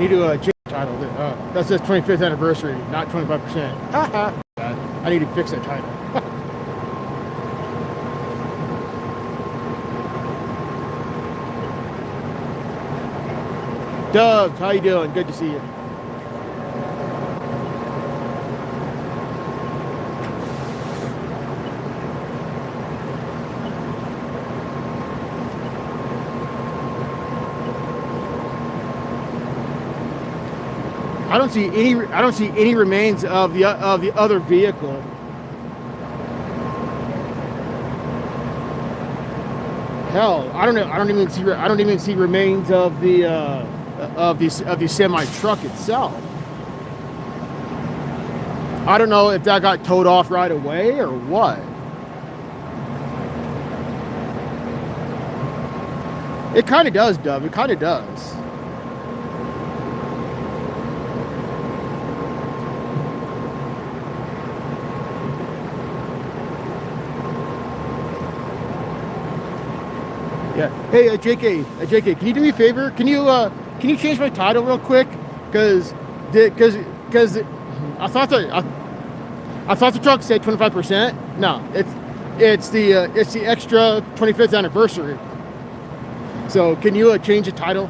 need to change the title. That says 25th anniversary, not 25%. I need to fix that title. Dubs, how you doing? Good to see you. I don't see any remains of the other vehicle. Hell, I don't even see remains of the semi truck itself. I don't know if that got towed off right away or what. It kind of does, Dub. It kind of does. Yeah. Hey, JK, can you do me a favor? Can you change my title real quick? Because I thought the truck said 25%. No, it's the extra 25th anniversary. So can you change the title?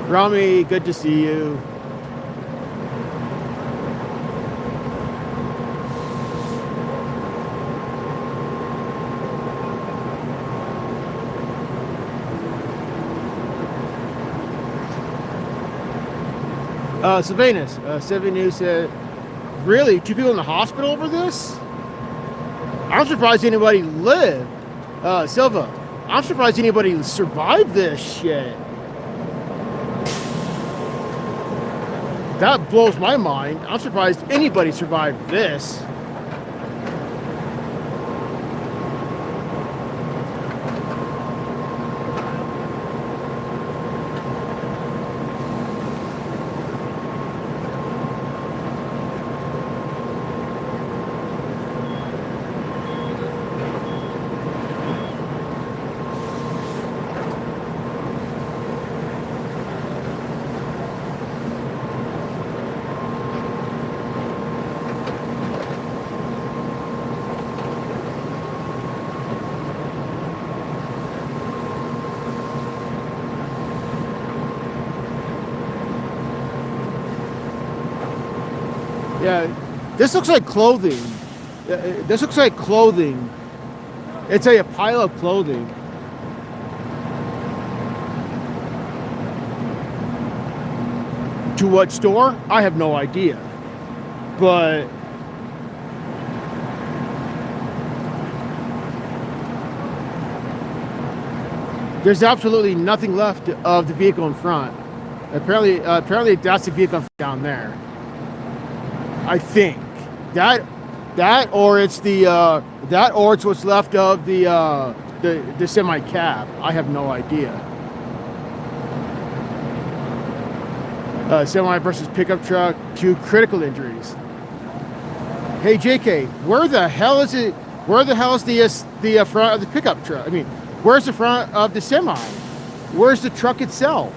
Rami, good to see you. Sylvanus, 7 News said, really? 2 people in the hospital over this? I'm surprised anybody lived. Silva, I'm surprised anybody survived this shit. That blows my mind. I'm surprised anybody survived this. Yeah, this looks like clothing. This looks like clothing. It's a pile of clothing. To what store? I have no idea. But there's absolutely nothing left of the vehicle in front. Apparently that's the vehicle down there. I think that or it's what's left of the semi cab. I have no idea. Semi versus pickup truck, 2 critical injuries. Hey JK, where the hell is it? Where the hell is the front of the pickup truck? I mean, where's the front of the semi? Where's the truck itself?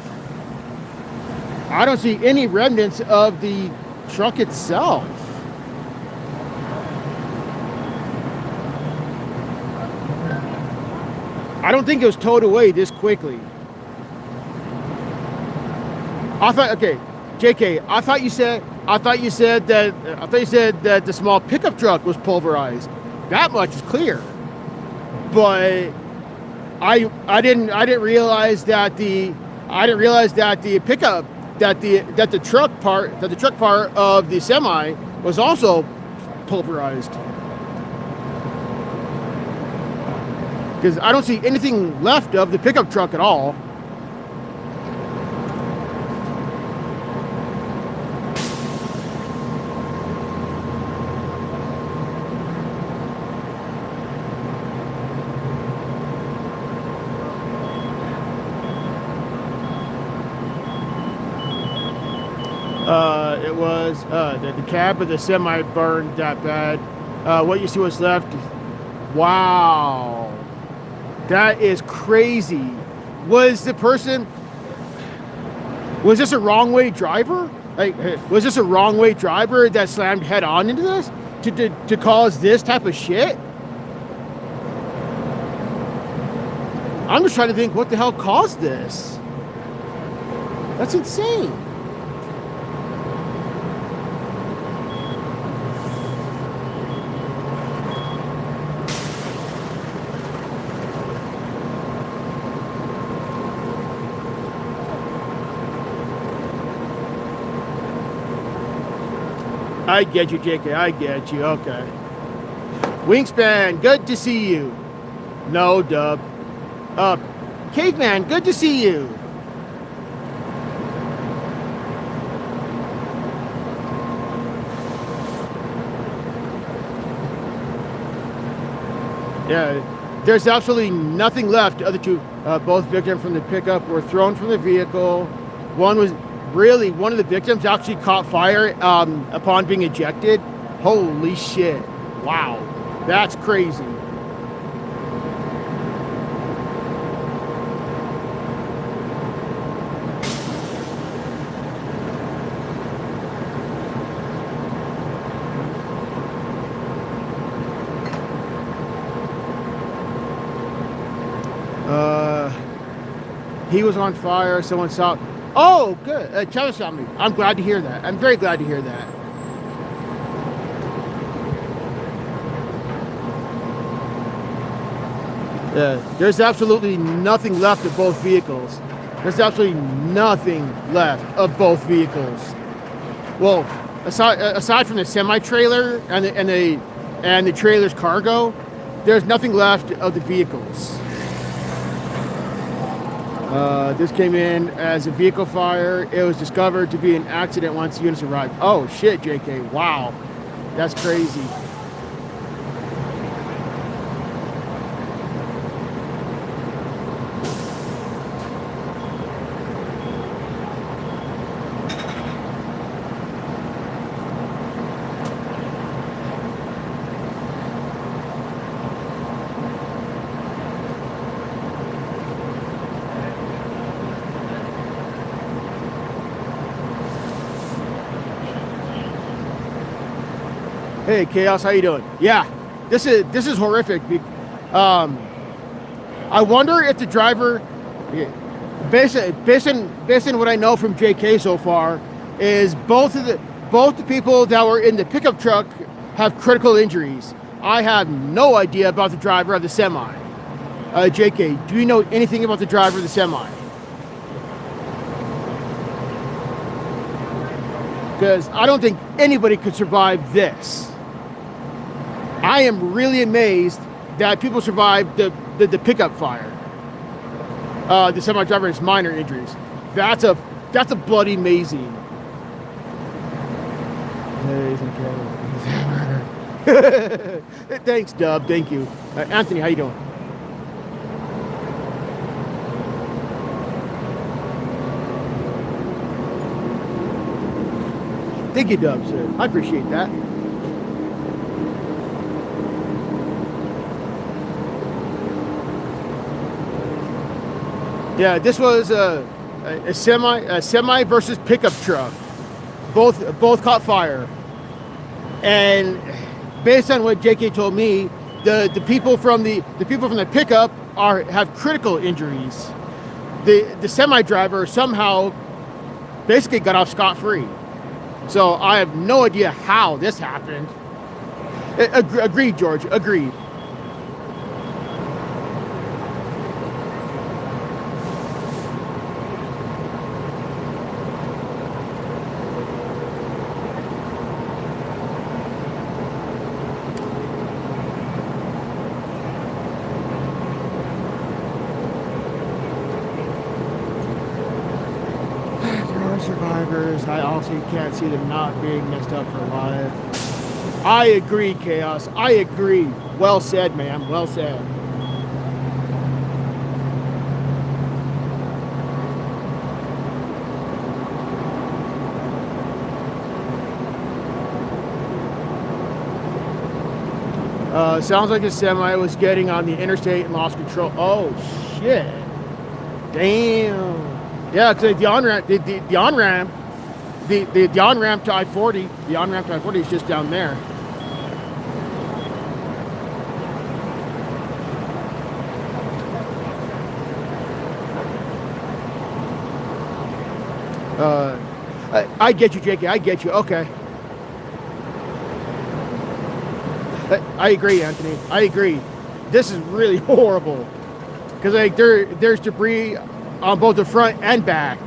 I don't see any remnants of the truck itself. I don't think it was towed away this quickly. I thought, okay, JK, I thought you said that the small pickup truck was pulverized. That much is clear. But I didn't realize that the pickup that the truck part of the semi was also pulverized. Because I don't see anything left of the pickup truck at all. It was the cab of the semi burned that bad. What you see was left. Wow, that is crazy. Was this a wrong way driver? Like, was this a wrong way driver that slammed head on into this to cause this type of shit? I'm just trying to think what the hell caused this. That's insane. I get you, JK. I get you. Okay. Wingspan, good to see you. No, Dub. Caveman, good to see you. Yeah, there's absolutely nothing left. The other two, both victims from the pickup were thrown from the vehicle. One of the victims actually caught fire upon being ejected. Holy shit. Wow. That's crazy. He was on fire. Someone saw. Oh, good. Travis shot me. I'm glad to hear that. I'm very glad to hear that. There's absolutely nothing left of both vehicles. There's absolutely nothing left of both vehicles. Well, aside from the semi-trailer and the trailer's cargo, there's nothing left of the vehicles. This came in as a vehicle fire. It was discovered to be an accident once the units arrived. Oh shit, JK. Wow. That's crazy. Hey Chaos, how you doing? Yeah, this is horrific. I wonder if the driver, based on what I know from JK so far, is both the people that were in the pickup truck have critical injuries. I have no idea about the driver of the semi. JK, do you know anything about the driver of the semi? Because I don't think anybody could survive this. I am really amazed that people survived the pickup fire. The semi driver has minor injuries. That's a bloody amazing. Thanks, Dub. Thank you, Anthony. How you doing? Thank you, Dub, sir. I appreciate that. Yeah, this was a semi versus pickup truck. Both caught fire, and based on what JK told me, the people from the pickup have critical injuries. The semi driver somehow basically got off scot-free. So I have no idea how this happened. Agreed, George. Agreed. Survivors, I also can't see them not being messed up for life. I agree, Chaos. I agree. Well said, man. Well said. Sounds like a semi was getting on the interstate and lost control. Oh shit! Damn. Yeah, because the on ramp, the on ramp, the on ramp to I-40, the on ramp to I-40 is just down there. I get you, JK. I get you. Okay. I agree, Anthony. I agree. This is really horrible because like there's debris on both the front and back.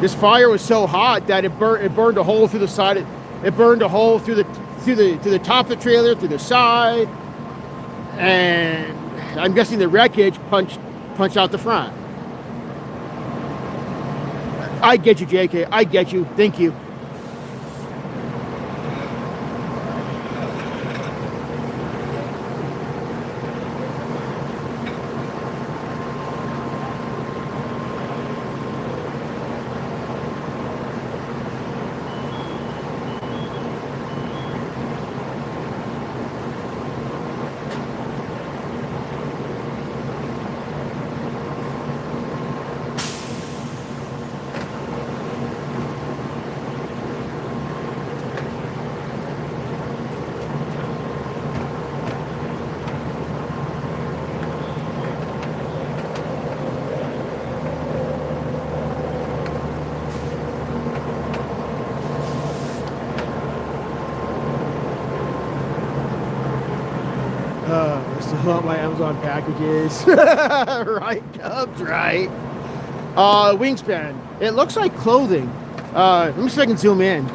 This fire was so hot that it burned a hole through the side. It burned a hole through the top of the trailer, through the side, and I'm guessing the wreckage punched out the front. I get you, JK. I get you. Thank you. I still want my Amazon packages. Right, Cubs, right. Wingspan. It looks like clothing. Let me see if I can zoom in.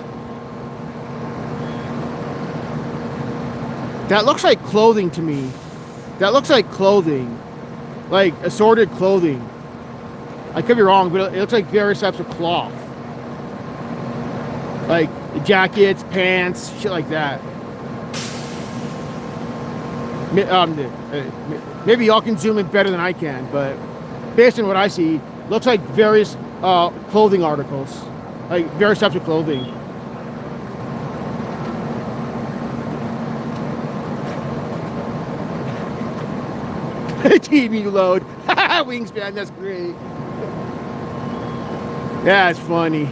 That looks like clothing to me. That looks like clothing. Like assorted clothing. I could be wrong, but it looks like various types of cloth. Like jackets, pants, shit like that. Maybe y'all can zoom in better than I can, but based on what I see, looks like various clothing articles, like various types of clothing. TV load. Wingspan, that's great. That's funny.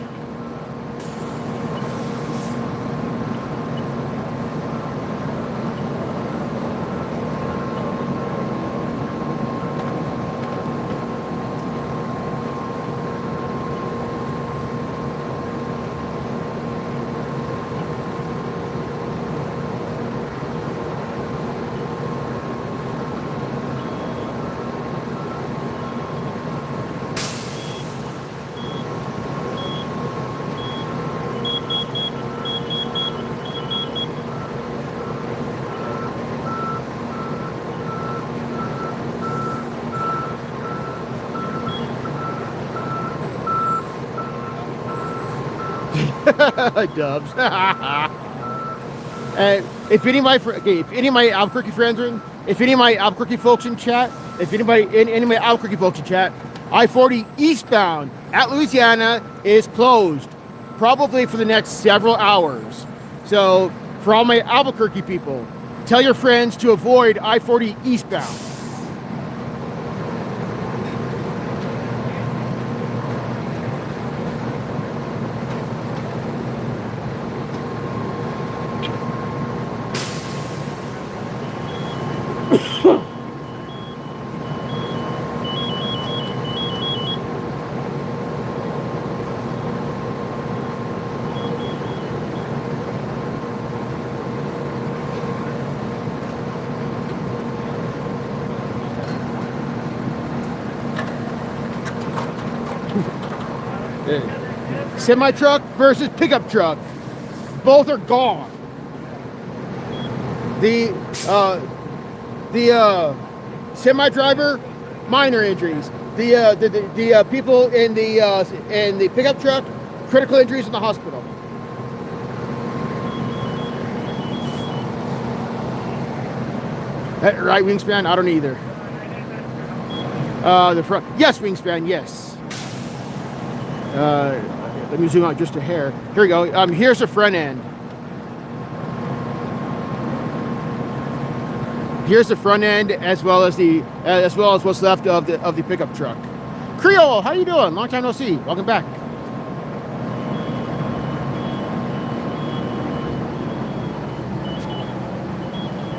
Dubs. And if any of my Albuquerque friends are in, if any of my Albuquerque folks in chat, any of my Albuquerque folks in chat, I-40 eastbound at Louisiana is closed, probably for the next several hours. So for all my Albuquerque people, tell your friends to avoid I-40 eastbound. Semi-truck versus pickup truck. Both are gone. The semi-driver, minor injuries. The people in the pickup truck, critical injuries in the hospital. Right, Wingspan? I don't either. The front, yes, Wingspan, yes. Let me zoom out just a hair. Here we go. Here's the front end. Here's the front end as well as what's left of the pickup truck. Creole, how you doing? Long time no see. Welcome back.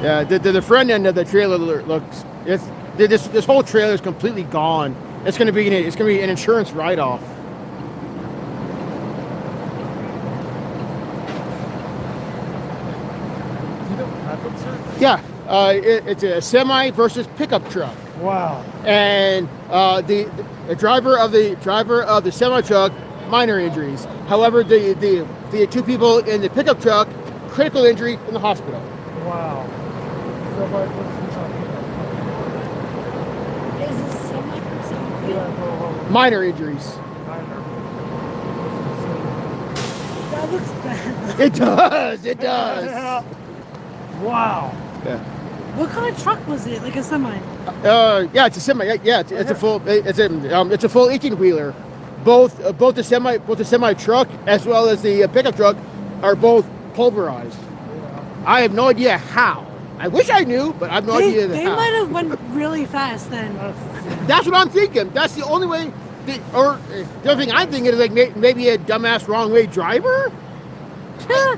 Yeah, the front end of the trailer looks. This whole trailer is completely gone. It's gonna be an insurance write-off. Yeah, it's a semi versus pickup truck. Wow. And the driver of the semi truck, minor injuries. However, the two people in the pickup truck, critical injury in the hospital. Wow. So what was he talking about? Is this semi person? Minor injuries. That looks bad. It does. It does. Wow. Yeah. What kind of truck was it? Like a semi? Yeah, it's a semi. Yeah, it's a full. It's a full 18-wheeler. Both the semi truck as well as the pickup truck are both pulverized. I have no idea how. I wish I knew, but I have no idea They how. might have went really fast then. That's what I'm thinking. That's the only way. The other thing I'm thinking is like maybe a dumbass wrong way driver. I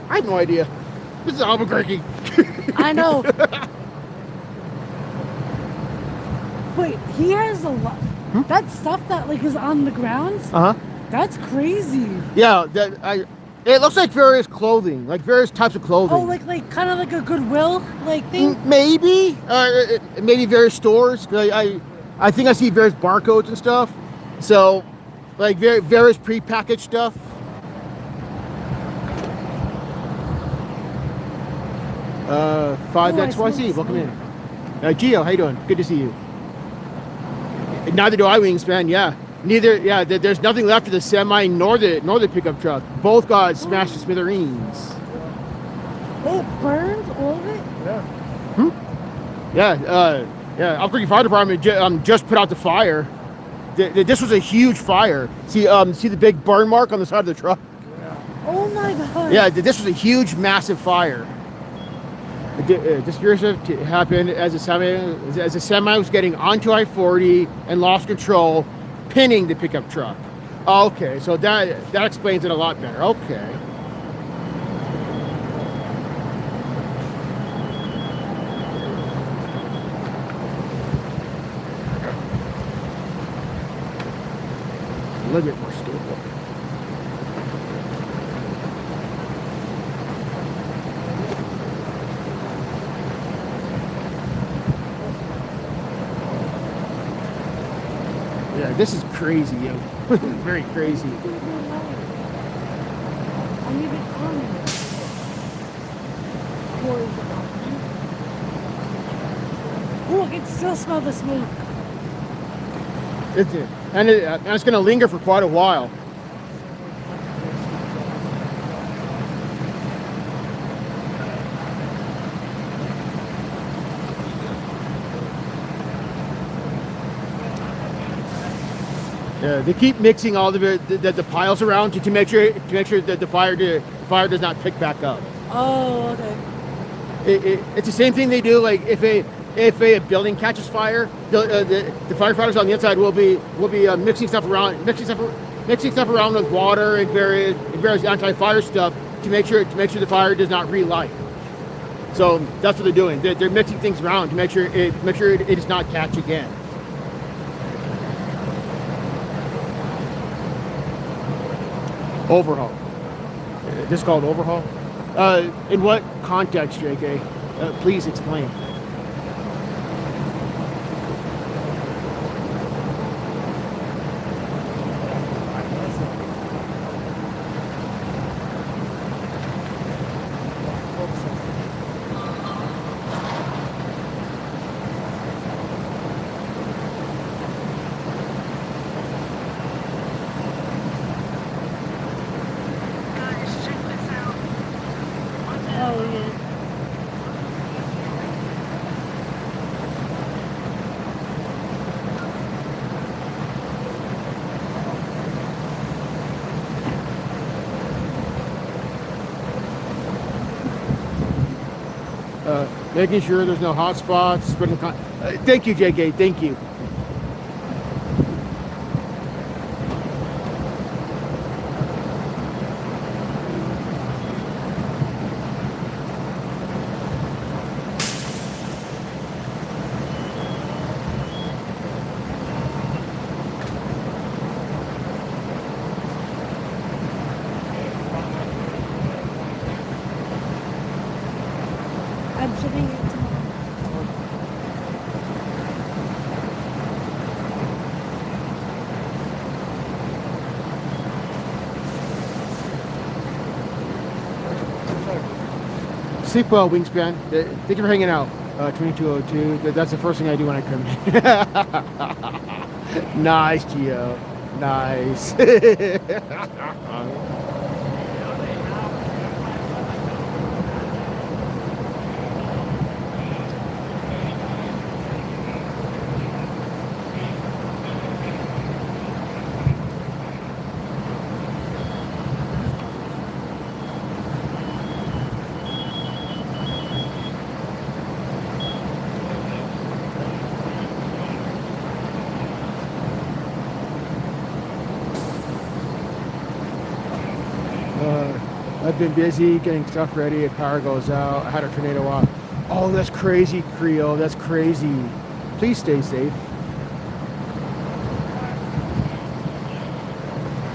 have no idea. This is Albuquerque. I know. Wait, he has a lot. That stuff that like is on the ground. That's crazy. Yeah, it looks like various clothing, like various types of clothing. Oh, like kind of like a Goodwill like thing. Maybe, maybe various stores. I think I see various barcodes and stuff. So, like various prepackaged stuff. XYZ, welcome in. Gio, how you doing? Good to see you. Neither do I, Wingspan. Yeah, neither. Yeah, there's nothing left of the semi nor the pickup truck. Both got smashed to smithereens. It burned all of it. Yeah. Yeah. Albuquerque Fire Department just put out the fire. This was a huge fire. See the big burn mark on the side of the truck. Oh my god. Yeah, this was a huge, massive fire. This happened as a semi was getting onto I-40 and lost control, pinning the pickup truck. Okay, so that explains it a lot better. Okay. A little bit more stable. Yeah, this is crazy, yo. Very crazy. I'm even on it. Oh, I can still smell the smoke. And it's going to linger for quite a while. Yeah, they keep mixing all the piles around to make sure that the fire does not pick back up. Oh, okay. It's the same thing they do. Like if a building catches fire, the firefighters on the inside will be mixing stuff around with water and various anti-fire stuff to make sure the fire does not relight. So that's what they're doing. They're mixing things around to make sure it does not catch again. Overhaul. This is called overhaul. In what context, JK? Please explain. Making sure there's no hot spots. Thank you, JK. Thank you. I'm shipping it tomorrow. Sleep well, Wingspan. Thank you for hanging out. 2202. That's the first thing I do when I come in. Nice, Gio. Nice. I've been busy getting stuff ready. A car goes out. I had a tornado off. Oh, that's crazy, Creo. That's crazy. Please stay safe.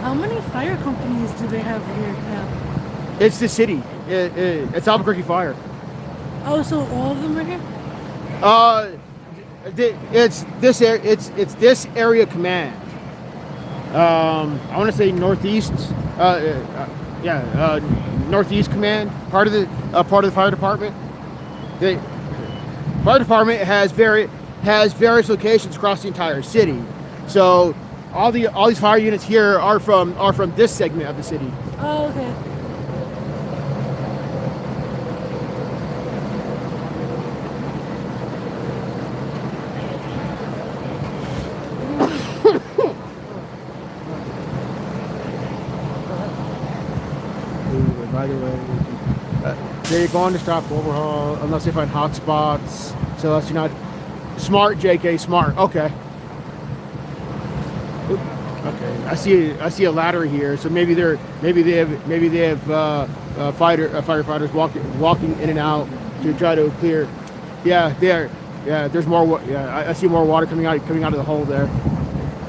How many fire companies do they have here now? It's the city. It's Albuquerque Fire. Oh, so all of them are here? It's this area command. I want to say northeast. Northeast command. Part of the fire department. The fire department has various locations across the entire city. So all these fire units here are from this segment of the city. Oh, okay. By the way, they're going to stop overhaul unless they find hot spots. So that's not smart, JK. Smart. Okay. Okay. I see a ladder here. So maybe they have firefighters walking in and out to try to clear. Yeah, there. Yeah, there's more. Yeah, I see more water coming out of the hole there.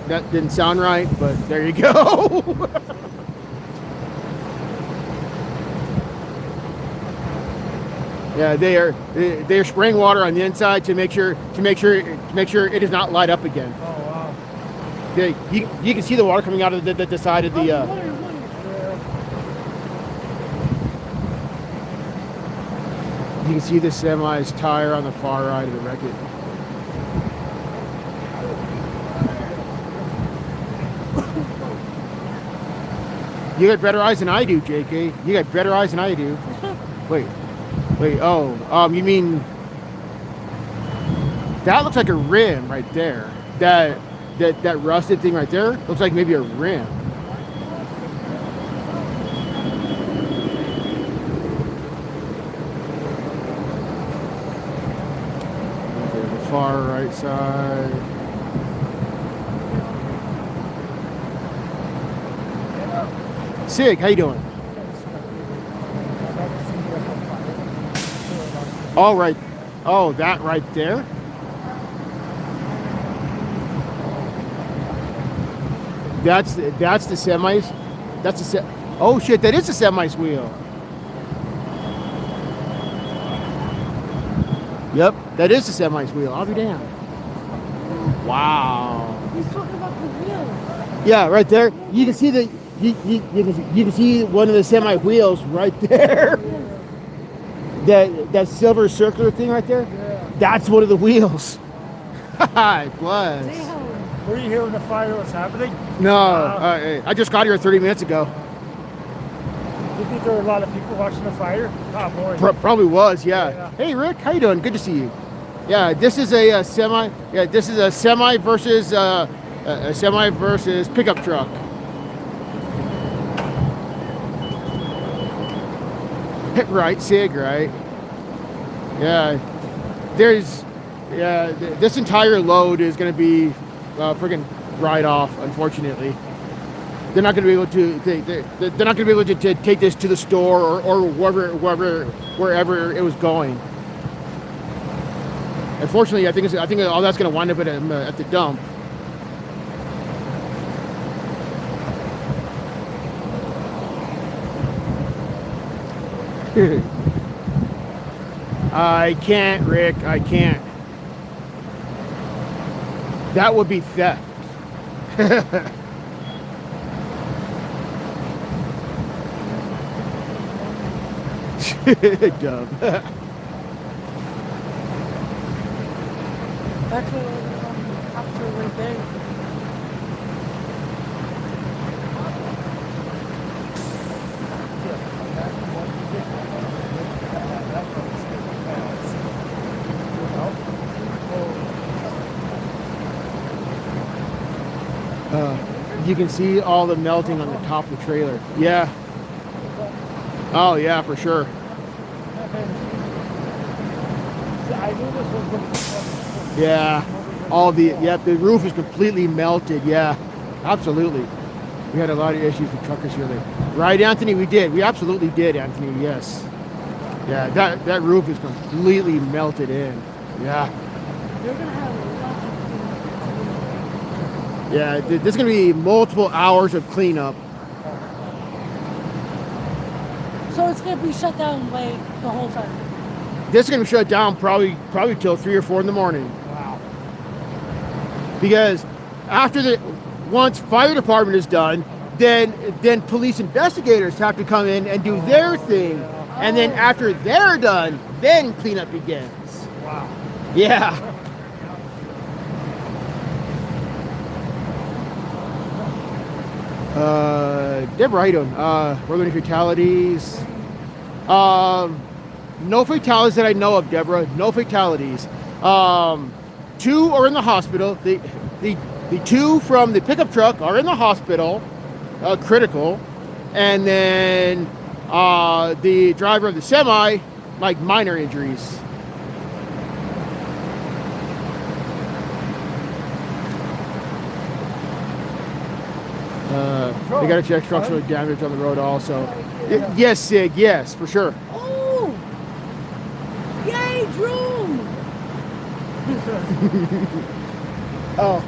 That didn't sound right, but there you go. Yeah, they're spraying water on the inside to make sure it does not light up again. Oh, wow. You can see the water coming out of the side of the. You can see the semi's tire on the far right of the wreckage. You got better eyes than I do, JK. You got better eyes than I do. Wait, you mean that looks like a rim right there. That rusted thing right there looks like maybe a rim. Okay, the far right side. Sig, how you doing? All right. Oh, that right there? That's the semis. That's the oh shit, that is a semi's wheel. Yep, that is the semi's wheel. I'll be damned. Wow. He's talking about the wheel. Yeah, right there. You can see you can see one of the semi wheels right there. That silver circular thing right there. Yeah. That's one of the wheels. Bless. Damn. Were you here when the fire was happening? No, I just got here 30 minutes ago. Do you think there were a lot of people watching the fire? More. Probably was, yeah. Yeah. Hey, Rick, how you doing? Good to see you. Yeah, this is a semi. Yeah, this is a semi versus pickup truck. Right, Sig, right? Yeah. there's this entire load is going to be friggin' right off. Unfortunately, they're not going to be able to. They're not going to be able to take this to the store or wherever it was going. Unfortunately, I think all that's going to wind up at the dump. I can't, Rick. I can't. That would be theft. Dumb. That's what cops are right there. You can see all the melting on the top of the trailer. Yeah. Oh yeah, for sure. Yeah. The roof is completely melted. Yeah, absolutely. We had a lot of issues with truckers here. Right, Anthony? We did. We absolutely did, Anthony. Yes. Yeah, that roof is completely melted in. Yeah. You're gonna have a lot of Yeah, there's going to be multiple hours of cleanup. So it's gonna be shut down like the whole time. This is going to be shut down probably till 3 or 4 in the morning. Wow. Because once fire department is done, then police investigators have to come in and do their thing, and then after they're done, then cleanup begins. Wow. Yeah. Deborah, how you doing? Were there any fatalities? No fatalities that I know of, Deborah. No fatalities. 2 are in the hospital. The 2 from the pickup truck are in the hospital, critical, and then the driver of the semi, like minor injuries. They got to check structural damage on the road also. Yes, Sig, yes, for sure. Oh! Yay, Droom! Oh.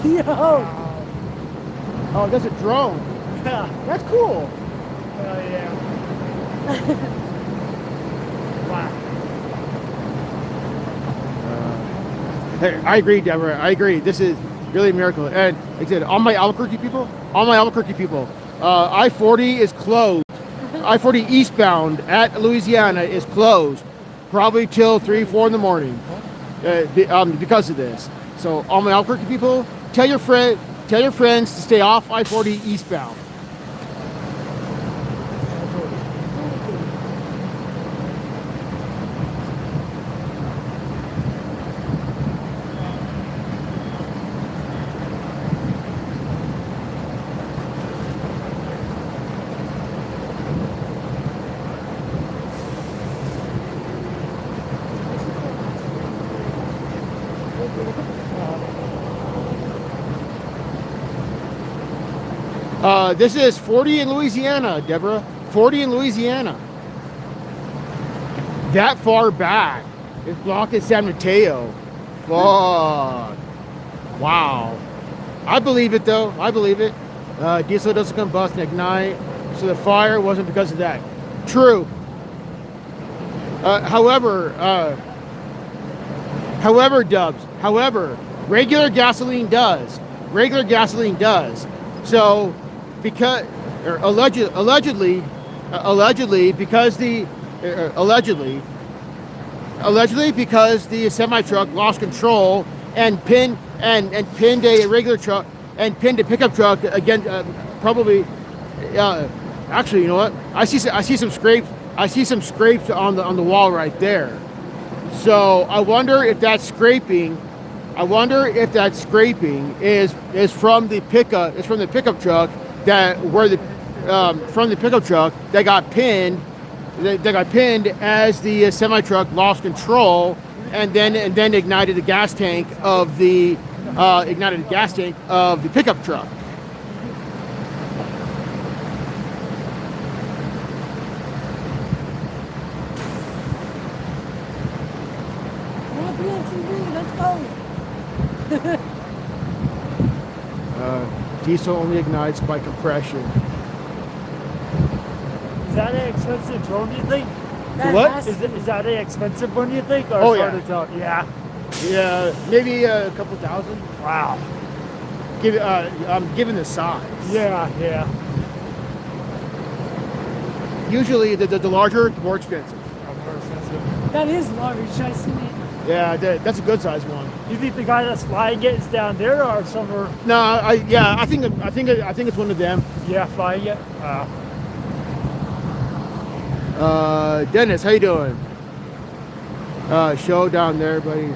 Yo! Oh, that's a drone. Yeah. That's cool. Yeah. Wow. Hey, I agree, Deborah. I agree. This is really a miracle. And like I said, all my Albuquerque people, I-40 is closed. I-40 eastbound at Louisiana is closed, probably till 3, 4 in the morning, because of this. So all my Albuquerque people, tell your friends to stay off I-40 eastbound. This is 40 in Louisiana, Deborah. 40 in Louisiana. That far back. It's blocked at San Mateo. Fuck. Wow. I believe it though. I believe it. Diesel doesn't combust and ignite, so the fire wasn't because of that. True. However, Dubs. However, regular gasoline does. Regular gasoline does. So, because allegedly, because the semi truck lost control and pinned a regular truck and pinned a pickup truck again. Probably, actually, you know what? I see some scrapes. I see some scrapes on the wall right there. So I wonder if that scraping. is from the pickup. It's from the pickup truck that got pinned They got pinned as the semi truck lost control, and then ignited the gas tank of the pickup truck. Let's go. Diesel only ignites by compression. Is that an expensive drone, you think? What? Is that an expensive one, you think? Or Oh, it's yeah. hard to tell? Yeah. Yeah, maybe a couple thousand. Wow. I'm given the size. Yeah, yeah. Usually, the larger, the more expensive. More expensive. That is large. I seen it. Yeah, that's a good size one. You think the guy that's flying it is down there or somewhere? No, I think it's one of them. Yeah, flying it. Dennis, how you doing? Show down there, buddy.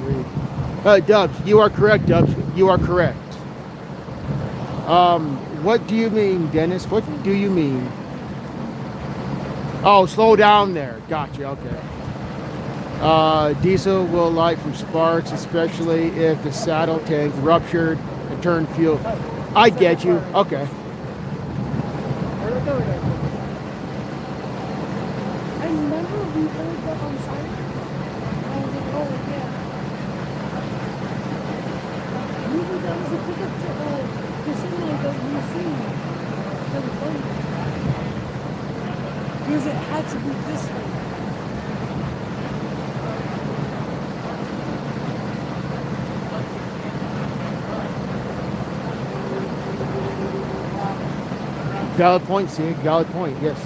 Dubs, you are correct. Dubs, you are correct. What do you mean, Dennis? What do you mean? Oh, slow down there. Gotcha. Okay. Diesel will light from sparks, especially if the saddle tank ruptured and turned fuel. I get you. Okay. I remember we heard that on site. I was like, oh yeah. Maybe that was a pickup to the semi that we were seeing. That was funny. Because it had to be this way. Valid point, see? Valid point, yes.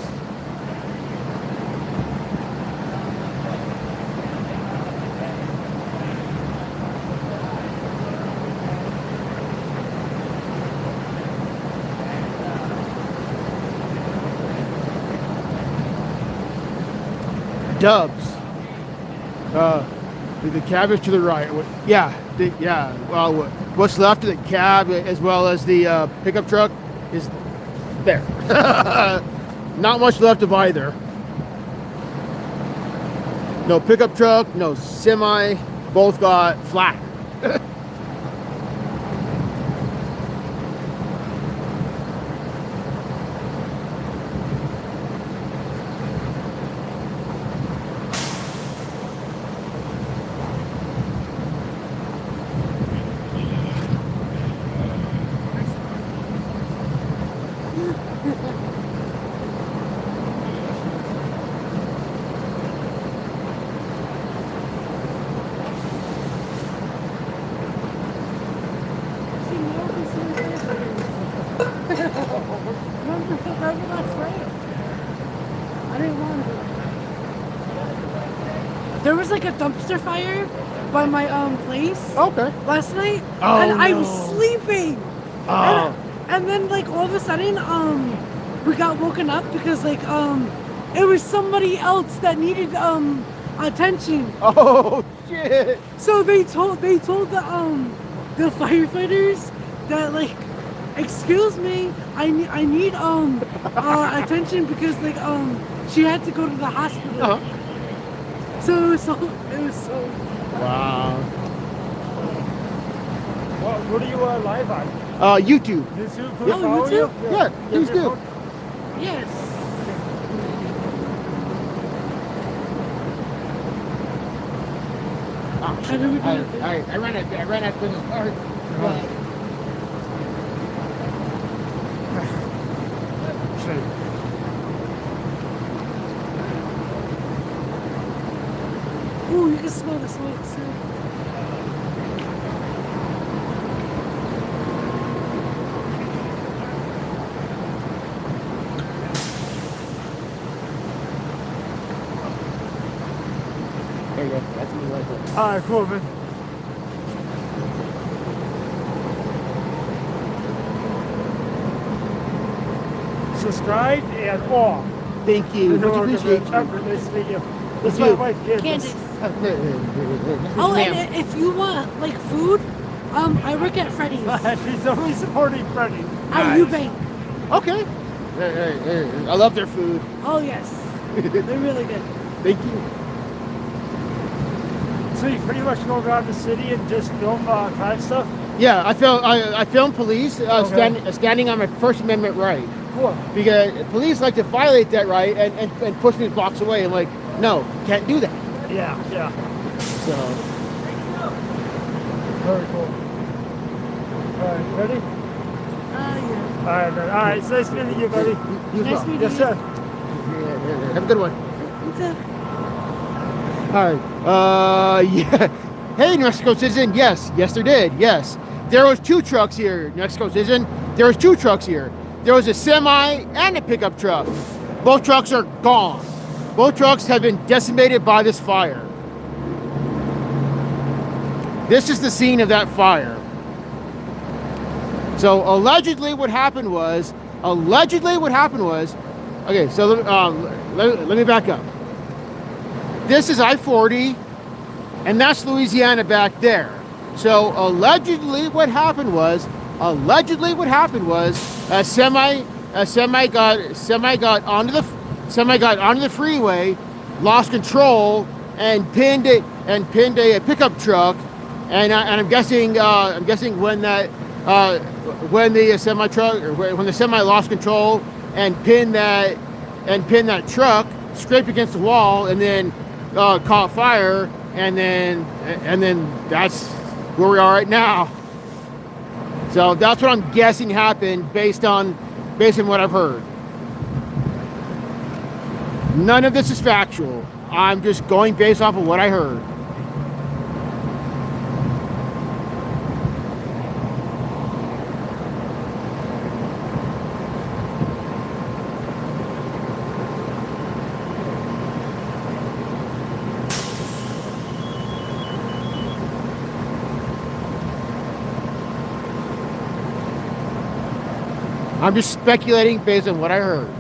Dubs. The cab is to the right. Yeah, well, what's left of the cab as well as the pickup truck is there. Not much left of either. No pickup truck, no semi, both got flat. Remember last night? I didn't want to. There was like a dumpster fire by my place Okay. last night, Oh, and I no. was sleeping. Oh. And then like all of a sudden, we got woken up because like it was somebody else that needed attention. Oh shit. So they told the firefighters that like, excuse me, I need attention because like she had to go to the hospital. Uh-huh. So it was so Wow. What are you live on? YouTube. YouTube? Oh, YouTube? Yeah, please do. yes. Oh, shit. I ran out of business card. Ooh, you can smell the smoke too. There you go. That's me right there. Alright, cool, man. Subscribe and all. Thank you. Much appreciate you. Nice to meet you. This is you. my wife, Candace. Candace. Oh, and if you want like food, I work at Freddy's She's only supporting Freddy's. at Eubank. Okay. I love their food. Oh yes. They're really good. Thank you. So you pretty much go around the city and just film crime stuff? Yeah, I filmed police standing on my First Amendment right. Cool. Because police like to violate that right and push me blocks away. I'm like, no, can't do that. Yeah, yeah. So, Very cool. All right, ready? Yeah. All right, man. All right, it's nice meeting you, buddy. you as Nice well. meeting Yes, you. sir. Yeah, have a good one. Okay. All right. Yeah. Hey, New Mexico citizen. Yes, there did. Yes, there was 2 trucks here, New Mexico citizen. There was 2 trucks here. There was a semi and a pickup truck. Both trucks are gone. Both trucks have been decimated by this fire. This is the scene of that fire. So allegedly what happened was, okay, so let me back up. This is I-40, and that's Louisiana back there. So allegedly what happened was a semi got onto the freeway, lost control, and pinned a pickup truck, and I'm guessing when the semi lost control and pinned that truck, scraped against the wall, and then caught fire, and then that's where we are right now. So that's what I'm guessing happened based on what I've heard. None of this is factual. I'm just going based off of what I heard. I'm just speculating based on what I heard.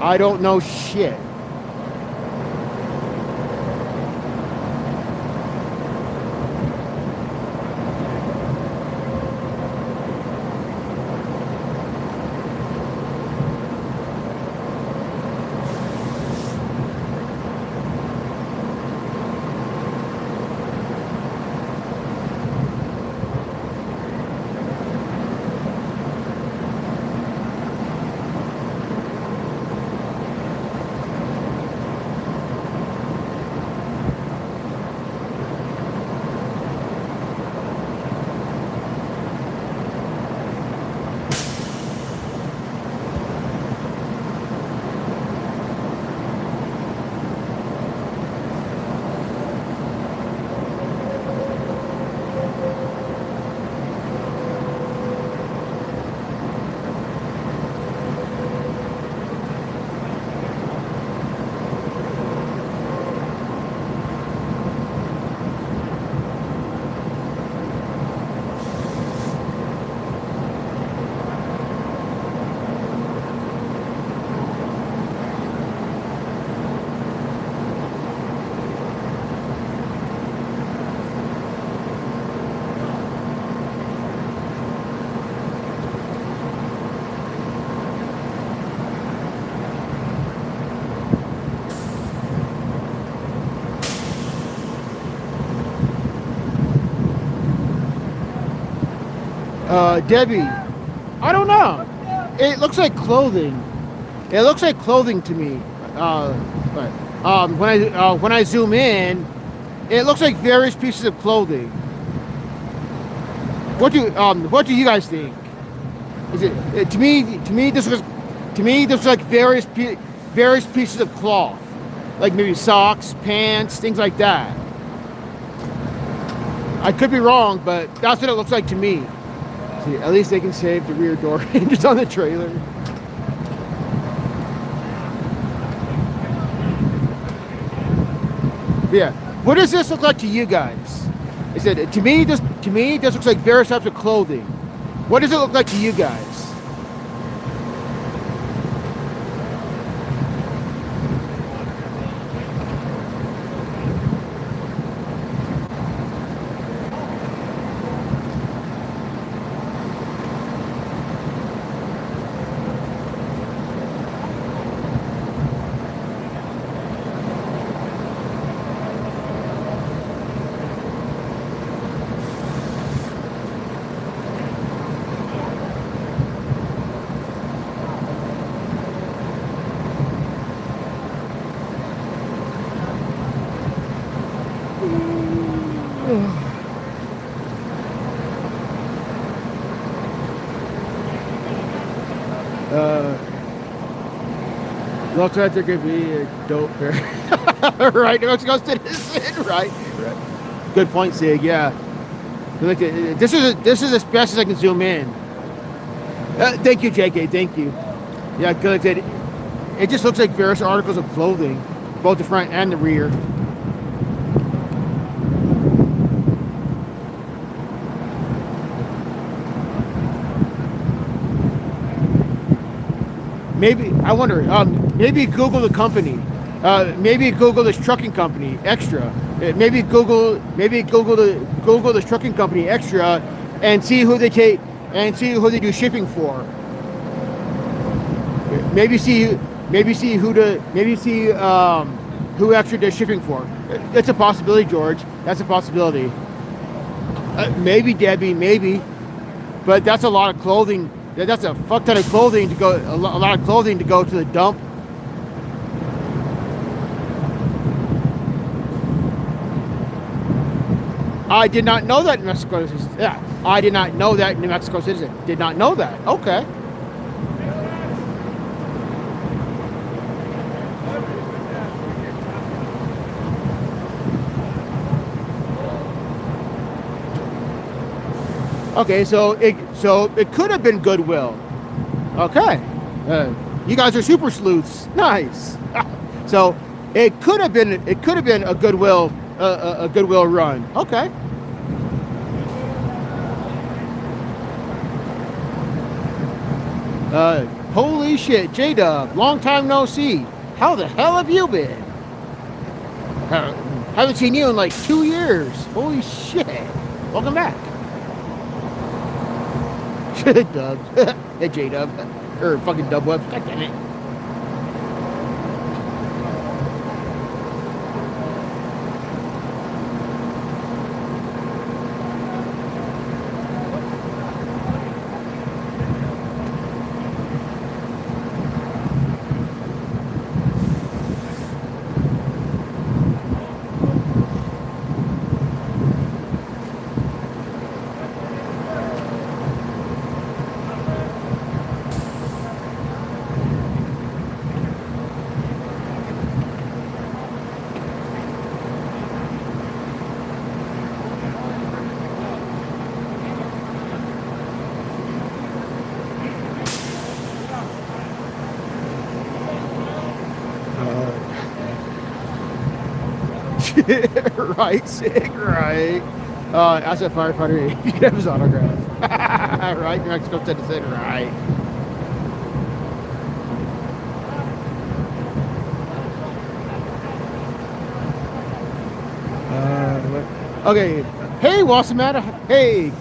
I don't know shit. Debbie, I don't know. It looks like clothing. It looks like clothing to me. When I zoom in, it looks like various pieces of clothing. What do you guys think? Is it to me this looks like various pieces of cloth, like maybe socks, pants, things like that. I could be wrong, but that's what it looks like to me. See, at least they can save the rear door hinges on the trailer. But yeah, what does this look like to you guys? Is it to me? This looks like various types of clothing. What does it look like to you guys? Looks like there could be a dope there. Right, New Mexico citizen. Right. Good point, Sig. Yeah. Look, this is as best as I can zoom in. Thank you, JK. Thank you. Yeah, good. It just looks like various articles of clothing, both the front and the rear. Maybe I wonder. Maybe Google the company. Maybe Google this trucking company extra. Maybe Google this trucking company extra, and see who they take and see who they do shipping for. Maybe see who actually does shipping for. It's a possibility, George. That's a possibility. Maybe Debbie, maybe, but that's a lot of clothing. That's a fuck ton of clothing to go. A lot of clothing to go to the dump. I did not know that New Mexico citizen. Yeah, I did not know that New Mexico citizen. Did not know that. Okay. Okay, so it could have been goodwill. Okay, you guys are super sleuths. Nice. So it could have been a goodwill run. Okay. Holy shit, J-Dub, long time no see. How the hell have you been? Haven't seen you in like 2 years. Holy shit. Welcome back. Dub. Hey, J-Dub. Or fucking Dub Web. God damn it. Right, sick, right. As a firefighter, you can have his autograph. Right, New Mexico citizen, right. Okay, hey, Wasamata. Hey,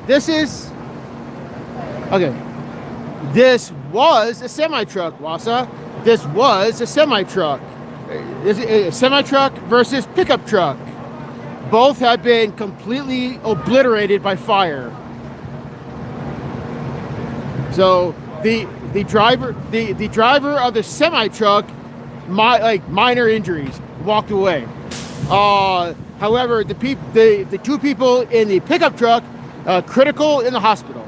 this was a semi-truck, Wasa. This was a semi-truck. A semi-truck versus pickup truck. Both have been completely obliterated by fire. So the driver of the semi-truck, minor injuries, walked away. However, the two people in the pickup truck, critical in the hospital.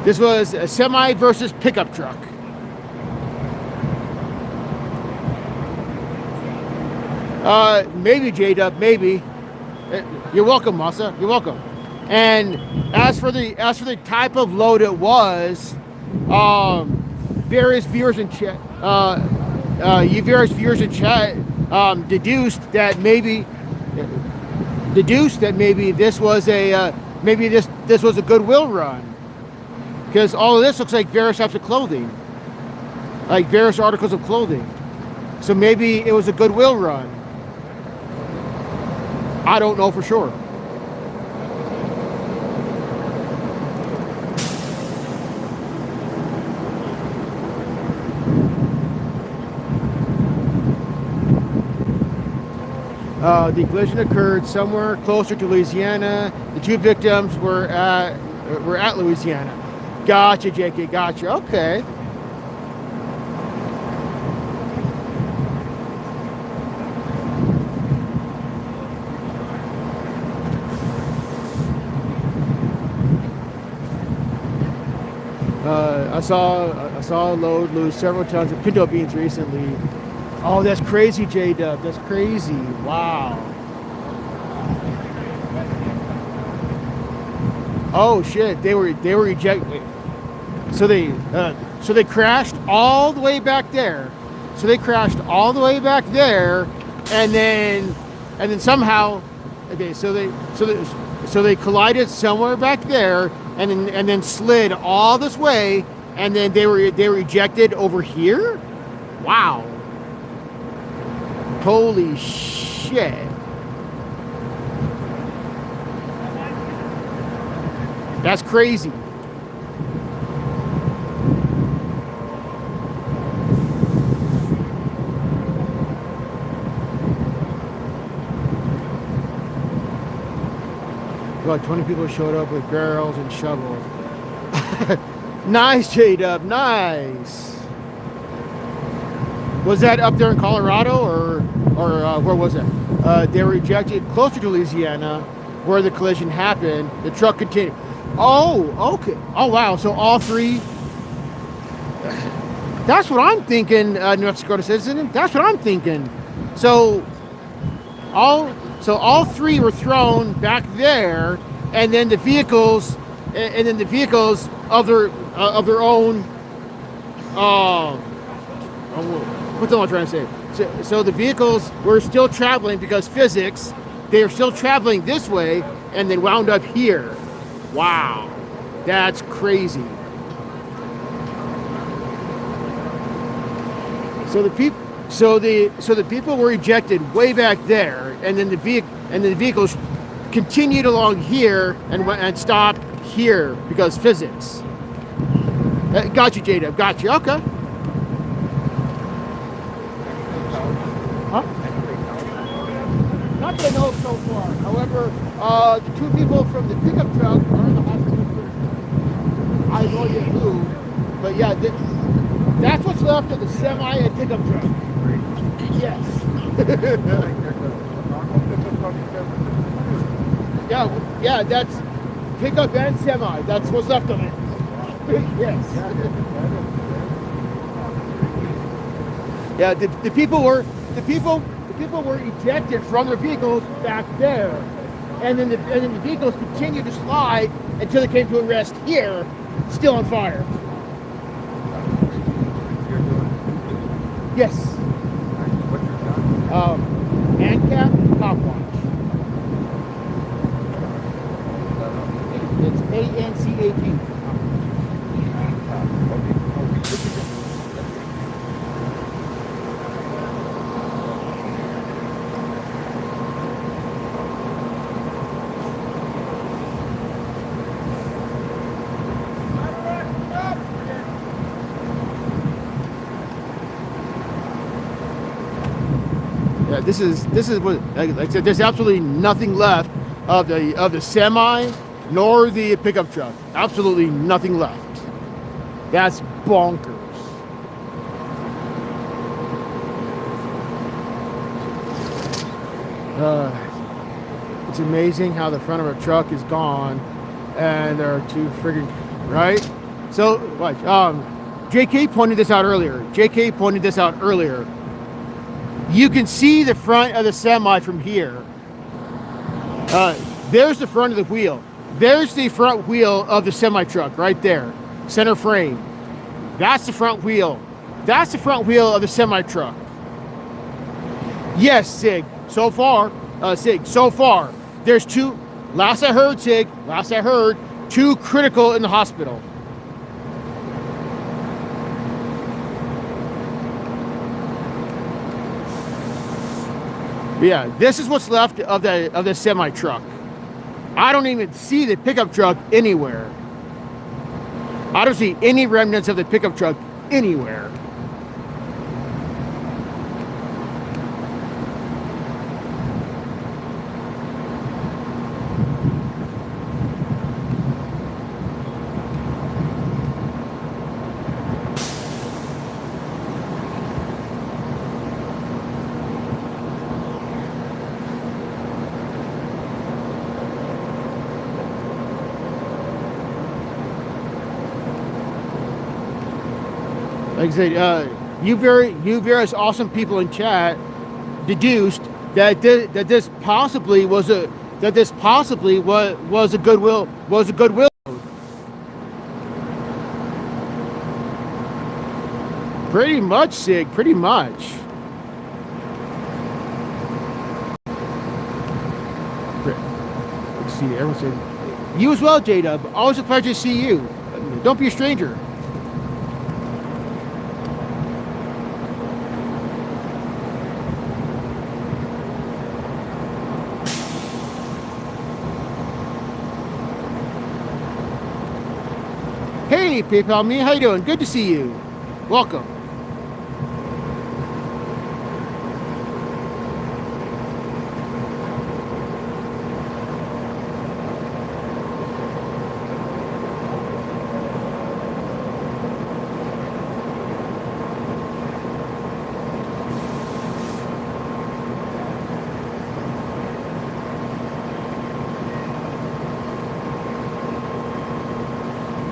This was a semi versus pickup truck. Maybe J-Dub, maybe. You're welcome, Masa. You're welcome. And as for the type of load it was, various viewers in chat, deduced that maybe this was a this was a goodwill run, because all of this looks like various types of clothing, like various articles of clothing. So maybe it was a goodwill run. I don't know for sure. The collision occurred somewhere closer to Louisiana. The two victims were at Louisiana. Gotcha, JK. Gotcha. Okay. I saw a load lose several tons of pinto beans recently. Oh, that's crazy, J-Dub. That's crazy. Wow. Oh shit, they were ejected. So they crashed all the way back there. So they crashed all the way back there, and then somehow, okay, so they collided somewhere back there, and then slid all this way, and then they were ejected over here. Wow. Holy shit. That's crazy. About 20 people showed up with barrels and shovels. Nice, J-Dub, nice. Was that up there in Colorado or where was that? They were ejected closer to Louisiana where the collision happened. The truck continued. Oh, okay. Oh, wow. So all three. That's what I'm thinking, New Mexico citizen. That's what I'm thinking. So all three were thrown back there, and then the vehicles of their own. What's all I'm trying to say? So the vehicles were still traveling because physics. They are still traveling this way, and then wound up here. Wow, that's crazy. So the people were ejected way back there, and then the vehicles continued along here and stopped here because physics. Got you, Jada. Got you. Okay. Huh? Not that I know of so far. However, the two people from the pickup truck are in the hospital. I have no idea who, but yeah, that's what's left of the semi and pickup truck. Yes. Yeah, that's pickup and semi. That's what's left of it. Yes. Yeah, the people were ejected from their vehicles back there, and then the vehicles continued to slide until they came to a rest here, still on fire. Yes. What's your job? AnCapCopWatch. It's AnCapG. Yeah, this is what, like I said, there's absolutely nothing left of the semi nor the pickup truck. Absolutely nothing left. That's bonkers. It's amazing how the front of a truck is gone and there are two friggin', right? So, like, JK pointed this out earlier. You can see the front of the semi from here. There's the front of the wheel. There's the front wheel of the semi truck right there. Center frame. That's the front wheel. That's the front wheel of the semi truck. Yes, Sig. So far, there's two. Last I heard, two critical in the hospital. Yeah, this is what's left of the semi truck. I don't even see the pickup truck anywhere. I don't see any remnants of the pickup truck anywhere. like I said, you various awesome people in chat deduced that this possibly was a goodwill Pretty much, Sig. Pretty much. Let's see. Everyone said, "You as well, J-Dub. Always a pleasure to see you. Don't be a stranger." Hey, PayPal me. How you doing? Good to see you. Welcome.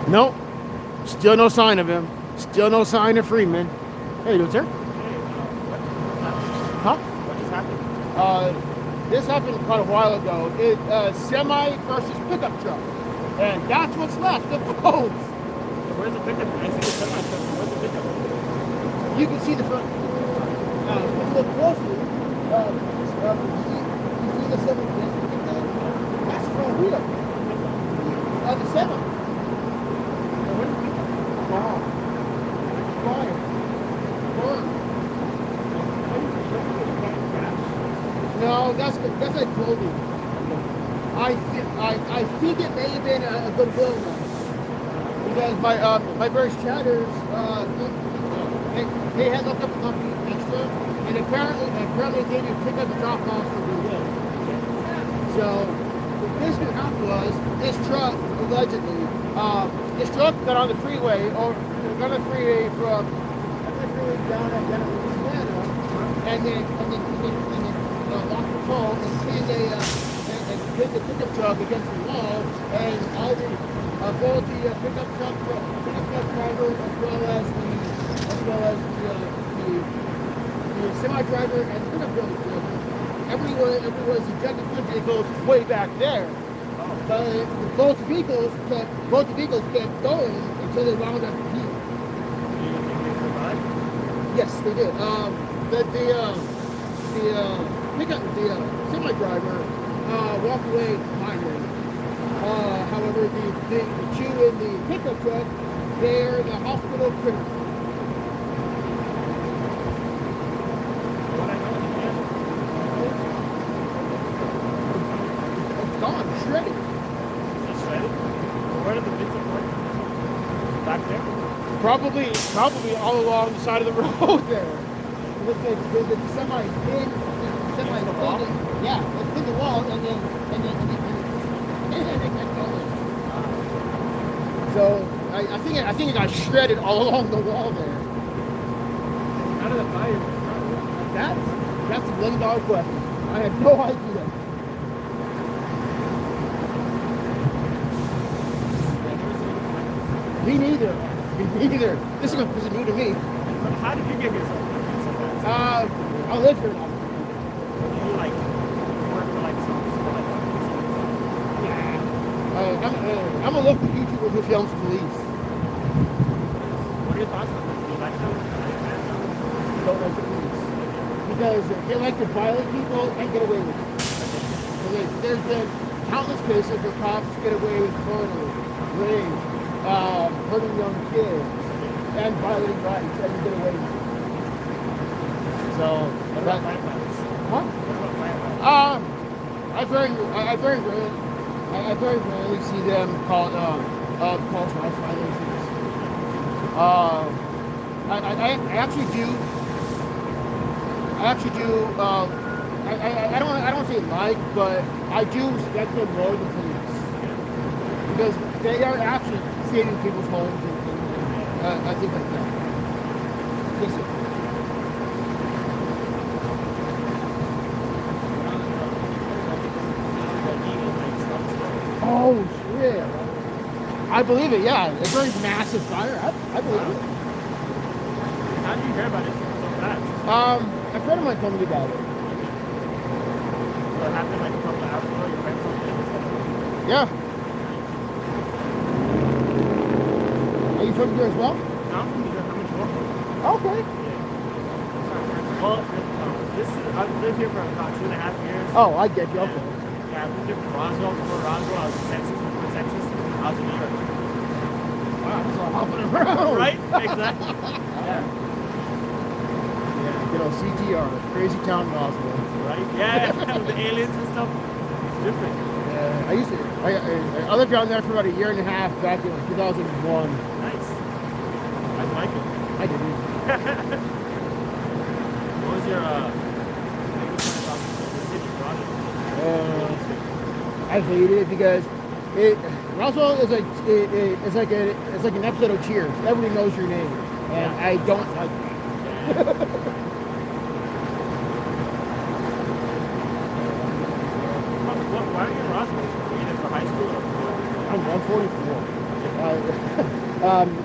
Nope. Still no sign of him. Still no sign of Freeman. Hey, you doing, sir? Huh? What just happened? This happened quite a while ago. It semi versus pickup truck, and that's what's left of both. So where's the pickup? I see the semi. Where's the pickup? You can see the front. If you look closely, you see the semi. That's the front wheel of the semi. Wow. Fire. Burn. No, that's like clothing. I think it may have been a goodwill one. Because my various chatters they had looked up the company extra, and apparently they didn't pick up the drop off for goodwill. So this what happened was this truck allegedly this truck got on the freeway or got on the freeway from down at Louisiana, and then locked the pole and hit the pickup truck against the wall, and all the both the pickup truck driver as well as the semi driver and the pickup driver. Everyone's ejected from vehicles way back there. But both vehicles kept going until they wound up here. Yes, they did. The semi driver walked away minor. However, the two in the pickup truck, they're in the hospital critical. It's gone, shredded. Where did the bits of work? Back there? Probably all along the side of the road there. The semi hit the wall. Yeah, it hit the wall and then kept going. So I think it got shredded all along the wall there. How did the fire? That's a $1 million question. I have no idea. Me neither. This is new to me. How did you get here so fast? I live here now. You like work for like some I'm a local YouTuber who films police. What are your thoughts on this? Do you like them? Don't like the police because they like to violate people and get away with it. There's been countless cases where cops get away with murder, rape, hurting young kids, and violating rights, and get away with it. So, What about firefighters? huh? What about firefighters? I very rarely see them call rights violations. I actually do. I don't say like, but I do respect them more than police because they are actually saving people's homes and I think like that. Yes, sir. Oh shit! I believe it. Yeah, it's a very massive fire. I believe it. How did you hear about it so fast? A friend of mine told me about it. So it happened like a couple of hours ago. Your friend told you this. Yeah. Are you from here as well? No, I'm from New York. I'm in Georgia. Okay. Well, I've lived here for about 2.5 years. Oh, I get you. Okay. Yeah, I lived here from Roswell. Before Roswell, I was in Texas. Before Texas, I was in New York. Wow, that's all hopping around. Right? Exactly. Yeah. Yeah, good old CTR, crazy town Roswell. Right? Yeah, with the aliens and stuff. It's different. Yeah, I lived down there for about 1.5 years back in 2001. Nice. I like it. I didn't. What was your favorite part about the city, Toronto? I hate it because Roswell is like it's like an episode of Cheers. Everybody knows your name, and I don't like it. Why are you in Roswell? Were you there for high school or what? I'm 144.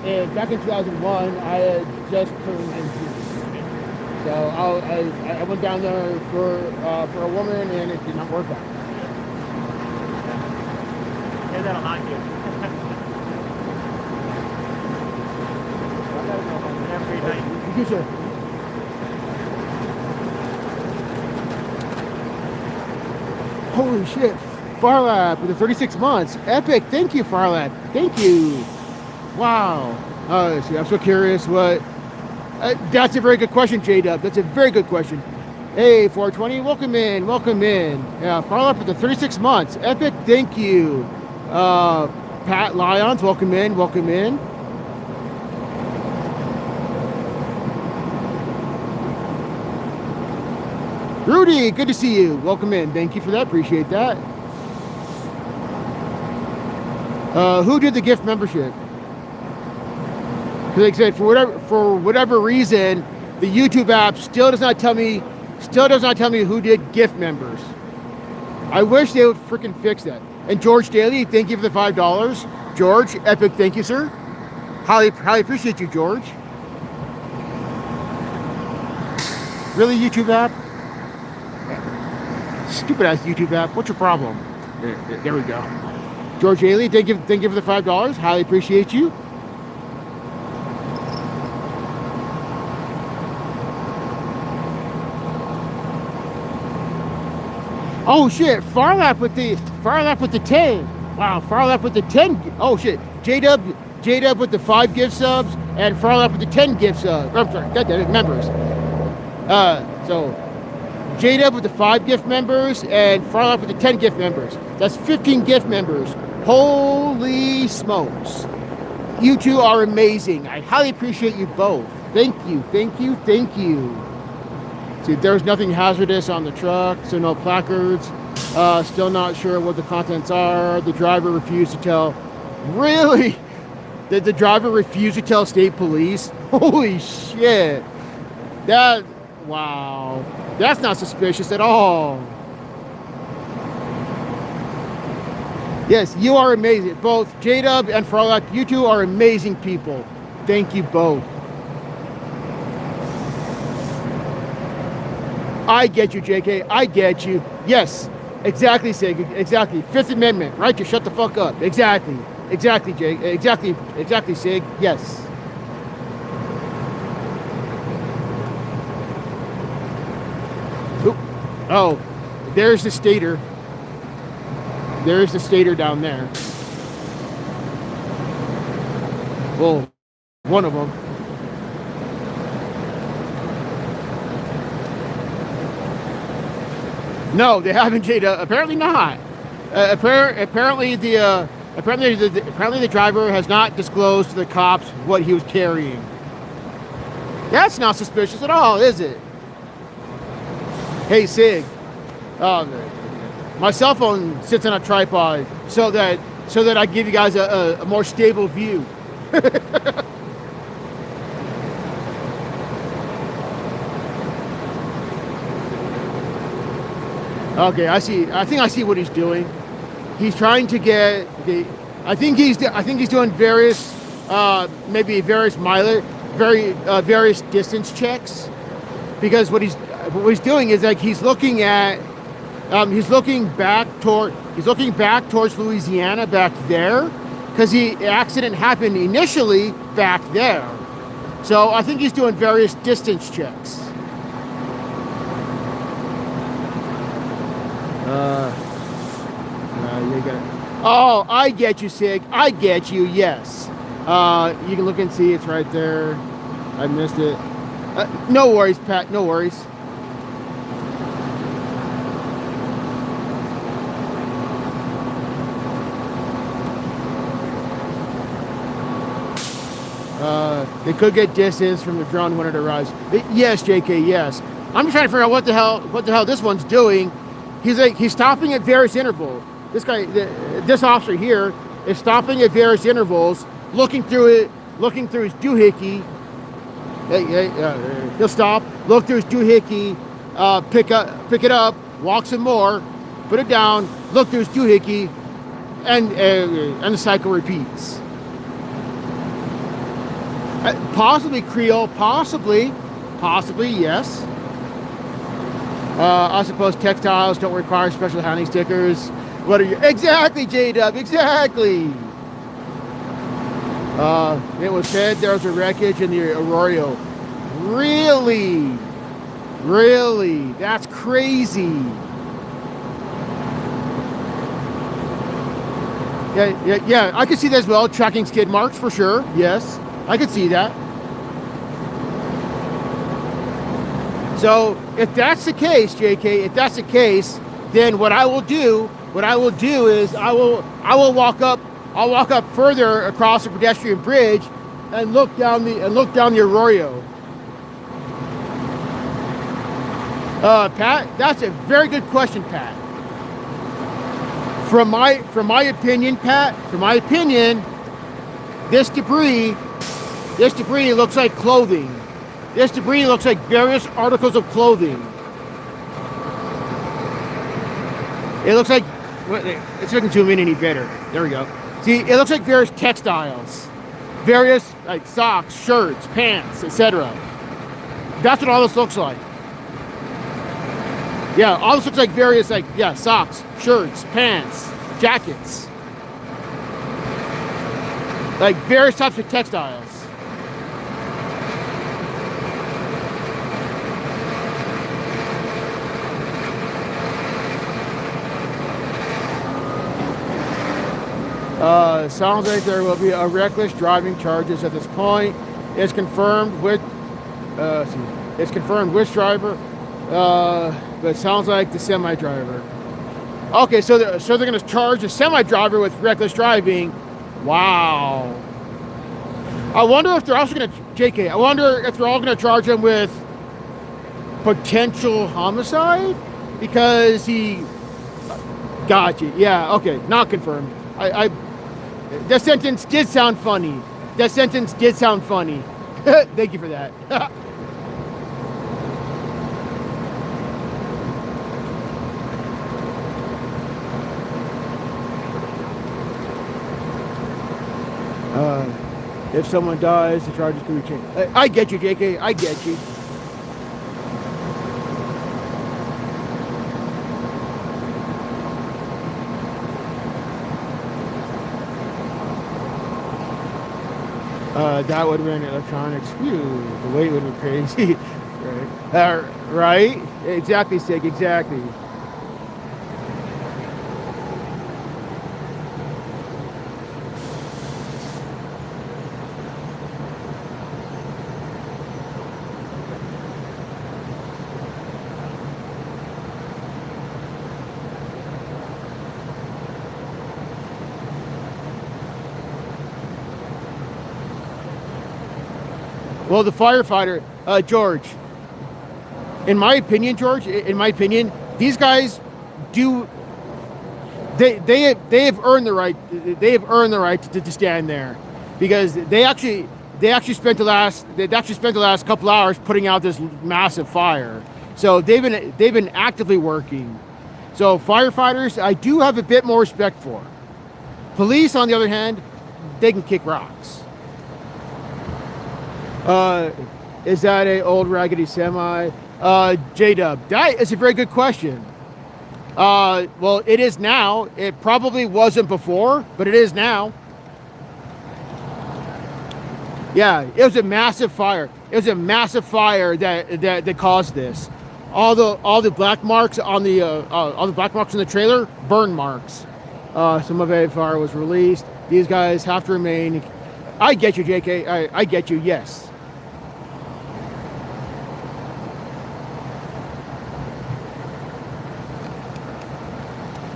And back in 2001, I had just turned 19. So I went down there for a woman, and it did not work out. Yeah, that'll knock you. Every night. Thank you, sir. Holy shit. Farlap with the 36 months. Epic. Thank you, Farlap. Thank you. Wow. See, I'm so curious what... that's a very good question, J-Dub. That's a very good question. Hey, 420, welcome in, welcome in. Yeah, Farlap with the 36 months. Epic, thank you. Pat Lyons, welcome in, welcome in. Rudy, good to see you. Welcome in. Thank you for that. Appreciate that. Who did the gift membership? Because like I said, for whatever reason, the YouTube app still does not tell me who did gift members. I wish they would freaking fix that. And George Daly, thank you for the $5. George, epic, thank you, sir. Highly appreciate you, George. Really, YouTube app? Stupid ass YouTube app. What's your problem? There we go. George Daly, thank you for the $5. Highly appreciate you. Oh shit, Farlap with the 10. Wow, Farlap with the 10. Oh shit, J-Dub with the 5 gift subs and Farlap with the 10 gift subs. I'm sorry, goddamn members. So J-Dub with the 5 gift members and Farlap with the 10 gift members. That's 15 gift members. Holy smokes. You two are amazing. I highly appreciate you both. Thank you, thank you, thank you. See, there's nothing hazardous on the truck, so no placards. Still not sure what the contents are. The driver refused to tell. Really? Did the driver refuse to tell state police? Holy shit. Wow. That's not suspicious at all. Yes, you are amazing. Both J-Dub and Farlap, you two are amazing people. Thank you both. I get you, JK. I get you. Yes, exactly, Sig. Exactly. Fifth Amendment, right? To shut the fuck up. Exactly. Exactly, Jake. Exactly, Sig. Yes. Oop. Oh, there's the stator. There's the stator down there. Well, one of them. No, they haven't, Jada. Apparently not. Apparently the driver has not disclosed to the cops what he was carrying. That's not suspicious at all, is it? Hey, Sig. My cell phone sits on a tripod so that I give you guys a more stable view. Okay, I see. I think I see what he's doing. He's trying to get the. I think he's doing various, maybe various various distance checks, because what he's doing is like he's looking back towards Louisiana back there, because the accident happened initially back there. So I think he's doing various distance checks. You got. Oh, I get you, Sig. I get you. Yes. You can look and see it's right there. I missed it. No worries, Pat. No worries. They could get distance from the drone when it arrives. Yes, JK. Yes. I'm just trying to figure out what the hell this one's doing. He's stopping at various intervals. This guy, this officer here, is stopping at various intervals, looking through his doohickey. He'll stop, look through his doohickey, pick it up, walk some more, put it down, look through his doohickey, and the cycle repeats. Possibly Creole, possibly yes. I suppose textiles don't require special handling stickers. What are you exactly, J-Dub? Exactly. It was said there was a wreckage in the Arroyo. Really? That's crazy. Yeah. I could see that as well. Tracking skid marks for sure. Yes, I could see that. So if that's the case, JK, then what I will do is I will walk up further across the pedestrian bridge and look down the Arroyo. Pat, that's a very good question, Pat. From my opinion, Pat, this debris looks like clothing. This debris looks like various articles of clothing. It looks like, it's looking zoom in any better. There we go. See, it looks like various textiles, various like socks, shirts, pants, etc. That's what all this looks like. Yeah, all this looks like various socks, shirts, pants, jackets, like various types of textiles. Sounds like there will be a reckless driving charges at this point. It's confirmed which driver, but it sounds like the semi driver. Okay, so they're going to charge the semi driver with reckless driving. Wow. I wonder if they're also going to JK. I wonder if they're all going to charge him with potential homicide because he. Gotcha. Yeah. Okay. Not confirmed. That sentence did sound funny. Thank you for that. If someone dies, the charges can be changed. I get you, JK. I get you. That would have been electronics. Phew, the weight would have been crazy. Right? Right? Exactly, Sig. Exactly. Well, the firefighter, George, in my opinion, these guys they have earned the right. They have earned the right to stand there, because they actually spent the last couple hours putting out this massive fire. So they've been actively working. So firefighters, I do have a bit more respect for. Police, on the other hand, they can kick rocks. Is that a old raggedy semi? J-Dub, that is a very good question. Well, it is now. It probably wasn't before, but it is now. Yeah, it was a massive fire. It was a massive fire that caused this. All the black marks on the trailer, burn marks. Some of it fire was released. These guys have to remain. I get you, JK. I get you. Yes.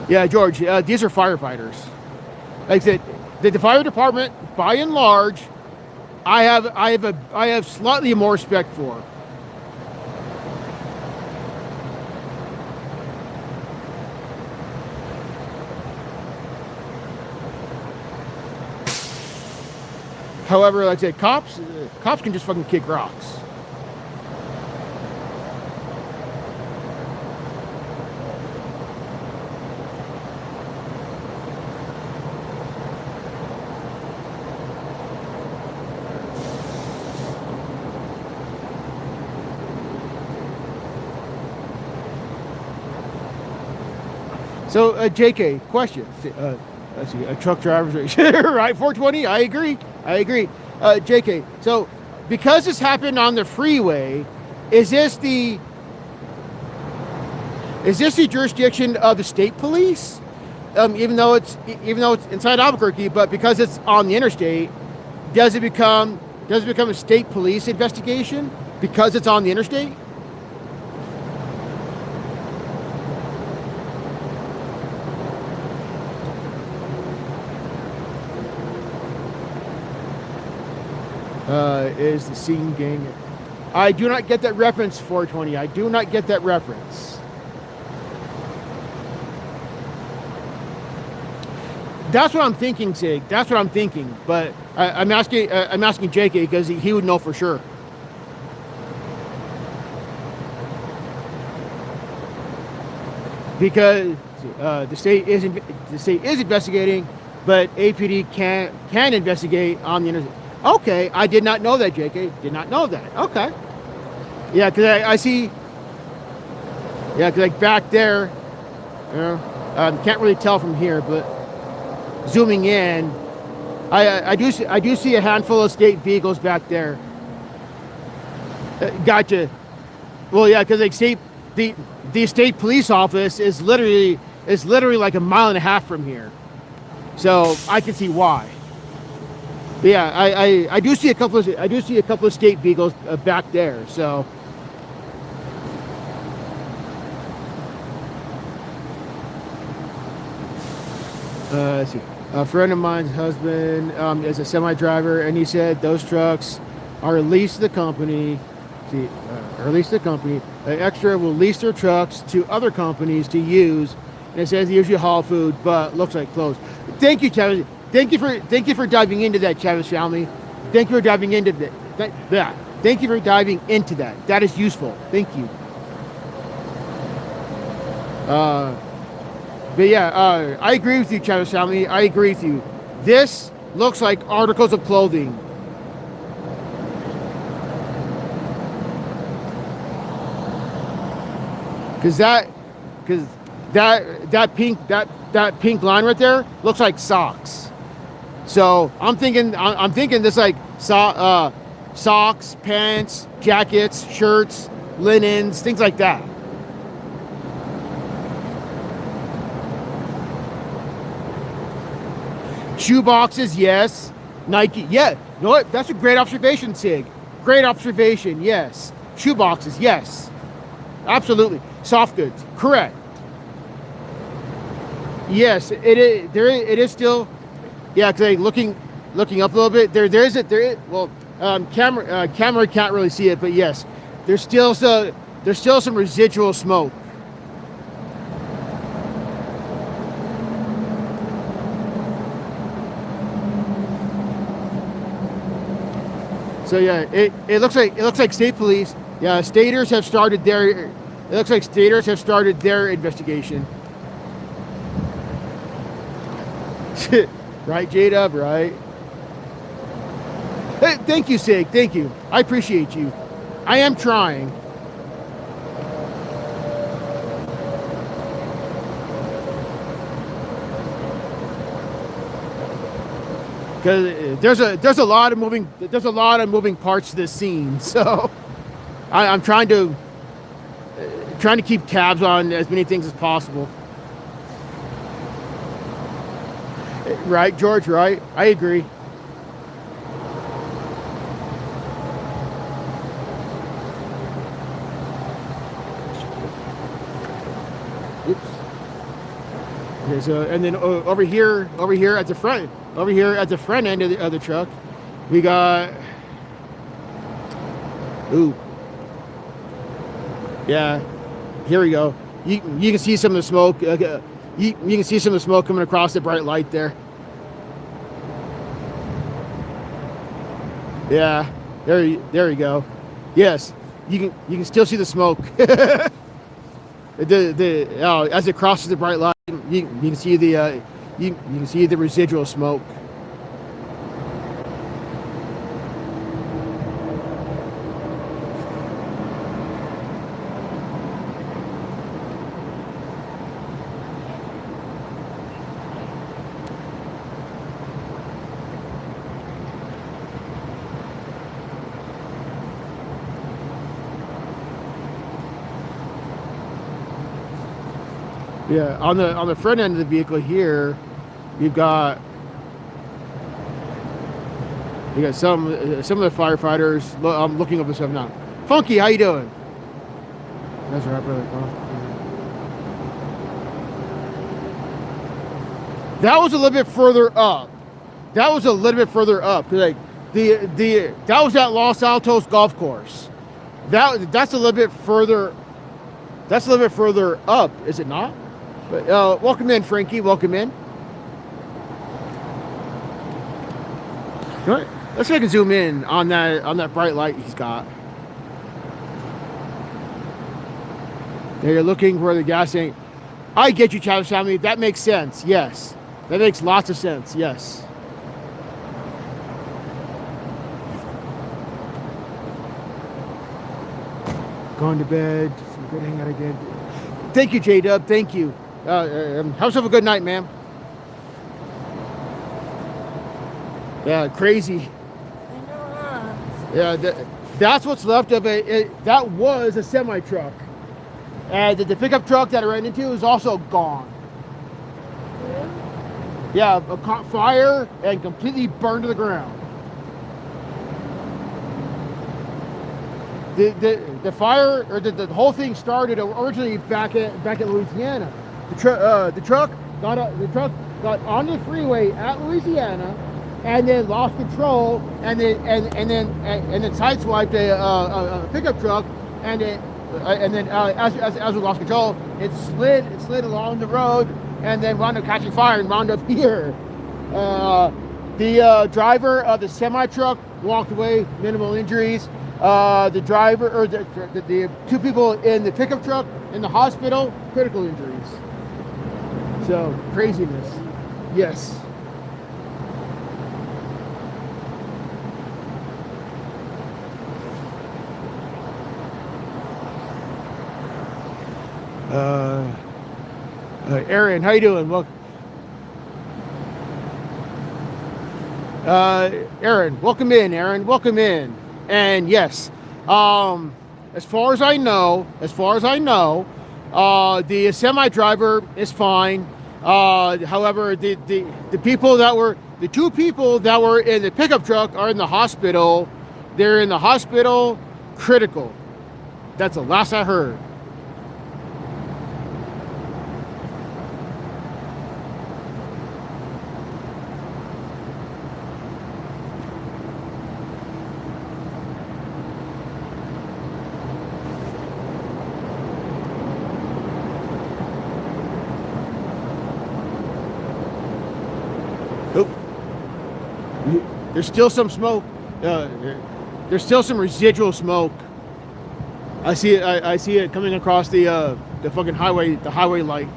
Yeah, George. These are firefighters. Like I said, the fire department, by and large, I have slightly more respect for. However, like I said, cops can just fucking kick rocks. So, JK, question. Let's see, a truck driver's right, 420. I agree. JK, so because this happened on the freeway, is this the jurisdiction of the state police? Even though it's inside Albuquerque, but because it's on the interstate, does it become a state police investigation because it's on the interstate? Is the scene gang? I do not get that reference, 420. I do not get that reference. That's what I'm thinking, Sig. That's what I'm thinking. But I'm asking JK because he would know for sure. Because the state is investigating, but APD can investigate on the interstate. Okay, I did not know that, JK. Did not know that. Okay. Yeah, because I see. Yeah, because like back there, can't really tell from here, but zooming in, I do see a handful of state vehicles back there. Gotcha. Well, yeah, because like the state police office is literally like a mile and a half from here, so I can see why. But yeah, I do see a couple of state vehicles back there. So let's see. A friend of mine's husband is a semi driver, and he said those trucks are leased to the company. Extra will lease their trucks to other companies to use, and it says they usually haul food, but looks like clothes. Thank you, Travis. Thank you for diving into that, Chavez family. Thank you for diving into that. Thank you for diving into that. That is useful. Thank you. But yeah, I agree with you, Chavez family. I agree with you. This looks like articles of clothing. Because that pink line right there looks like socks. So I'm thinking this like socks, pants, jackets, shirts, linens, things like that. Shoe boxes, yes. Nike, yeah. You know what? That's a great observation, Sig. Great observation, yes. Shoe boxes, yes. Absolutely. Soft goods, correct. Yes, it is still. Yeah, because looking up a little bit, there is. Well, camera can't really see it, but yes, there's still some residual smoke. So yeah, it looks like state police. Yeah, staters have started their. It looks like staters have started their investigation. Right, J-Dub, right? Hey, thank you, Sig. Thank you. I appreciate you. I am trying. Because there's a lot of moving parts to this scene, so I'm trying to keep tabs on as many things as possible. Right, George? Right? I agree. Oops. Okay, so and then over here at the front end of the truck, we got. Ooh. Yeah. Here we go. You can see some of the smoke. You can see some of the smoke coming across the bright light there. Yeah. There you go. Yes. You can still see the smoke. As it crosses the bright light, you can see the you can see the residual smoke. Yeah, on the front end of the vehicle here, you've got some of the firefighters. I'm looking over stuff now. Funky, how you doing? That's right, brother. That was a little bit further up. That was a little bit further up. Like that was at Los Altos golf course. That's a little bit further. That's a little bit further up, is it not? But welcome in, Frankie. Welcome in. Good. Let's see if I can zoom in on that bright light he's got. There, you're looking where the gas ain't. I get you, Travis family. That makes sense. Yes, that makes lots of sense. Yes. Going to bed. Some good hangout again. Thank you, J-Dub. Thank you. Have yourself a good night, ma'am. Yeah, crazy. Yeah, that's what's left of it. That was a semi-truck. And the pickup truck that I ran into is also gone. Yeah, caught fire and completely burned to the ground. The fire, or the whole thing started originally back at Louisiana. The truck got on the freeway at Louisiana, and then lost control, and then sideswiped a pickup truck, and then as we lost control, it slid along the road, and then wound up catching fire and wound up here. The driver of the semi truck walked away, minimal injuries. The driver, or the two people in the pickup truck in the hospital, critical injuries. So, craziness. Yes. Aaron, how you doing? Well, Aaron, welcome in, Aaron. Welcome in. And yes, as far as I know, the semi driver is fine. However, the two people that were in the pickup truck are in the hospital. They're in the hospital, critical. That's the last I heard. There's still some smoke. There's still some residual smoke. I see it. I see it coming across the fucking highway. The highway light.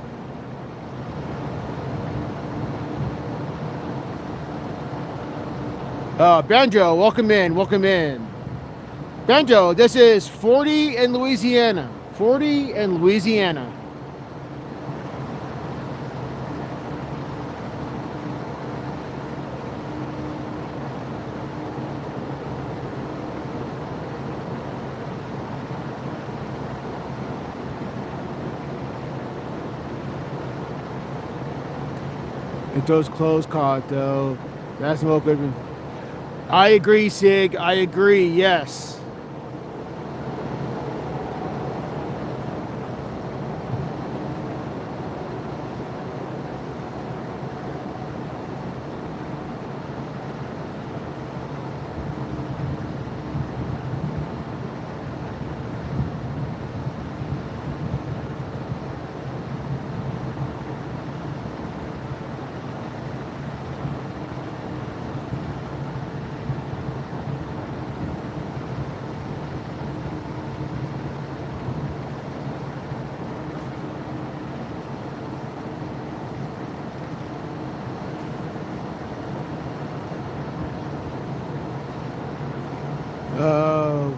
Banjo, welcome in, welcome in. Banjo, this is 40 in Louisiana. 40 in Louisiana. It those close caught though. That's no good. I agree, Sig. I agree. Yes.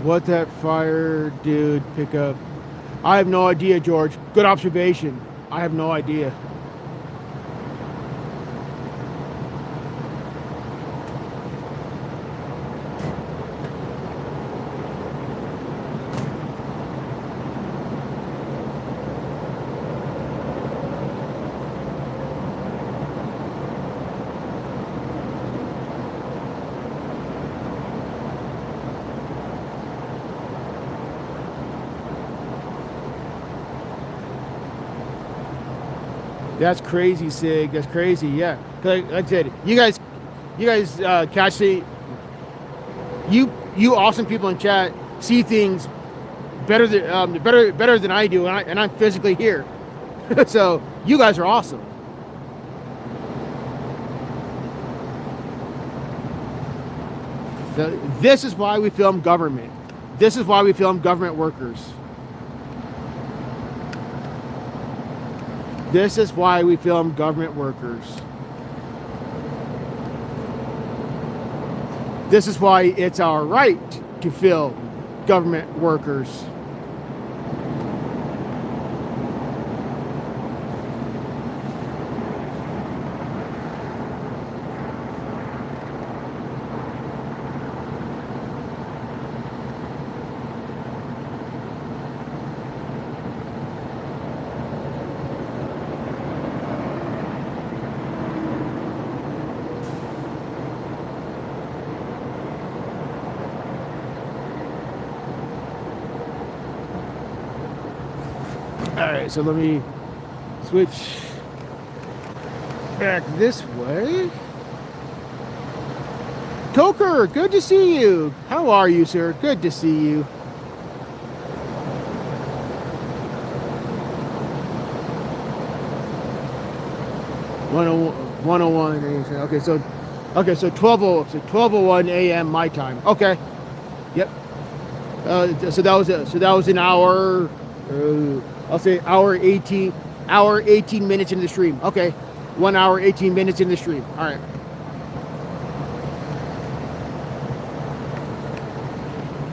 What that fire dude pick up? I have no idea, George. Good observation. I have no idea. That's crazy, Sig. That's crazy. Yeah. Like I said, you guys, catch the. You awesome people in chat see things better than I do, and I'm physically here. So you guys are awesome. This is why we film government. This is why we film government workers. This is why we film government workers. This is why it's our right to film government workers. Alright, so let me switch back this way. Coker, good to see you. How are you, sir? Good to see you. One oh one. Okay, so 12:01 a.m. my time. Okay. Yep. So that was an hour. I'll say hour 18 minutes in the stream. Okay. 1 hour, 18 minutes in the stream. All right.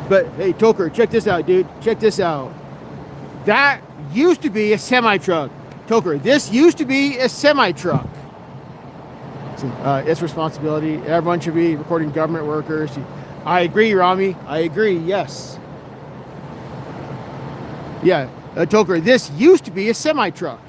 But hey, Toker, check this out, dude. Check this out. That used to be a semi-truck. Toker, this used to be a semi-truck. It's responsibility. Everyone should be reporting government workers. I agree, Rami. I agree, yes. Yeah, Toker, this used to be a semi-truck.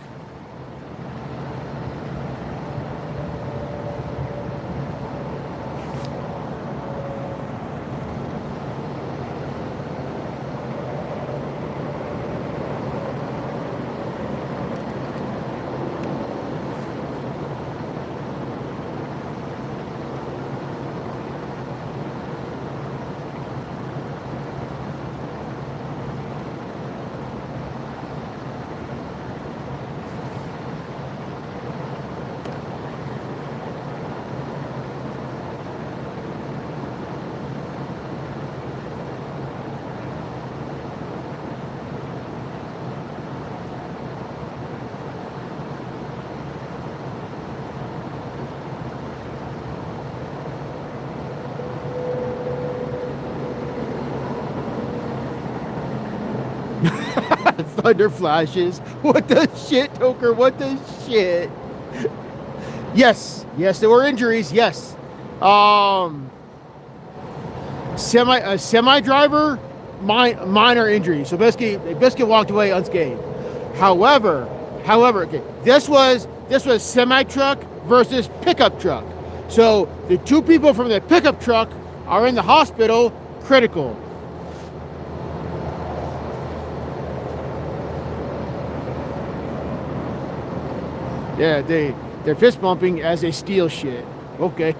under flashes. What the shit, Toker? What the shit? Yes, there were injuries. Yes, semi driver, minor injury. So basically, they basically walked away unscathed. However, okay, this was semi truck versus pickup truck. So the two people from the pickup truck are in the hospital, critical. Yeah, they're fist bumping as they steal shit. Okay.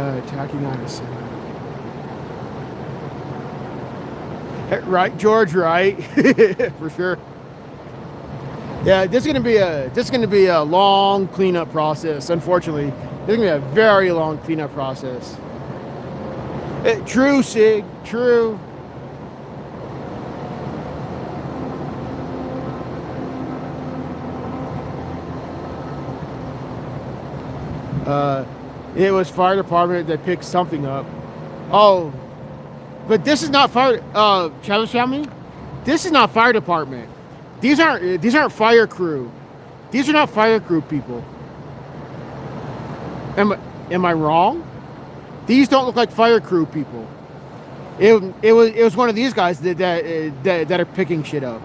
Attacking on a semi. Right, George, right? For sure. Yeah, this is gonna be a long cleanup process. Unfortunately, this is gonna be a very long cleanup process. True, Sig. True. It was fire department that picked something up. Oh, but this is not fire. Casualty. This is not fire department. These aren't fire crew. These are not fire crew people. Am I wrong? These don't look like fire crew people. It was one of these guys that are picking shit up.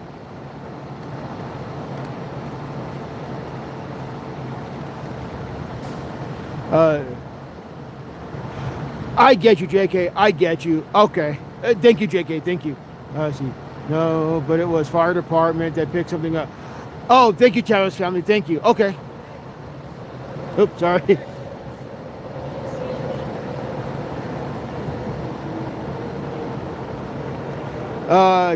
I get you, JK. I get you. Okay. Thank you, JK. Thank you. See. No, but it was fire department that picked something up. Oh, thank you, Chavez family. Thank you. Okay. Oops, sorry.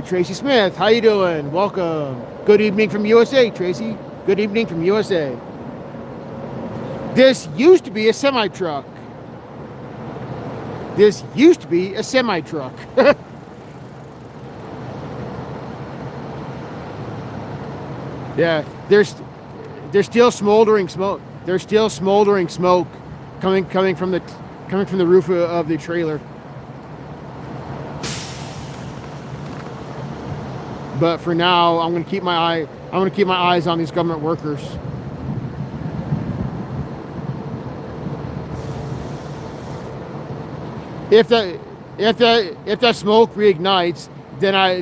Tracy Smith, how you doing? Welcome. Good evening from USA, Tracy. Good evening from USA. This used to be a semi-truck. This used to be a semi-truck. Yeah, there's still smoldering smoke. There's still smoldering smoke coming from the roof of the trailer. But for now, I'm gonna keep my eyes on these government workers. If that smoke reignites, then I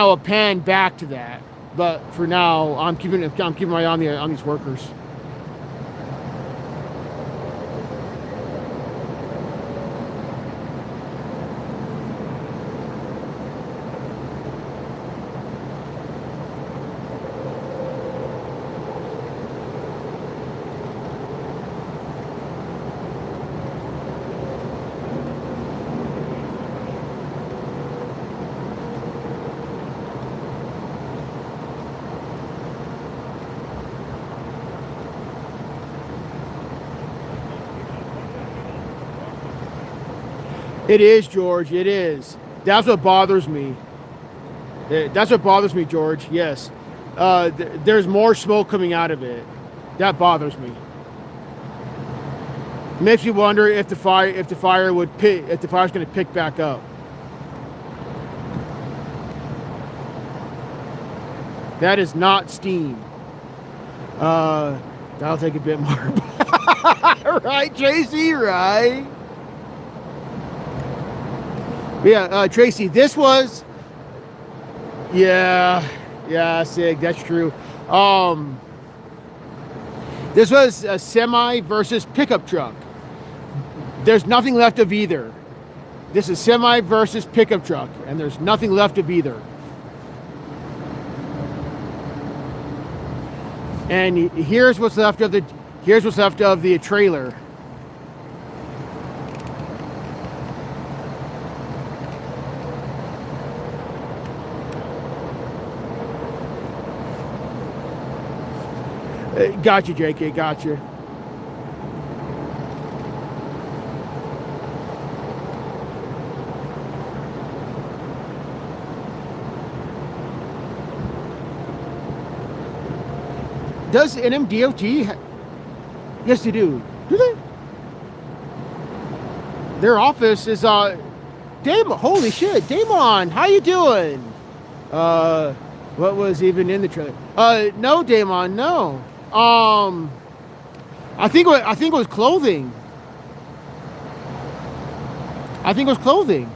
will pan back to that. But for now, I'm keeping my eye on these workers. It is, George. It is. That's what bothers me. That's what bothers me, George. Yes. There's more smoke coming out of it. That bothers me. Makes me wonder if the fire's going to pick back up. That is not steam. That'll take a bit more. Right, Tracy? Right. Yeah, Tracy, this was... Yeah, Sig, that's true. This was a semi versus pickup truck. There's nothing left of either. This is semi versus pickup truck, and there's nothing left of either. And here's what's left of the trailer. Gotcha, JK, gotcha. Does NMDOT? Yes, they do. Do they? Their office is Damon. Holy shit, Damon, how you doing? What was even in the trailer? No, Damon, no. I think it was clothing. I think it was clothing.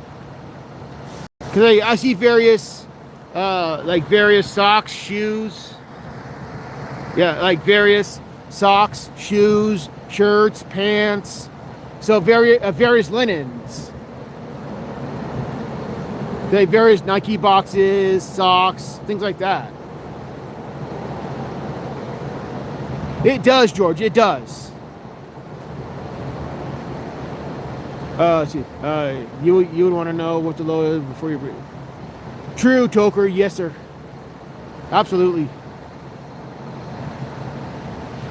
Cause I see various, like various socks, shoes. Yeah, like various socks, shoes, shirts, pants. So various linens. They various Nike boxes, socks, things like that. It does, George. It does. See, you would want to know what the low is before you breathe. True, Toker. Yes, sir. Absolutely.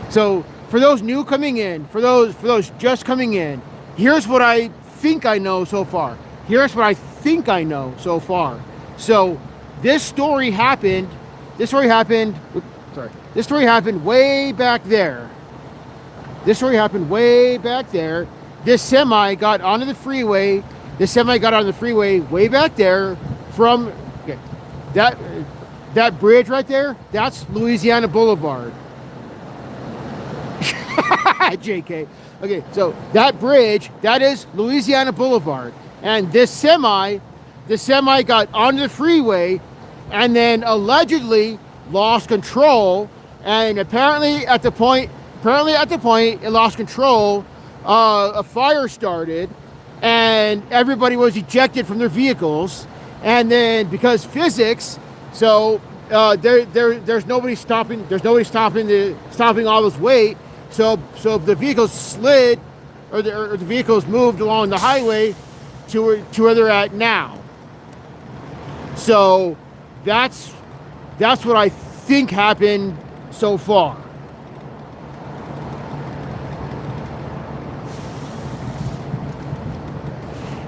So for those new coming in, for those just coming in, here's what I think I know so far. Here's what I think I know so far. So this story happened. This story happened way back there. This semi got onto the freeway. Way back there from that bridge right there. That's Louisiana Boulevard. JK. Okay, so that bridge, that is Louisiana Boulevard. And this semi got onto the freeway and then allegedly lost control. And apparently at the point it lost control, a fire started and everybody was ejected from their vehicles. And then because physics, so there's nobody stopping all this weight. So the vehicles slid, or the vehicles moved along the highway to where they're at now. So that's what I think happened so far.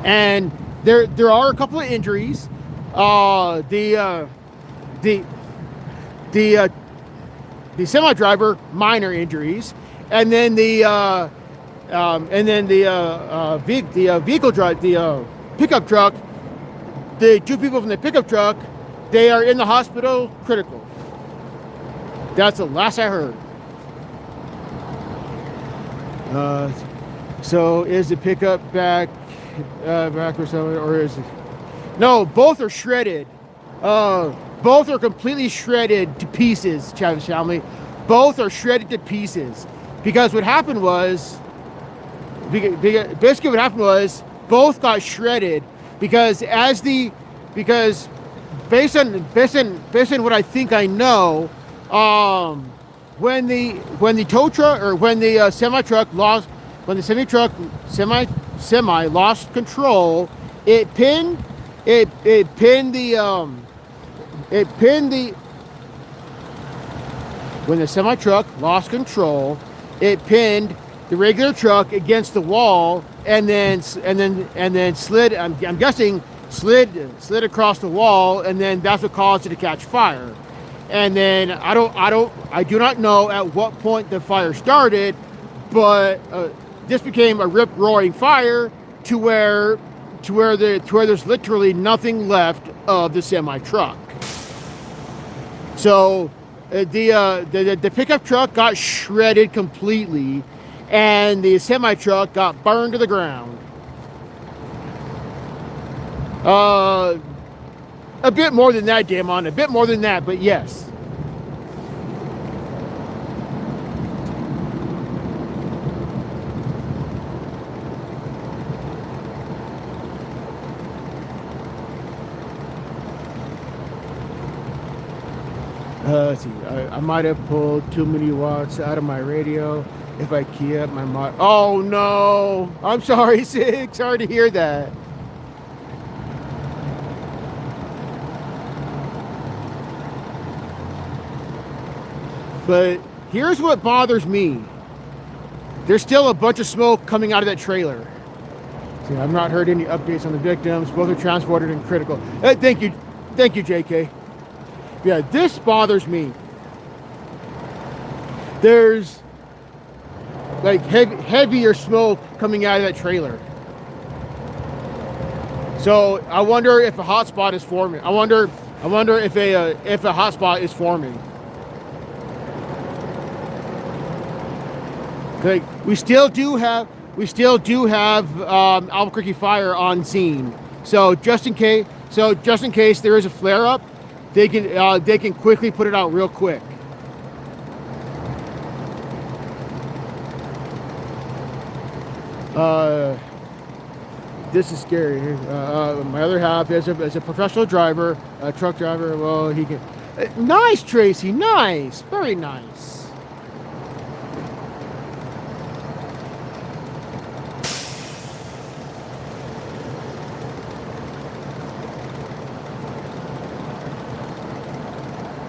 And there are a couple of injuries. The semi driver, minor injuries. And then the pickup truck, the two people from the pickup truck, they are in the hospital, critical. That's the last I heard. So is the pickup back or something, or is it? No, both are shredded. Both are completely shredded to pieces, Travis Shalmy. Both are shredded to pieces. Because what happened was, basically what happened was, both got shredded based on what I think I know, when the tow truck, or when the semi lost control, it pinned when the semi truck lost control, it pinned the regular truck against the wall and then slid. I'm guessing slid across the wall, and then that's what caused it to catch fire. And then I do not know at what point the fire started, but this became a rip-roaring fire to where there's literally nothing left of the semi truck. So the pickup truck got shredded completely, and the semi truck got burned to the ground. A bit more than that, Damon. A bit more than that, but yes. Let's see. I might have pulled too many watts out of my radio if I key up my mod. Oh no! I'm sorry, Sig. Sorry to hear that. But here's what bothers me. There's still a bunch of smoke coming out of that trailer. See, I've not heard any updates on the victims. Both are transported and critical. Thank you, JK. Yeah, this bothers me. There's like heavier smoke coming out of that trailer. So I wonder if a hotspot is forming. I wonder if a hotspot is forming. Like we still do have Albuquerque fire on scene. So just in case there is a flare up, they can quickly put it out real quick. This is scary. My other half is a professional driver, a truck driver. Well, he can. Nice, Tracy. Nice. Very nice.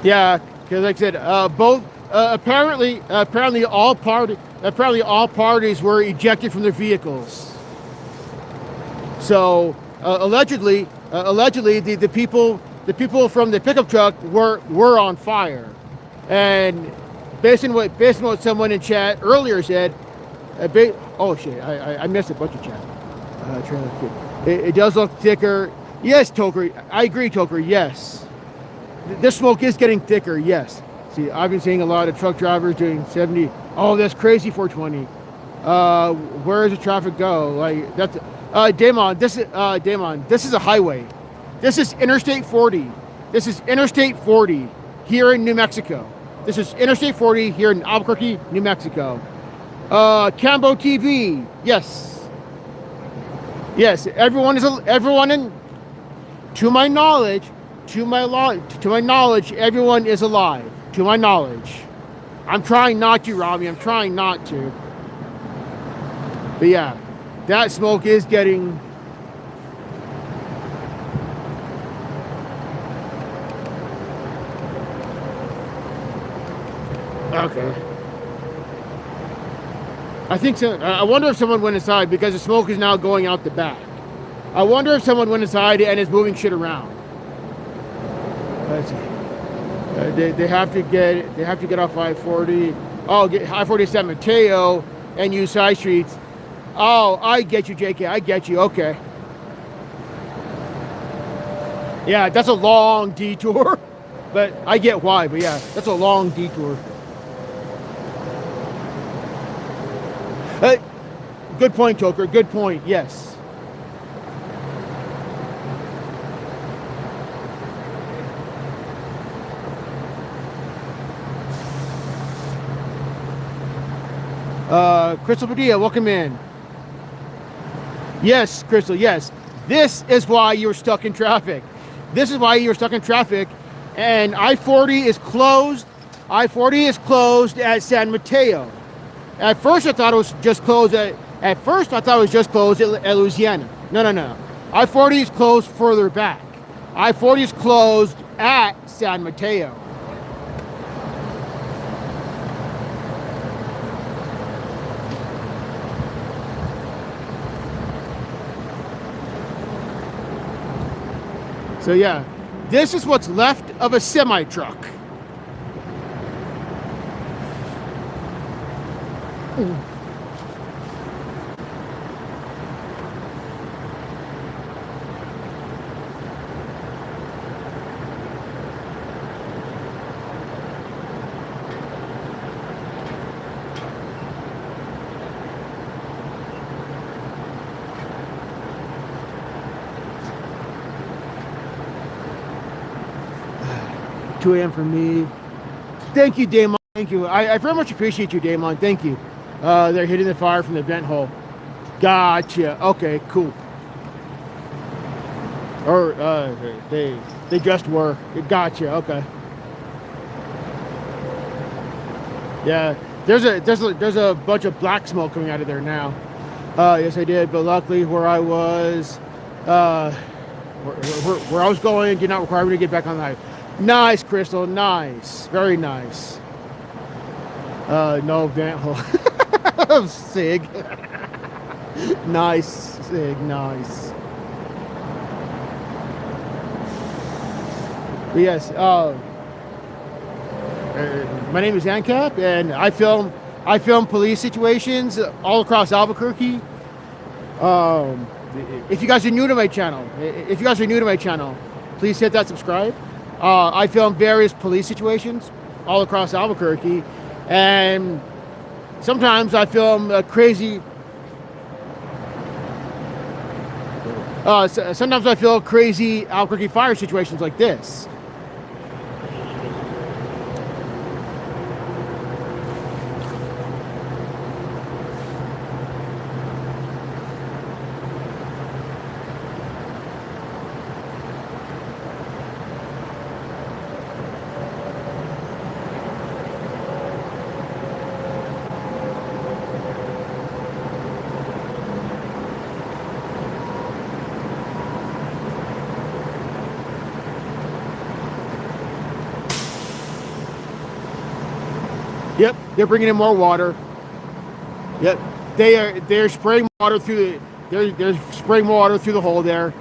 Yeah, because like I said, both apparently all parties were ejected from their vehicles. So allegedly the people from the pickup truck were on fire, and based on what someone in chat earlier said, oh shit, I missed a bunch of chat. It does look thicker. Yes, Toker, I agree, Toker. Yes. This smoke is getting thicker, yes. See, I've been seeing a lot of truck drivers doing 70. Oh, that's crazy, 420. Where does the traffic go? Like that's Damon. This is a highway. This is Interstate 40. This is Interstate 40 here in New Mexico. This is Interstate 40 here in Albuquerque, New Mexico. Cambo TV. Yes. Yes. Everyone in. To my knowledge. To my knowledge, everyone is alive. To my knowledge. I'm trying not to, Robbie. I'm trying not to. But yeah, that smoke is getting... Okay. I think so. I wonder if someone went inside because the smoke is now going out the back. I wonder if someone went inside and is moving shit around. They have to get off I-40. Oh, get I-40 San Mateo and use side streets. Oh, I get you, JK. I get you. Okay. Yeah, that's a long detour, but I get why. But yeah, that's a long detour. Good point, Toker. Good point. Yes. Crystal Padilla, welcome in. Yes, Crystal, yes. This is why you're stuck in traffic. This is why you're stuck in traffic. And I-40 is closed. I-40 is closed at San Mateo. At first I thought it was just closed at Louisiana. No. I-40 is closed further back. I-40 is closed at San Mateo. So yeah, this is what's left of a semi-truck. $2 a.m. for me. Thank you, Damon. Thank you. I very much appreciate you, Damon. Thank you. They're hitting the fire from the vent hole. Gotcha. Okay, cool. Or they just were. Gotcha. Okay. Yeah, there's a bunch of black smoke coming out of there now. Yes, I did, but luckily where I was, where I was going did not require me to get back on the highway. Nice, Crystal, nice, very nice. No vent hole. Sig. Nice, Sig, nice. But yes, my name is AnCap, and I film police situations all across Albuquerque. If you guys are new to my channel, please hit that subscribe. I film various police situations all across Albuquerque, and sometimes I film crazy. Sometimes I film crazy Albuquerque fire situations like this. Yep, they're bringing in more water. Yep, they're spraying water through they're spraying water through the hole there.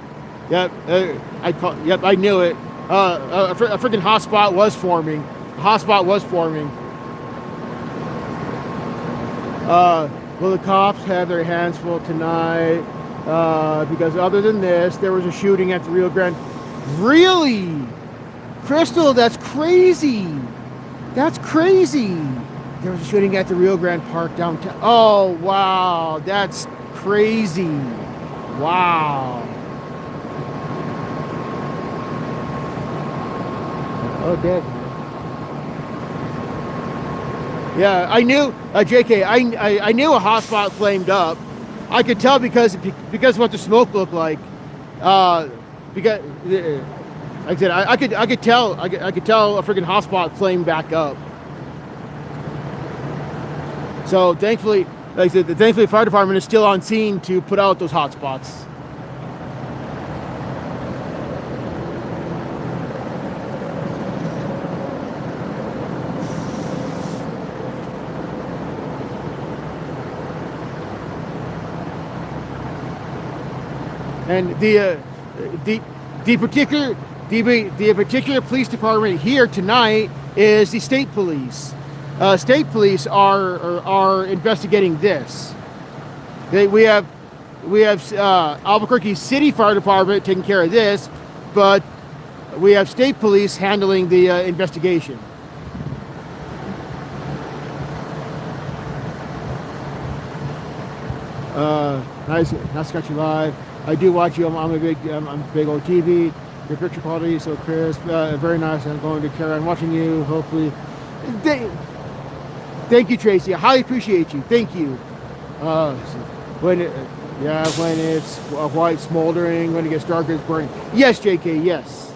Yep, I knew it. A freaking hotspot was forming. Will the cops have their hands full tonight? Because other than this, there was a shooting at the Rio Grande. Really? Crystal, that's crazy. That's crazy. There was a shooting at the Rio Grande Park downtown. Oh, wow. That's crazy. Wow. Okay. Yeah, I knew, JK, I knew a hotspot flamed up. I could tell because what the smoke looked like. Because, like I said, I could tell a freaking hotspot flamed back up. So thankfully, like I said, the fire department is still on scene to put out those hotspots. And the particular police department here tonight is the state police. State police are investigating this. We have Albuquerque City Fire Department taking care of this, but we have state police handling the investigation. Nice to catch you live. I do watch you. I'm a big old TV. Your picture quality is so crisp. Very nice. I'm going to carry on watching you. Hopefully. Thank you, Tracy. I highly appreciate you. Thank you. When it's white smoldering, when it gets darker, it's burning. Yes, JK. Yes.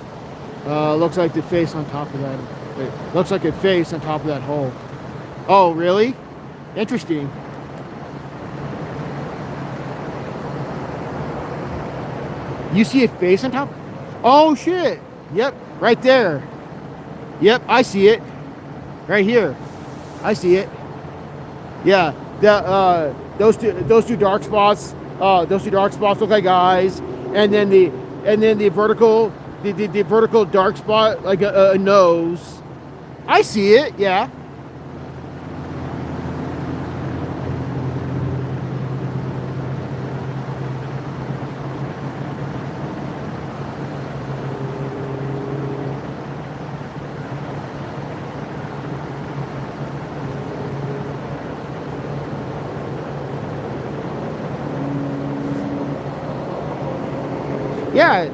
Looks like the face on top of that. It looks like a face on top of that hole. Oh, really? Interesting. You see a face on top? Oh shit! Yep, right there. Yep, I see it. Right here. I see it. Yeah, those two dark spots. Those two dark spots look like eyes, and then the vertical dark spot like a nose. I see it. Yeah.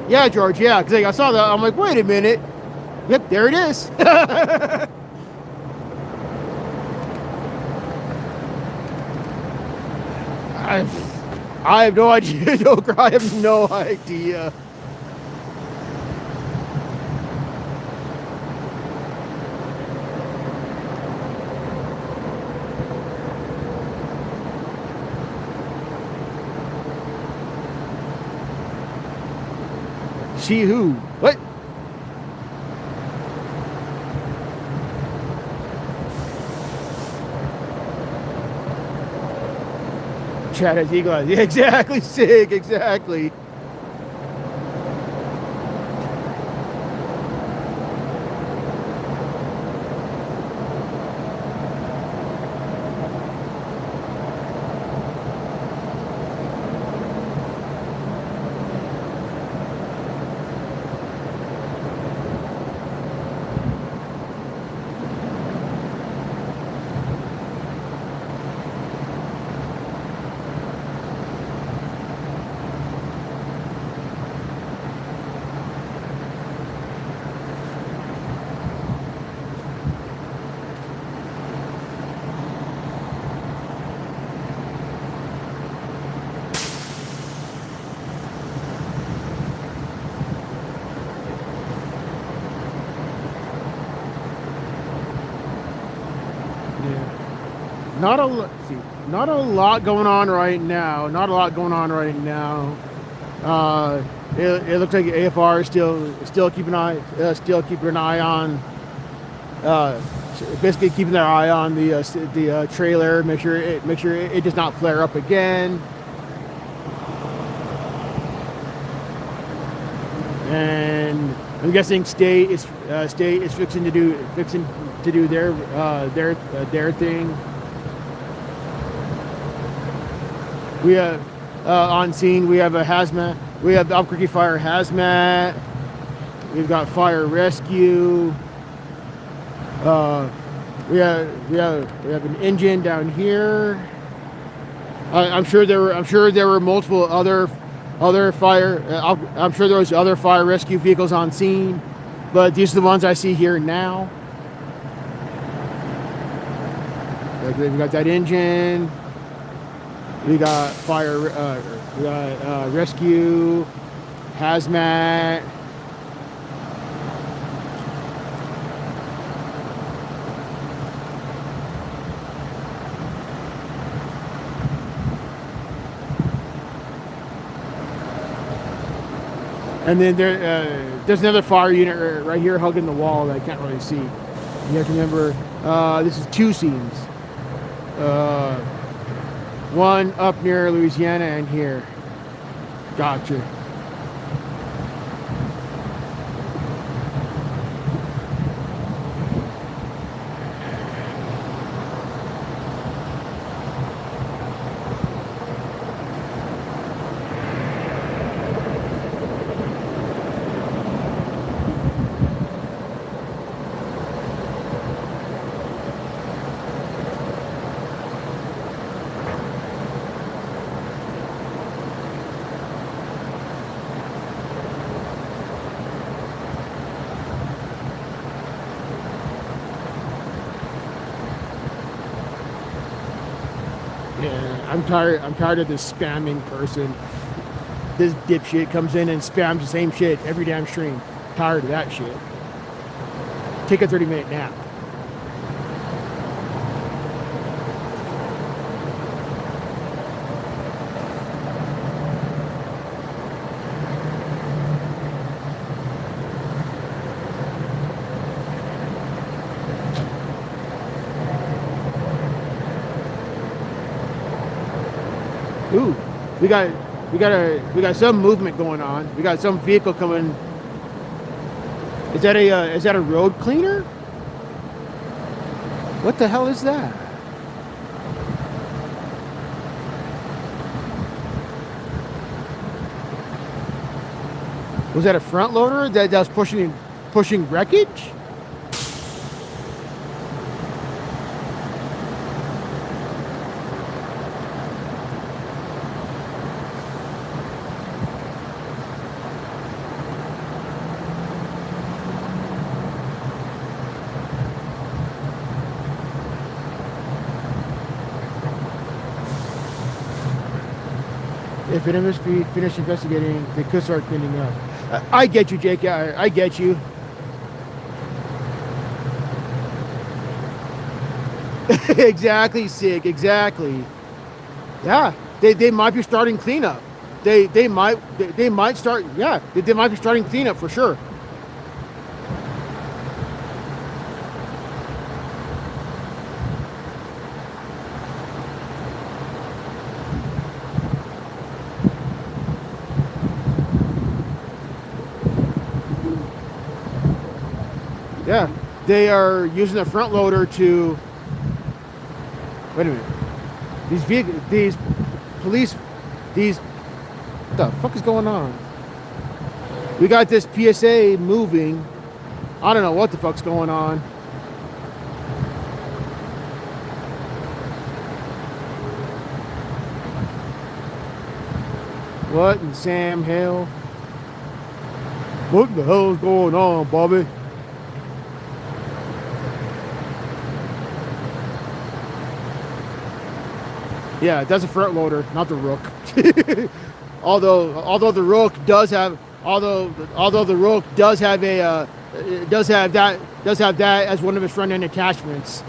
Yeah, George, yeah, because I saw that, I'm like, wait a minute. Yep, there it is. I have no idea, Joker, I have no idea. See who? What? Chad has eagle eyes. Yeah, exactly, Sig. Exactly. Not a lot going on right now. Not a lot going on right now. It looks like AFR is still keeping an eye on. Basically keeping their eye on the trailer. Make sure it does not flare up again. And I'm guessing state is fixing to do their thing. We have on scene. We have a hazmat. We have the Albuquerque Fire hazmat. We've got fire rescue. We have an engine down here. I'm sure there were multiple other fire. I'm sure there was other fire rescue vehicles on scene, but these are the ones I see here now. We got that engine. We got fire. We got rescue, hazmat. And then there's another fire unit right here hugging the wall that I can't really see. You have to remember, this is two scenes. One up near Louisiana and here. Gotcha. Yeah, I'm tired of this spamming person. This dipshit comes in and spams the same shit every damn stream. Tired of that shit. Take a 30-minute nap. Ooh, we got some movement going on. We got some vehicle coming. Is that a road cleaner? What the hell is that? Was that a front loader that was pushing wreckage? If it must be finished investigating, they could start cleaning up. I get you, Jake. I get you. Exactly, Sig. Exactly. Yeah, they might be starting cleanup. they might start. Yeah, they might be starting cleanup for sure. Yeah, they are using the front loader to. Wait a minute. These police, what the fuck is going on? We got this PSA moving. I don't know what the fuck's going on. What in Sam hell? What the hell is going on, Bobby? Yeah, that's a front loader, not the Rook. although the Rook does have the Rook does have a does have that as one of its front end attachments.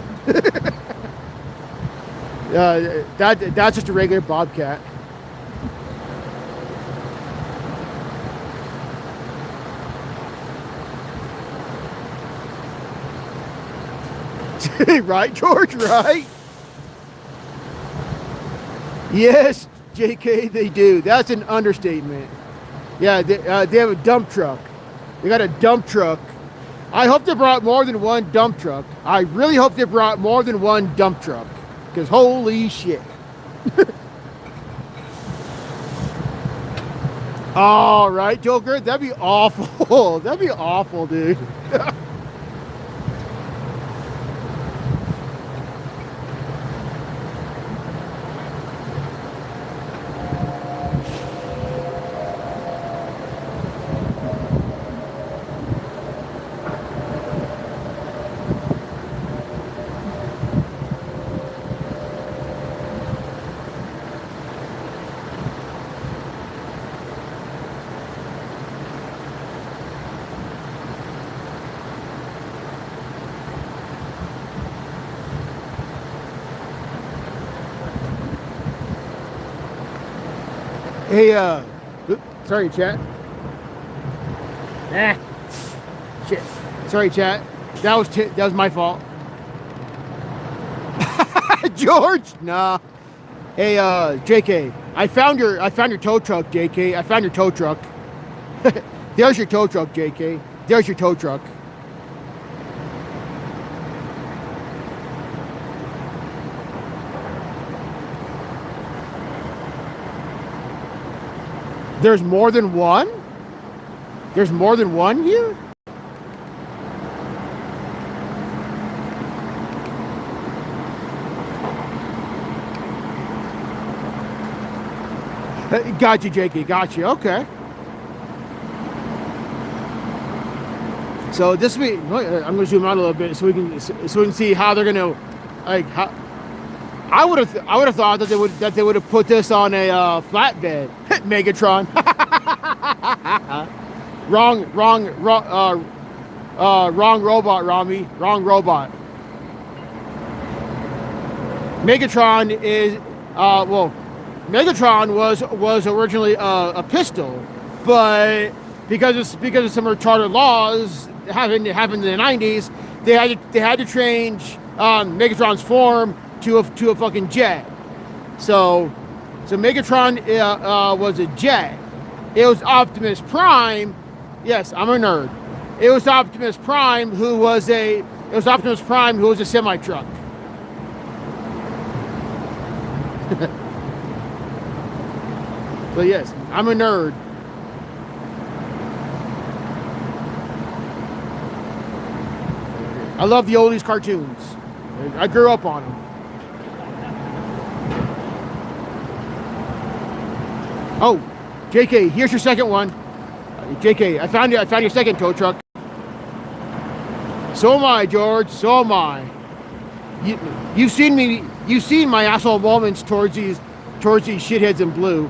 That's just a regular Bobcat. Right, George? Right? Yes, JK, they do. That's an understatement. Yeah, they have a dump truck. They got a dump truck. I hope they brought more than one dump truck. I really hope they brought more than one dump truck. Because holy shit. All right, Joker, that'd be awful. That'd be awful, dude. Hey, sorry, chat. Shit. Sorry, chat. That was my fault. George, nah. Hey, JK, I found your tow truck, JK. I found your tow truck. There's your tow truck, JK. There's your tow truck. There's more than one? There's more than one here? Got you, JK. Got you. Okay. So this week, I'm going to zoom out a little bit so we can see how they're going to, like, how. I would have thought that they would have put this on a flatbed. Megatron. wrong robot, Rami. Wrong robot. Megatron is Megatron was originally a pistol, but because of some retarded laws happened in the 90s, they had to change Megatron's form to a fucking jet. So Megatron was a jet. It was Optimus Prime. Yes, I'm a nerd. It was Optimus Prime who was a semi truck. But yes, I'm a nerd. I love the oldies cartoons. I grew up on them. Oh, JK, here's your second one. JK, I found your second tow truck. So am I, George. So am I. You've seen my asshole moments towards these shitheads in blue.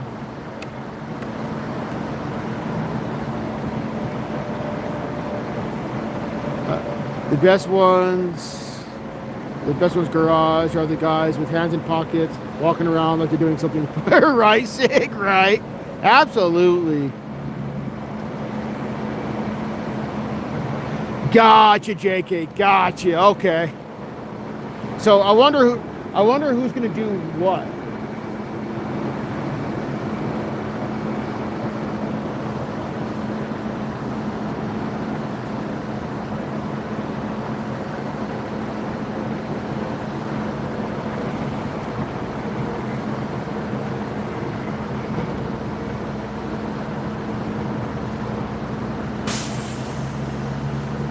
The best ones garage are the guys with hands in pockets walking around like they're doing something right, sick, right? Absolutely. Gotcha, JK. Gotcha. Okay. So I wonder who's gonna do what.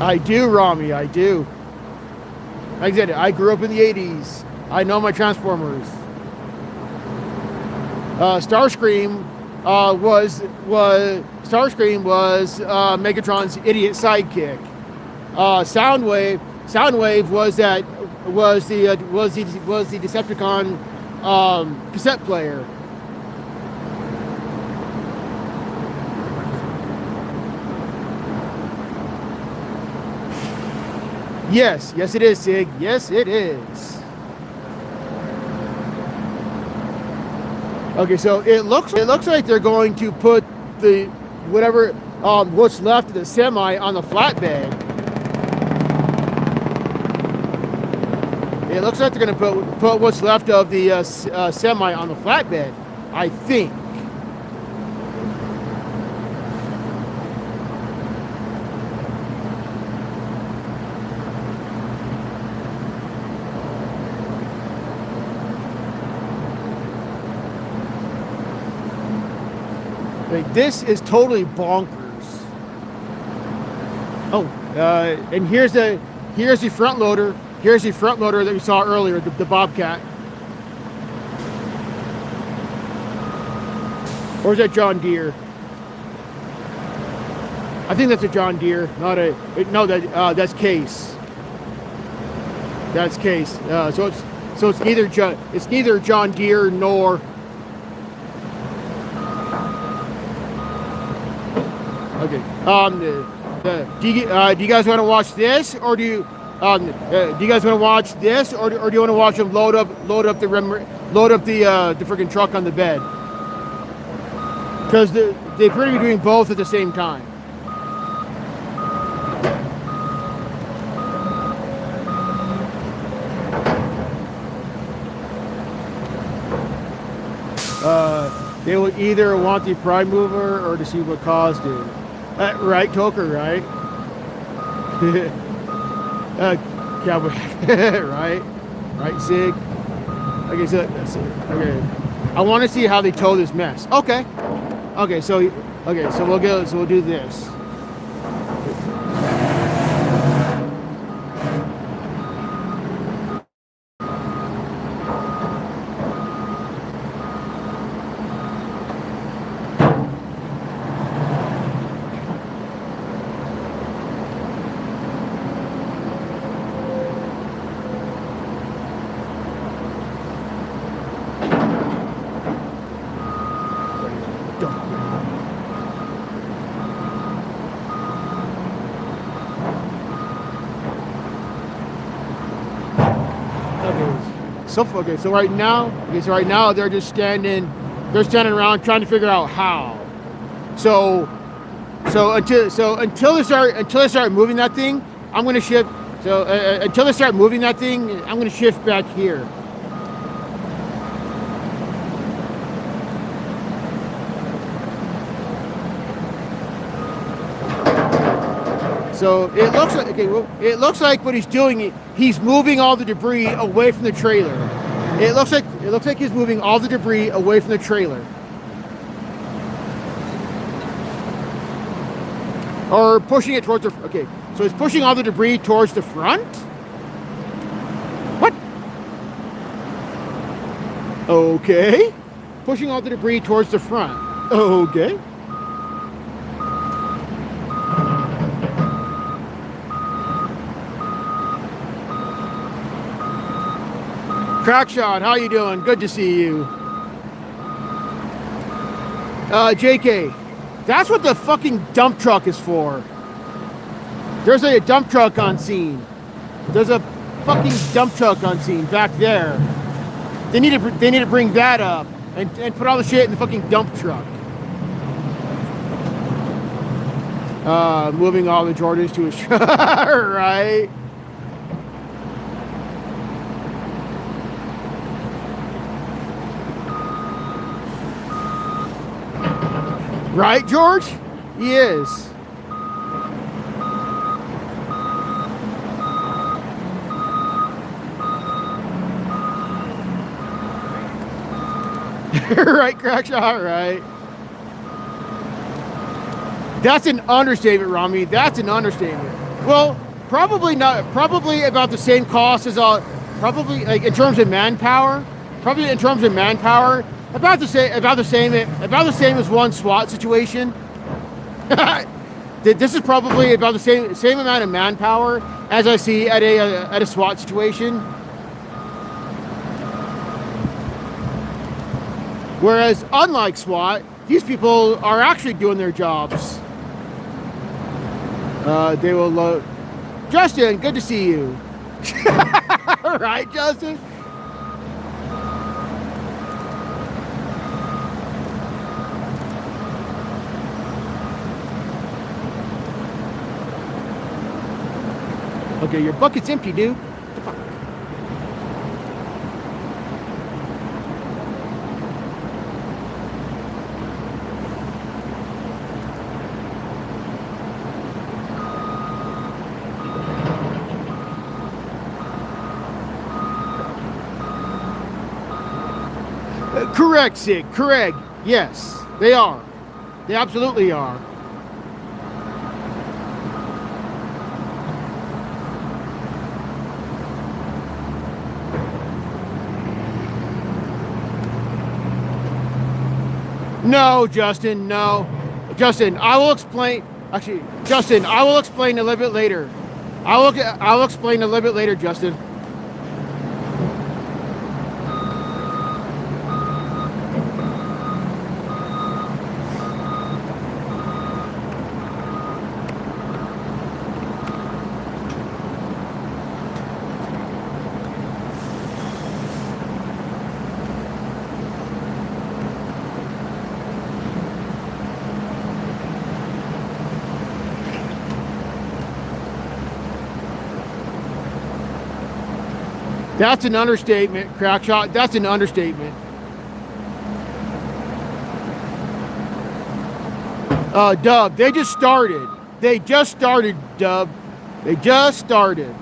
I do, Rami, I do. Like I said, I grew up in the 80s. I know my Transformers. Starscream was Megatron's idiot sidekick. Soundwave was the Decepticon cassette player. Yes, it is, Sig. Yes, it is. Okay, so it looks like they're going to put the what's left of the semi on the flatbed. It looks like they're going to put what's left of the semi on the flatbed, I think. Like, this is totally bonkers. Oh, and here's the front loader. Here's the front loader that we saw earlier, the Bobcat. Or is that John Deere? I think that's a John Deere, not a that's Case. That's Case. So it's neither John Deere nor. Okay. Do you guys want to watch this, or do you guys want to watch this, or do you want to watch them load up the freaking truck on the bed? Because they pretty be doing both at the same time. They will either want the prime mover or to see what caused it. Right, Toker, right? Cowboy, right, Sig. Okay, so I want to see how they tow this mess. Okay, so we'll do this. So right now they're just standing around trying to figure out how. So until they start moving that thing, I'm going to shift. So until they start moving that thing, I'm going to shift back here. So it looks like what he's doing, he's moving all the debris away from the trailer. It looks like he's moving all the debris away from the trailer. Or pushing it towards the, okay, so he's pushing all the debris towards the front? What? Okay. Pushing all the debris towards the front. Okay. Crackshot, how you doing? Good to see you. JK, that's what the fucking dump truck is for. There's a dump truck on scene. There's a fucking dump truck on scene back there. They need to bring that up and put all the shit in the fucking dump truck. moving all the Jordans to his truck, right? Right, George? He is. Right, Crackshot, right? That's an understatement, Rami. That's an understatement. Well, probably not. Probably about the same cost as probably like in terms of manpower. Probably in terms of manpower, about the same. About the same as one SWAT situation. This is probably about the same amount of manpower as I see at a SWAT situation. Whereas, unlike SWAT, these people are actually doing their jobs. They will load. Justin, good to see you. All right, Justin. Okay, your bucket's empty, dude. What the fuck? Correct, Sig. Correct. Yes, they are. They absolutely are. No, Justin, no. Justin, I will explain. Actually, Justin, I will explain a little bit later. I'll explain a little bit later, Justin. That's an understatement, Crackshot. That's an understatement. Dub, they just started. They just started, Dub. They just started.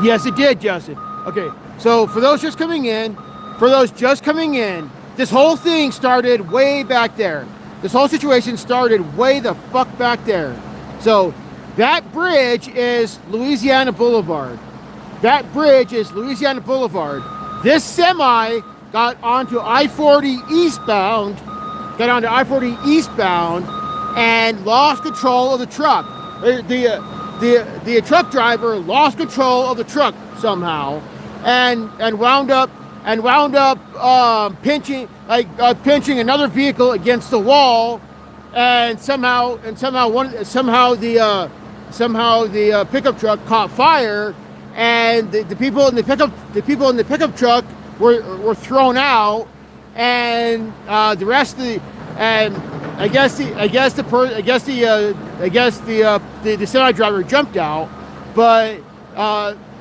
Yes, it did, Justin. Okay, so for those just coming in, this whole thing started way back there. This whole situation started way the fuck back there. So that bridge is Louisiana Boulevard. That bridge is Louisiana Boulevard. This semi got onto I-40 eastbound, and lost control of the truck. The truck driver lost control of the truck somehow, and wound up pinching another vehicle against the wall, and somehow the pickup truck caught fire, and the people in the pickup truck were thrown out, and the rest of the semi driver jumped out, but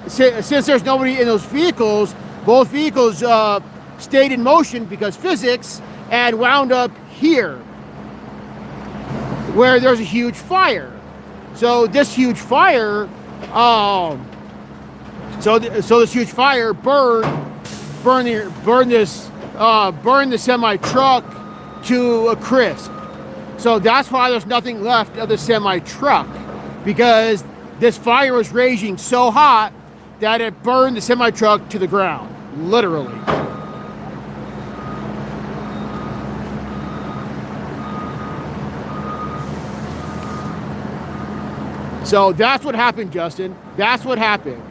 since there's nobody in those vehicles, both vehicles stayed in motion because physics, and wound up here where there's a huge fire. So this huge fire, this huge fire burned the semi truck to a crisp. So that's why there's nothing left of the semi truck, because this fire was raging so hot that it burned the semi truck to the ground, literally. So that's what happened, Justin. That's what happened.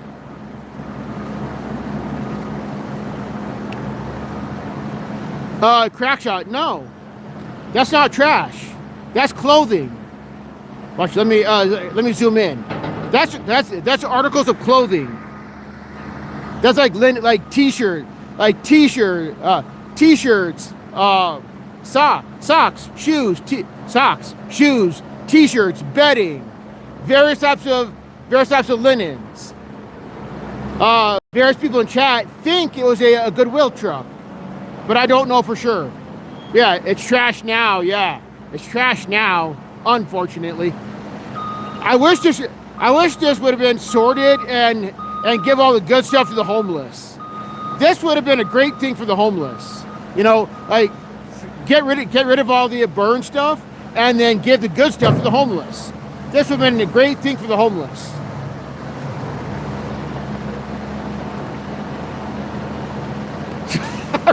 Crackshot, no. That's not trash. That's clothing. Watch, let me zoom in. That's articles of clothing. That's like t-shirts, socks, shoes, t-shirts, bedding, various types of linens. Various people in chat think it was a Goodwill truck, but I don't know for sure. Yeah, it's trash now. Yeah, it's trash now. Unfortunately, I wish this would have been sorted and give all the good stuff to the homeless. This would have been a great thing for the homeless. You know, like get rid of all the burn stuff and then give the good stuff to the homeless. This would have been a great thing for the homeless.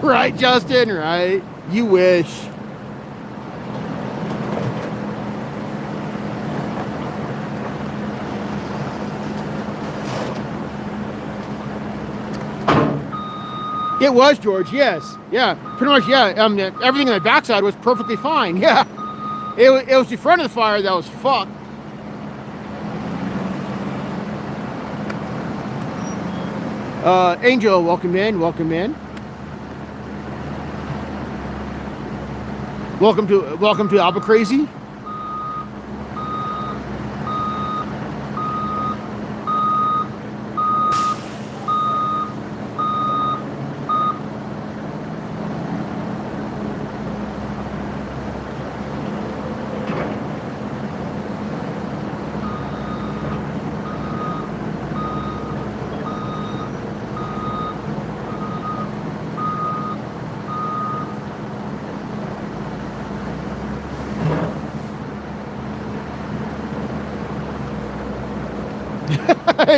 Right, Justin, right? You wish. It was, George, yes. Yeah, pretty much, yeah. Everything on the backside was perfectly fine, yeah. It was the front of the fire that was fucked. Angel, welcome in. Welcome to Albuquerque.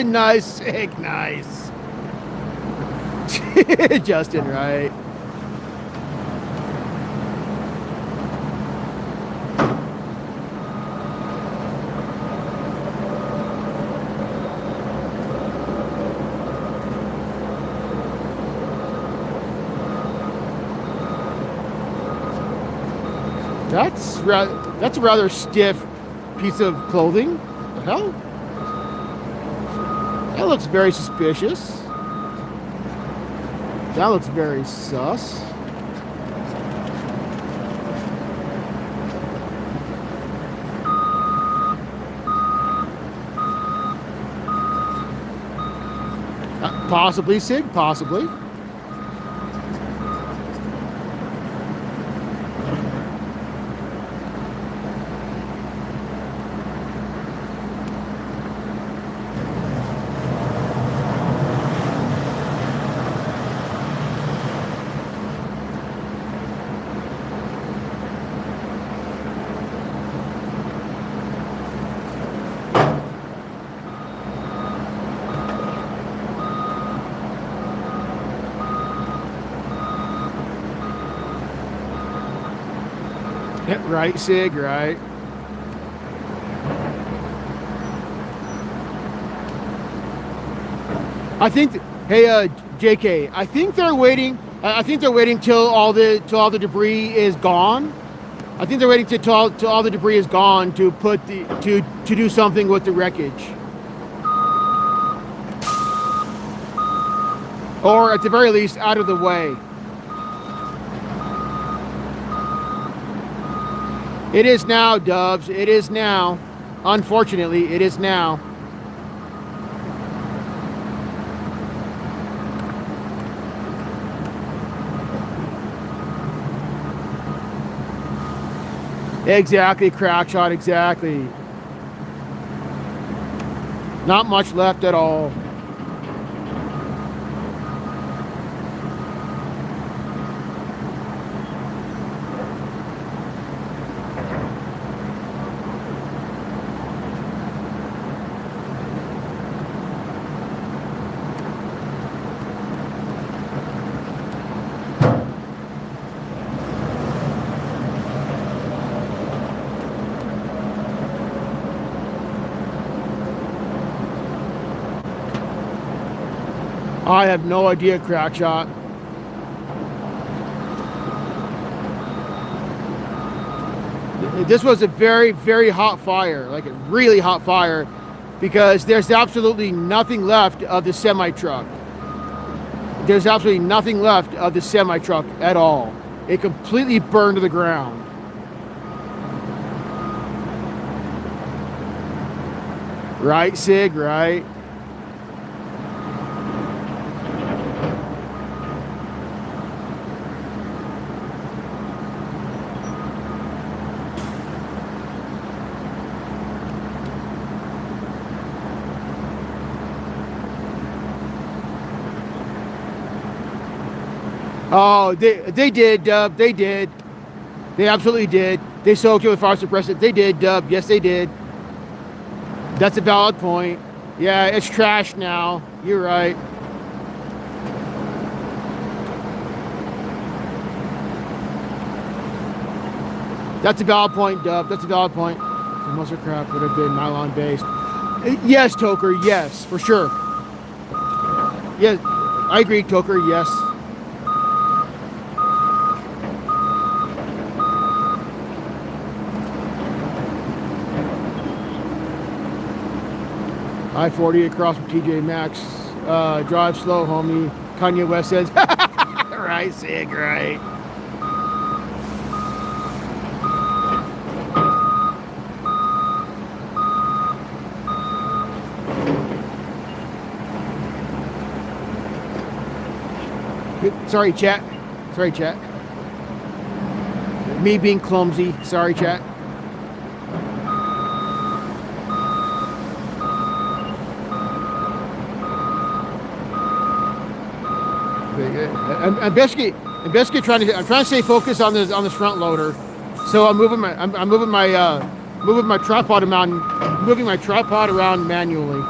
Nice, sick, nice. Justin, right? That's a rather stiff piece of clothing. The hell? That looks very suspicious. That looks very sus. Possibly, Sig, possibly. Right, Sig, right. I think, JK, I think they're waiting. I think they're waiting till all the debris is gone. I think they're waiting till all the debris is gone to do something with the wreckage, or at the very least, out of the way. It is now, Dubs. It is now. Unfortunately, it is now. Exactly, Crackshot, exactly. Not much left at all. I have no idea, Crackshot. This was a very, very hot fire, like a really hot fire, because there's absolutely nothing left of the semi-truck. There's absolutely nothing left of the semi-truck at all. It completely burned to the ground. Right, Sig, right? Oh, they did, Dub. They did. They absolutely did. They soaked it with fire suppressant. They did, Dub. Yes, they did. That's a valid point. Yeah, it's trash now. You're right. That's a valid point, Dub. That's a valid point. So most of crap would have been nylon based. Yes, Toker. Yes, for sure. Yes, I agree, Toker. Yes. I-40 across from TJ Maxx. Drive slow, homie. Kanye West says, right, Sig, right. Sorry, chat. Sorry, chat. Me being clumsy. Sorry, chat. I'm basically trying to stay focused on this front loader. So I'm moving my tripod around manually.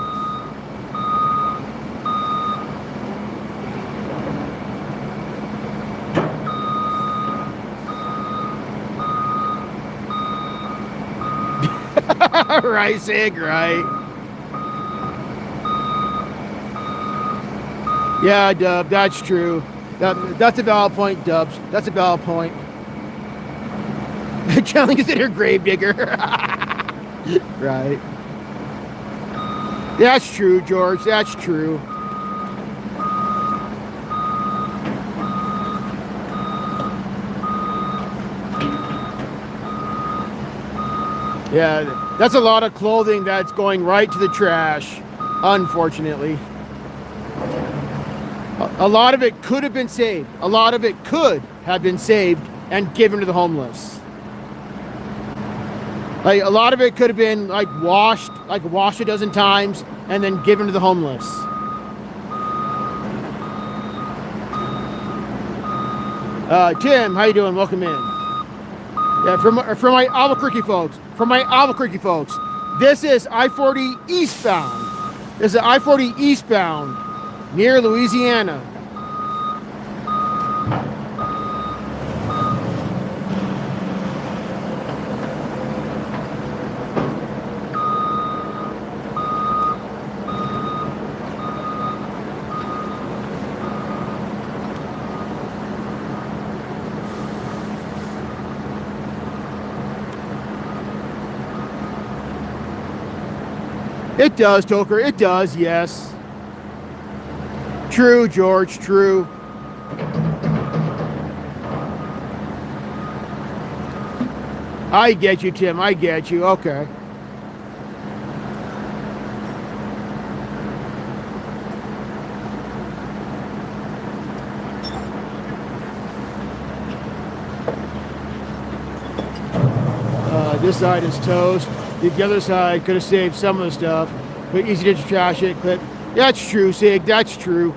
Right, Sig, right. Yeah, Dub, that's true. That's a valid point, Dubs. That's a valid point. Challenge is in her gravedigger. Right. That's true, George. That's true. Yeah, that's a lot of clothing that's going right to the trash, unfortunately. A lot of it could have been saved. A lot of it could have been saved and given to the homeless. Like, a lot of it could have been washed a dozen times and then given to the homeless. Tim, how you doing? Welcome in. Yeah, from my Albuquerque folks. From my Albuquerque folks. This is I-40 eastbound. This is I-40 eastbound near Louisiana. It does, Toker. It does, yes. True, George, true. I get you, Tim. I get you. Okay. This side is toast. The other side could have saved some of the stuff, but easy to trash it. Clip. That's true, Sig. That's true.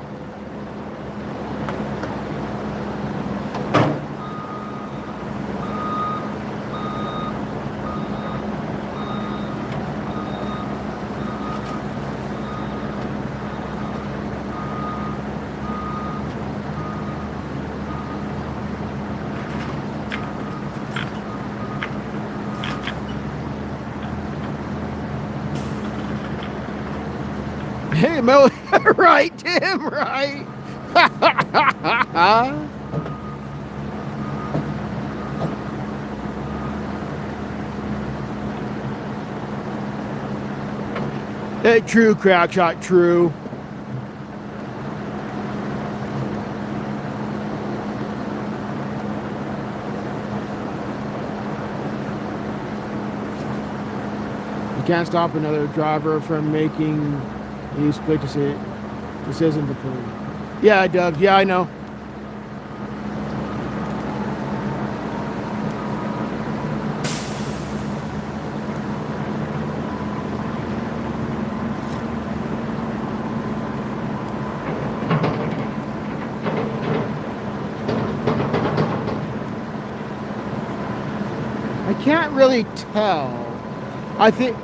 Hey, Mo, right, Tim, right? True, Crackshot, true. can't stop another driver from making a split decision to prove. Yeah, Doug. Yeah, I know. I can't really tell. I think.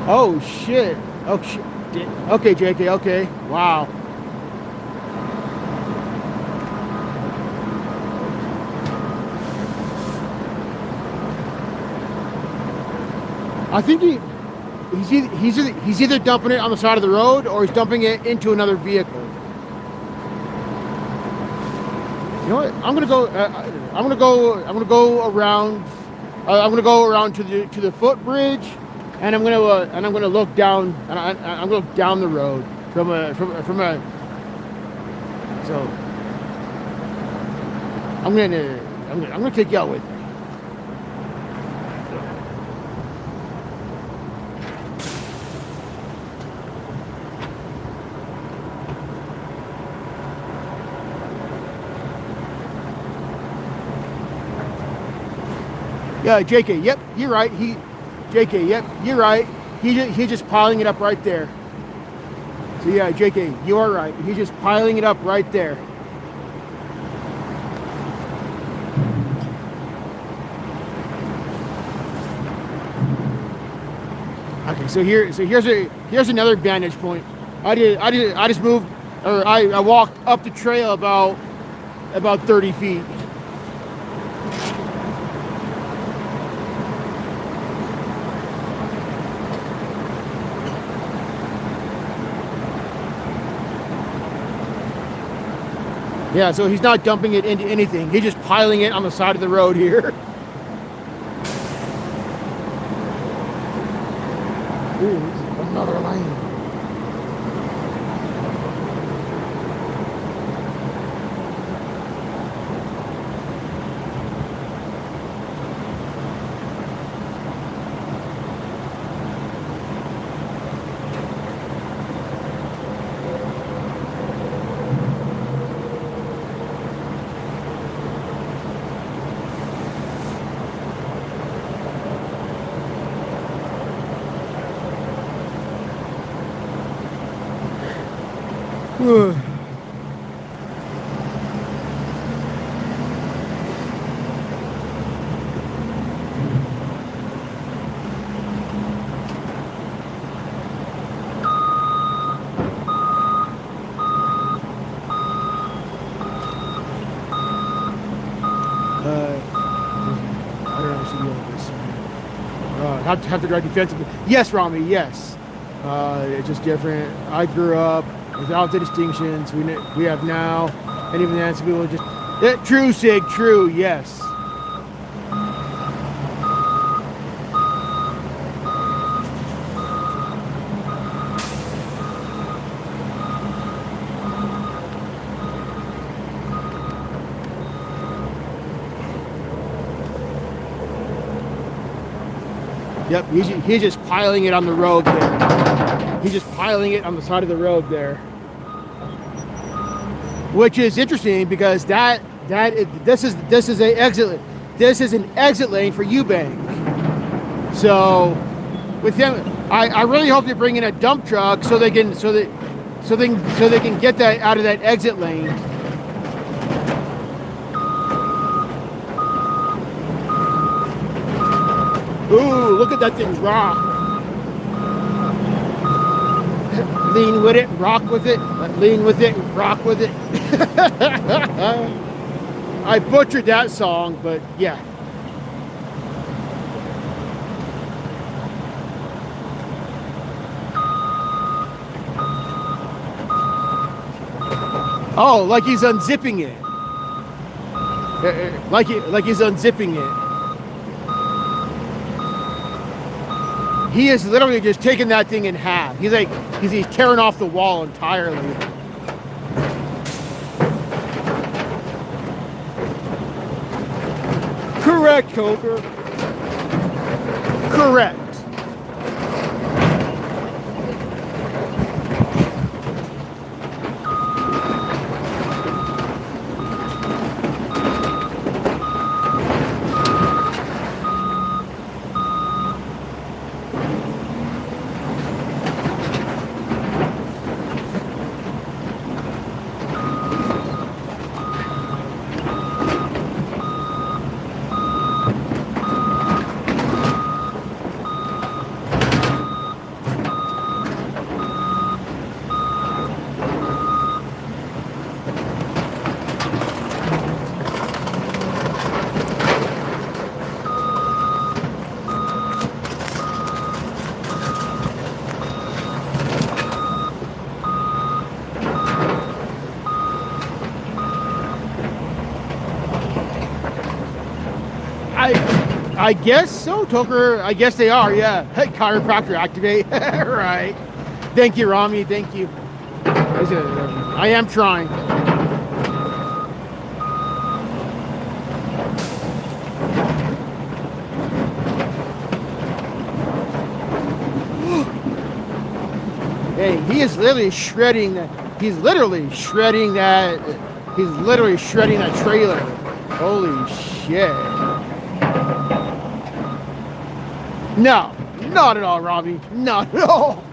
Oh shit. Oh shit. Okay, JK. Okay. Wow. I think he's either dumping it on the side of the road or he's dumping it into another vehicle. You know what? I'm gonna go around. I'm gonna go around to the footbridge, and I'm gonna look down. And I'm gonna look down the road from a. So I'm gonna take you out with me. Yeah, JK. Yep, you're right. JK. Yep, you're right. He's just piling it up right there. So yeah, JK, you are right. He's just piling it up right there. Okay, so here's another vantage point. I just moved, or I walked up the trail about 30 feet. Yeah, so he's not dumping it into anything. He's just piling it on the side of the road here. Ooh, another lane. Have to drive defensively. Yes, Rami, yes. It's just different. I grew up without the distinctions we have now, and even then, some people just true, Sig, true, yes. Yep, he's just piling it on the road there. He's just piling it on the side of the road there, which is interesting because this is an exit lane for Eubank. So with him, I really hope they bring in a dump truck so they can get that out of that exit lane. Ooh, look at that thing rock. Lean with it, rock with it, lean with it, rock with it. I butchered that song, but yeah. Oh, like he's unzipping it. Like he's unzipping it. He is literally just taking that thing in half. He's tearing off the wall entirely. Correct, Coker. Correct. I guess so, Toker. I guess they are, yeah. Hey, chiropractor activate. Right. Thank you, Rami. Thank you. I am trying. Hey, he is literally shredding that. He's literally shredding that. He's literally shredding that trailer. Holy shit. No, not at all, Robbie. Not at all.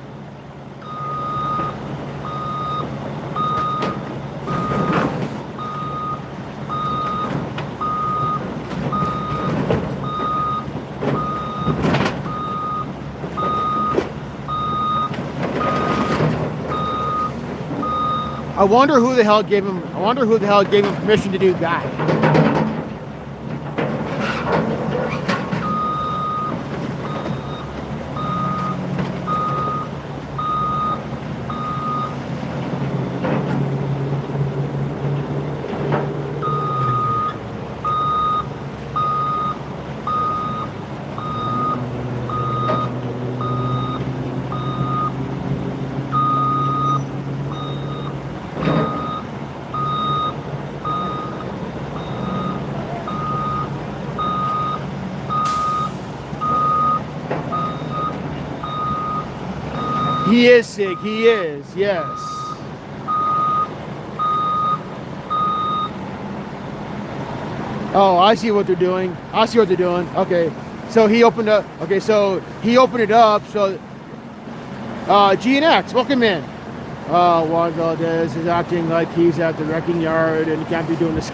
I wonder who the hell gave him. I wonder who the hell gave him permission to do that. He is sick. He is. Yes. Oh, I see what they're doing. I see what they're doing. Okay. So he opened up. Okay. So he opened it up. So, GNX, welcome in. Juan Valdez is acting like he's at the wrecking yard and he can't be doing this.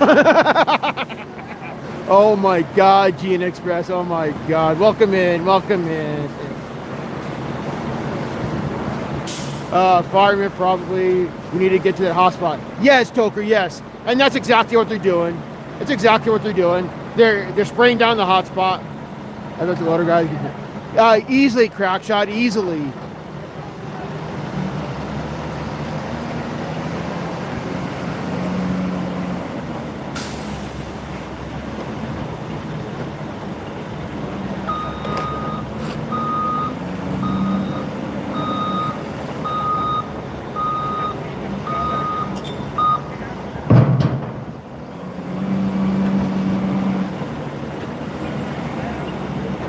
Oh my God, GN Express. Oh my God. Welcome in. Welcome in. Fireman probably, we need to get to that hotspot. Yes, Toker, yes. And that's exactly what they're doing. That's exactly what they're doing. They're spraying down the hotspot. I thought the water guys easily crack shot, easily.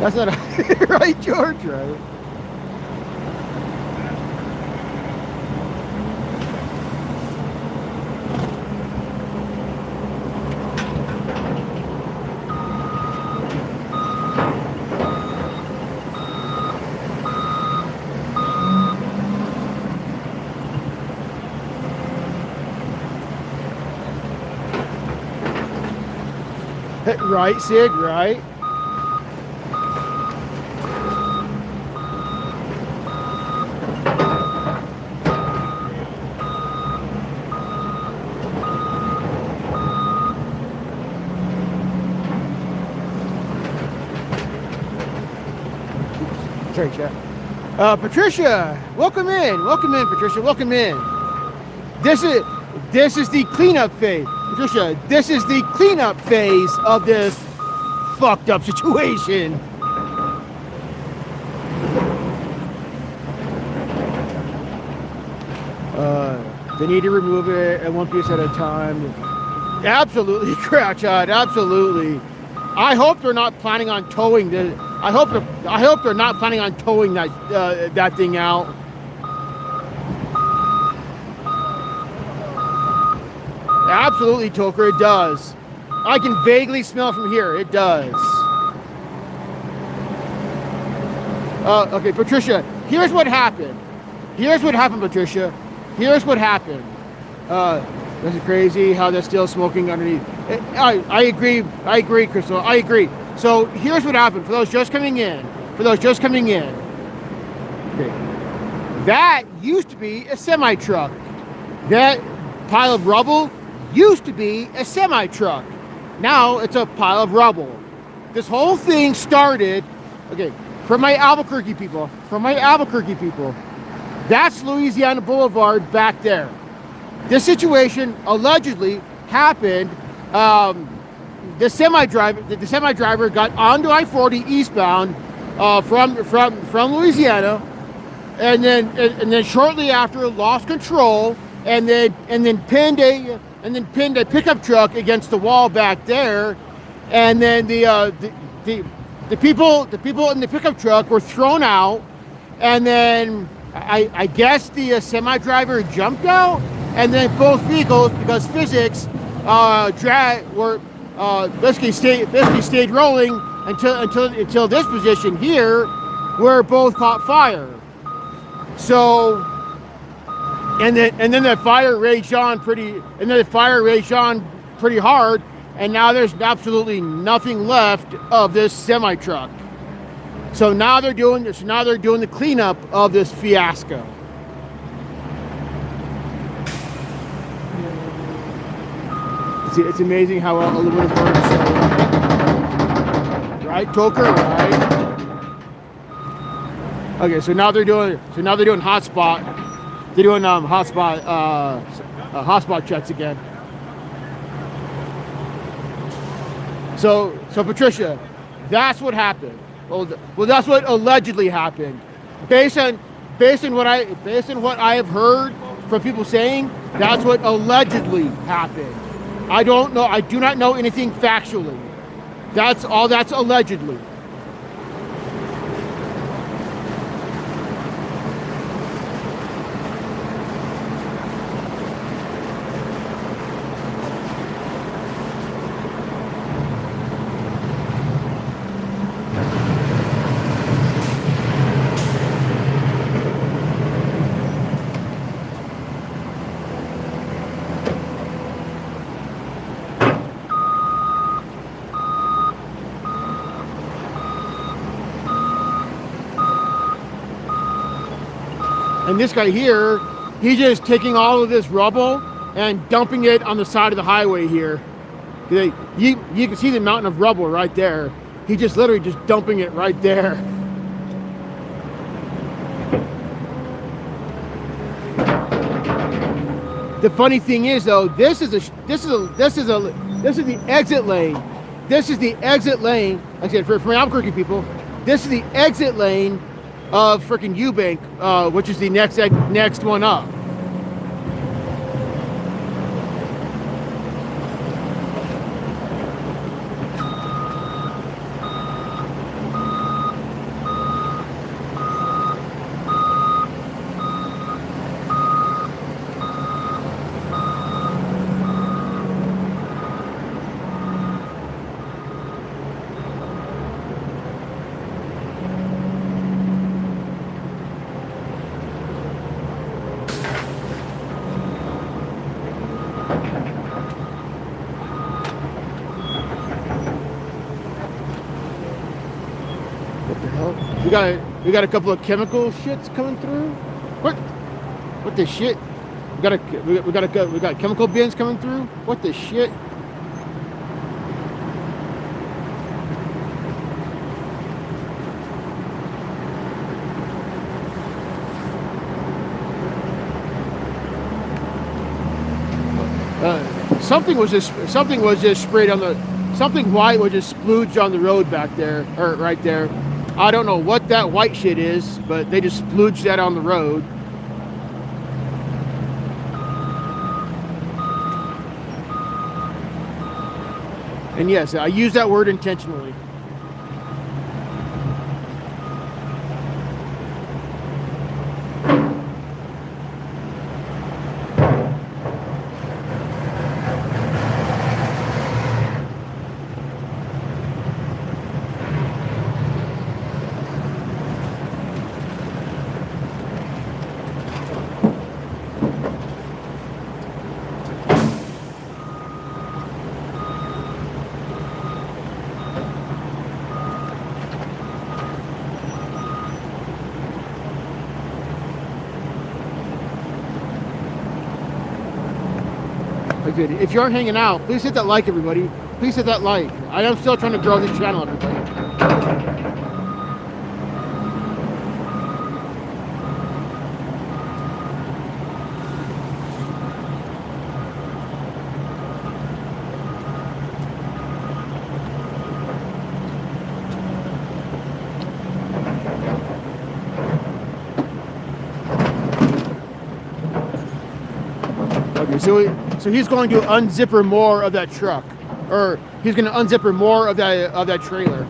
That's not a, right, George, right? Right, Sig, right? Sorry, chat. Patricia, welcome in. Welcome in, Patricia. Welcome in. This is the cleanup phase. Patricia, this is the cleanup phase of this fucked up situation. They need to remove it at one piece at a time. Absolutely, crack shot. Absolutely. I hope they're not planning on towing I hope they're not planning on towing that thing out. Absolutely, Toker, it does. I can vaguely smell from here. It does. Okay, Patricia, here's what happened. Here's what happened, Patricia. Here's what happened. This is crazy how they're still smoking underneath. I agree, Crystal. I agree. So here's what happened for those just coming in. Okay. That used to be a semi-truck. That pile of rubble used to be a semi-truck. Now it's a pile of rubble. This whole thing started, okay, for my Albuquerque people, that's Louisiana Boulevard back there. This situation allegedly happened. The semi driver got onto I-40 eastbound from Louisiana, and then shortly after lost control, and then pinned a pickup truck against the wall back there, and then the people in the pickup truck were thrown out, and then I guess the semi driver jumped out, and then both vehicles, because physics, basically stayed rolling until this position here, where both caught fire. So, and then the fire raged on pretty hard, and now there's absolutely nothing left of this semi truck. So now they're doing the cleanup of this fiasco. It's amazing how aluminum burns so right, Toker, right? Okay, so now they're doing hotspot. They're doing hotspot checks again. So Patricia, that's what happened. Well, that's what allegedly happened. Based on what I have heard from people saying, that's what allegedly happened. I don't know. I do not know anything factually. That's allegedly. And this guy here, he's just taking all of this rubble and dumping it on the side of the highway here. You can see the mountain of rubble right there. He's just literally just dumping it right there. The funny thing is, though, this is the exit lane. This is the exit lane. Like I said, for my Albuquerque people, this is the exit lane of freaking Eubank, which is the next one up. We got a couple of chemical shits coming through. What the shit? We got chemical bins coming through. What the shit? Something was just sprayed on the. Something white was just splooged on the road back there, or right there. I don't know what that white shit is, but they just splooged that on the road. And yes, I use that word intentionally. Okay, if you're hanging out, please hit that like, everybody. Please hit that like. I am still trying to grow this channel, everybody. Okay, so he's going to unzipper more of that truck, or he's going to unzipper more of that trailer.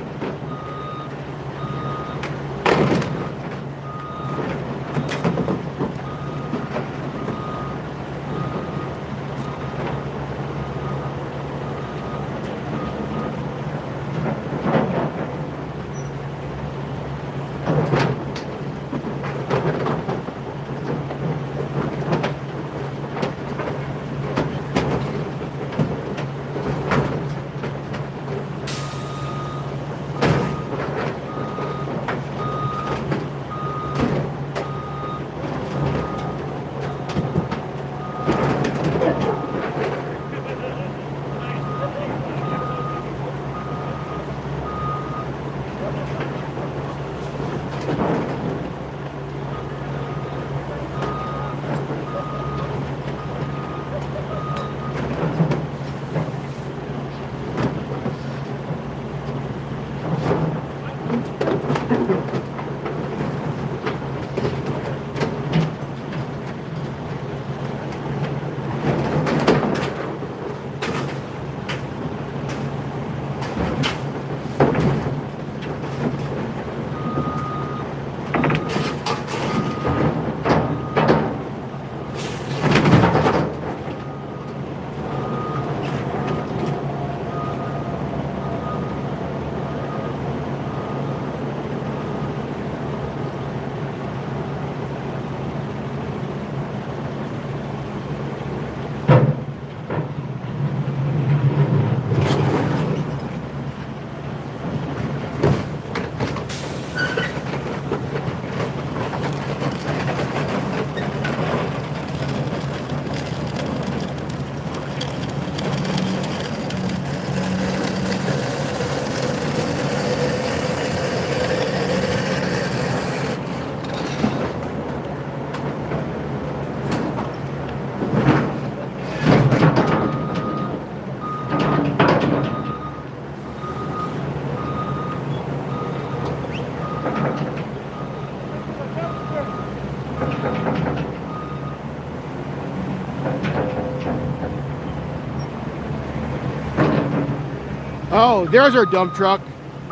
Oh, there's our dump truck.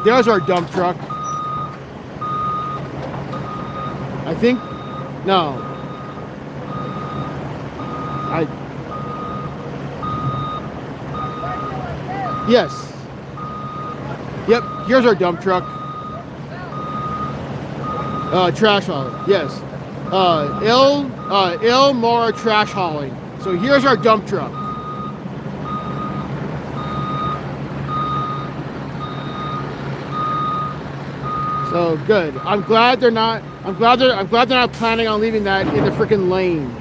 There's our dump truck. I think, no. Yes. Yep, here's our dump truck. Trash hauling, yes. More trash hauling. So here's our dump truck. So good. I'm glad they're not planning on leaving that in the freaking lane.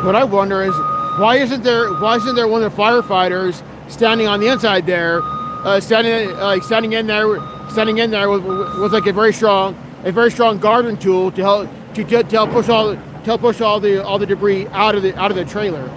What I wonder is, why isn't there one of the firefighters standing on the inside there, standing in there with like a very strong garden tool to help push all the debris out of the trailer.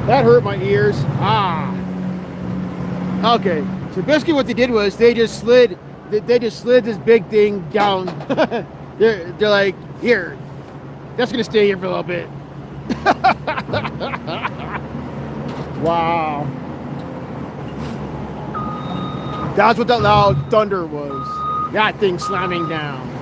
That hurt my ears. Ah. Okay. So basically, what they did was they just slid this big thing down. they're like, here, that's gonna stay here for a little bit. Wow. That's what that loud thunder was. That thing slamming down.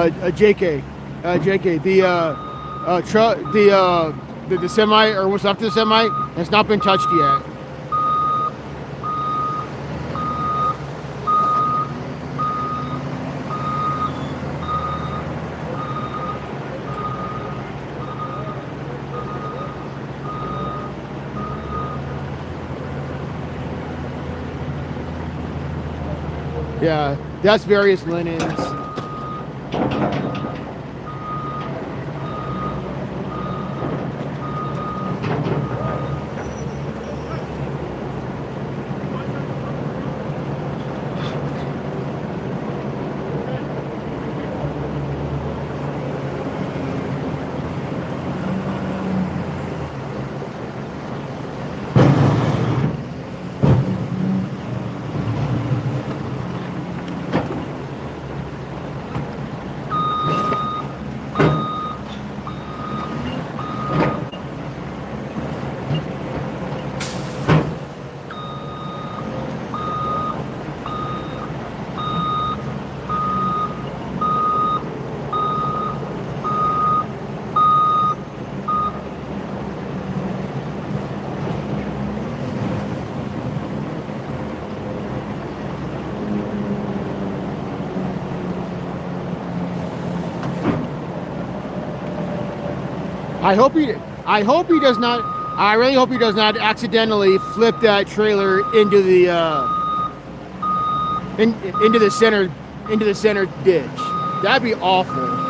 JK, the semi, or what's left of the semi, has not been touched yet. Yeah, that's various linens. I hope he does not. I really hope he does not accidentally flip that trailer into the into the center ditch. That'd be awful.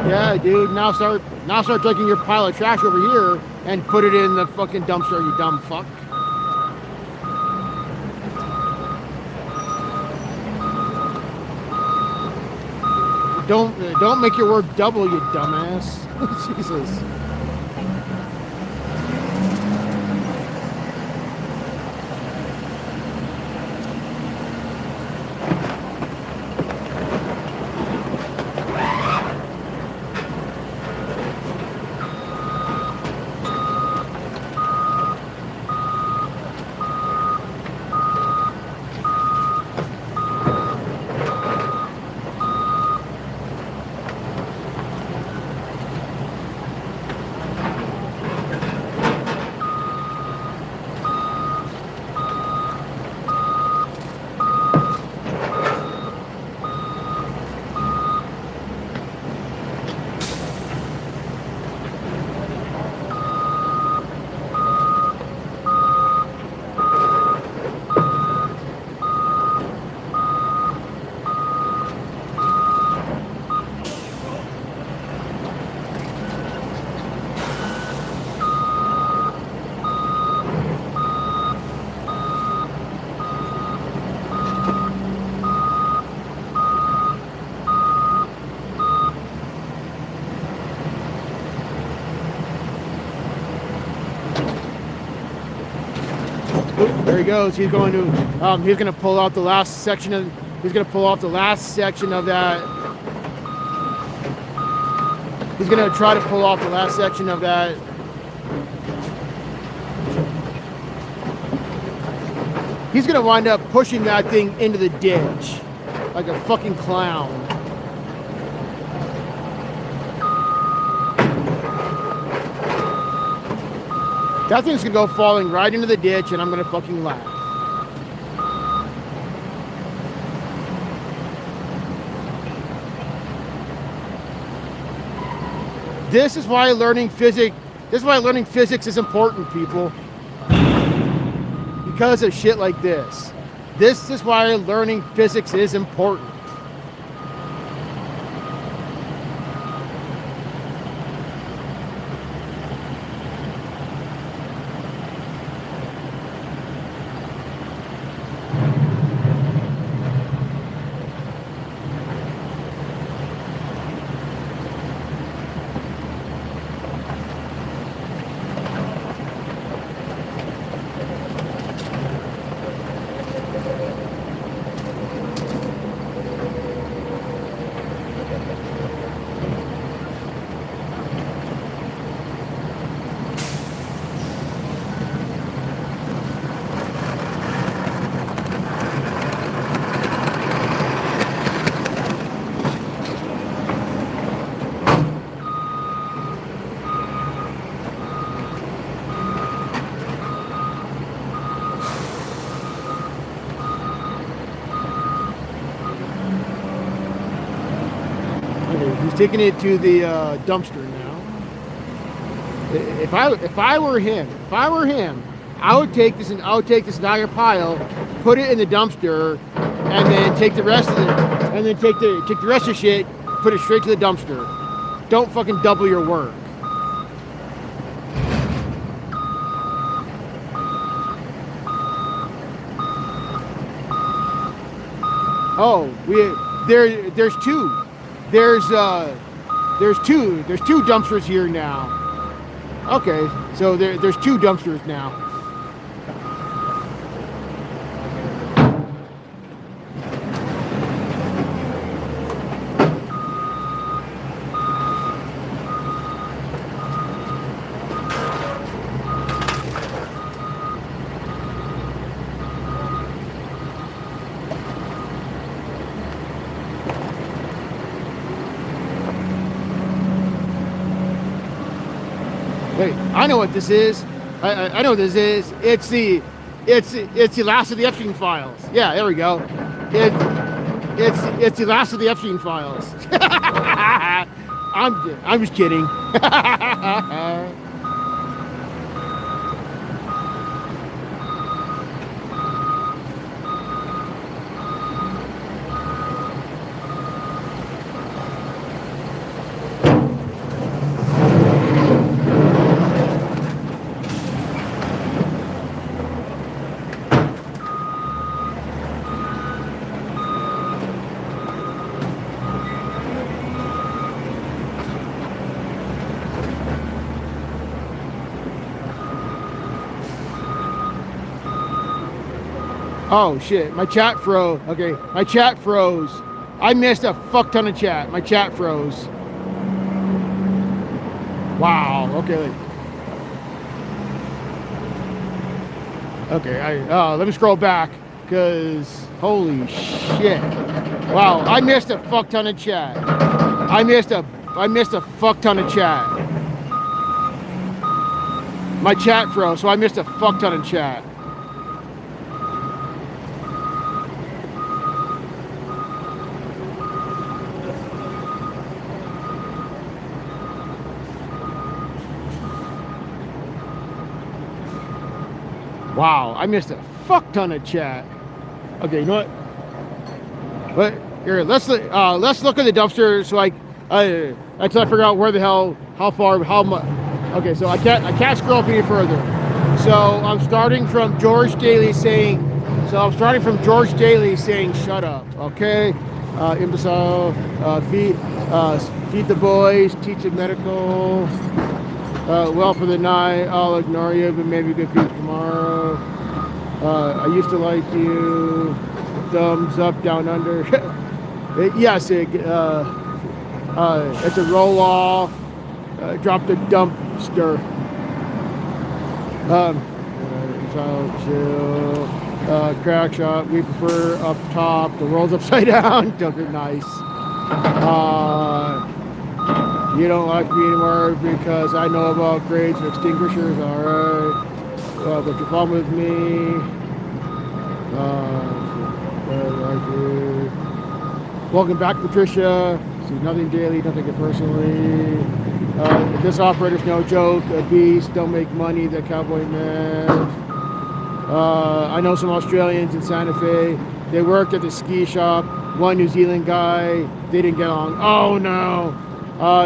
Yeah, dude. Now start taking your pile of trash over here and put it in the fucking dumpster, you dumb fuck. Don't make your work double, you dumbass. Jesus. There he goes. He's going to. He's going to pull out the last section of. He's going to pull off the last section of that. He's going to try to pull off the last section of that. He's going to wind up pushing that thing into the ditch like a fucking clown. That thing's gonna go falling right into the ditch, and I'm gonna fucking laugh. This is why learning physics. This is why learning physics is important, people. Because of shit like this. This is why learning physics is important. He's taking it to the dumpster now. If I were him, I would take this entire pile, put it in the dumpster, and then take the rest of the shit, put it straight to the dumpster. Don't fucking double your work. Oh, there's two. There's two dumpsters here now. Okay, so there's two dumpsters now. Wait, I know what this is. I know what this is. It's the last of the Epstein files. Yeah, there we go. It's the last of the Epstein files. I'm just kidding. Oh shit, my chat froze. Okay, my chat froze. I missed a fuck ton of chat. My chat froze. Wow, okay. Okay, let me scroll back, because holy shit. Wow, I missed a fuck ton of chat. I missed a fuck ton of chat. My chat froze, so I missed a fuck ton of chat. Wow, I missed a fuck ton of chat. Okay, you know what? But here, let's look at the dumpster so I figure out where the hell, how far, how much. Okay, so I can't scroll up any further. So I'm starting from George Daly saying, shut up. Okay, imbecile, feed the boys, teach them medical. Well, for the night, I'll ignore you, but maybe good peace tomorrow. I used to like you. Thumbs up, down under. Yes, it's a roll off. Drop the dumpster. Chill. Crack shot. We prefer up top. The world's upside down. Nice. You don't like me anymore because I know about grades and extinguishers, alright. What's your problem with me? Welcome back, Patricia. See, nothing daily, don't take it personally. This operator's no joke, a beast, don't make money, the cowboy man. I know some Australians in Santa Fe. They worked at the ski shop. One New Zealand guy, they didn't get along. Oh no!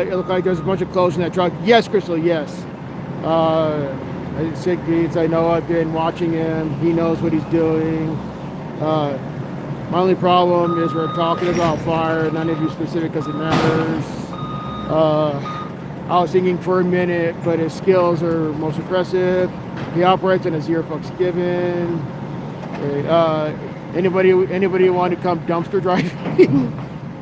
It looked like there's a bunch of clothes in that truck. Yes, Crystal, yes. Sick beats, I know, I've been watching him. He knows what he's doing. My only problem is we're talking about fire, not to be specific because it matters. I was thinking for a minute, but his skills are most impressive. He operates on a 0 fucks given. Anybody want to come dumpster driving?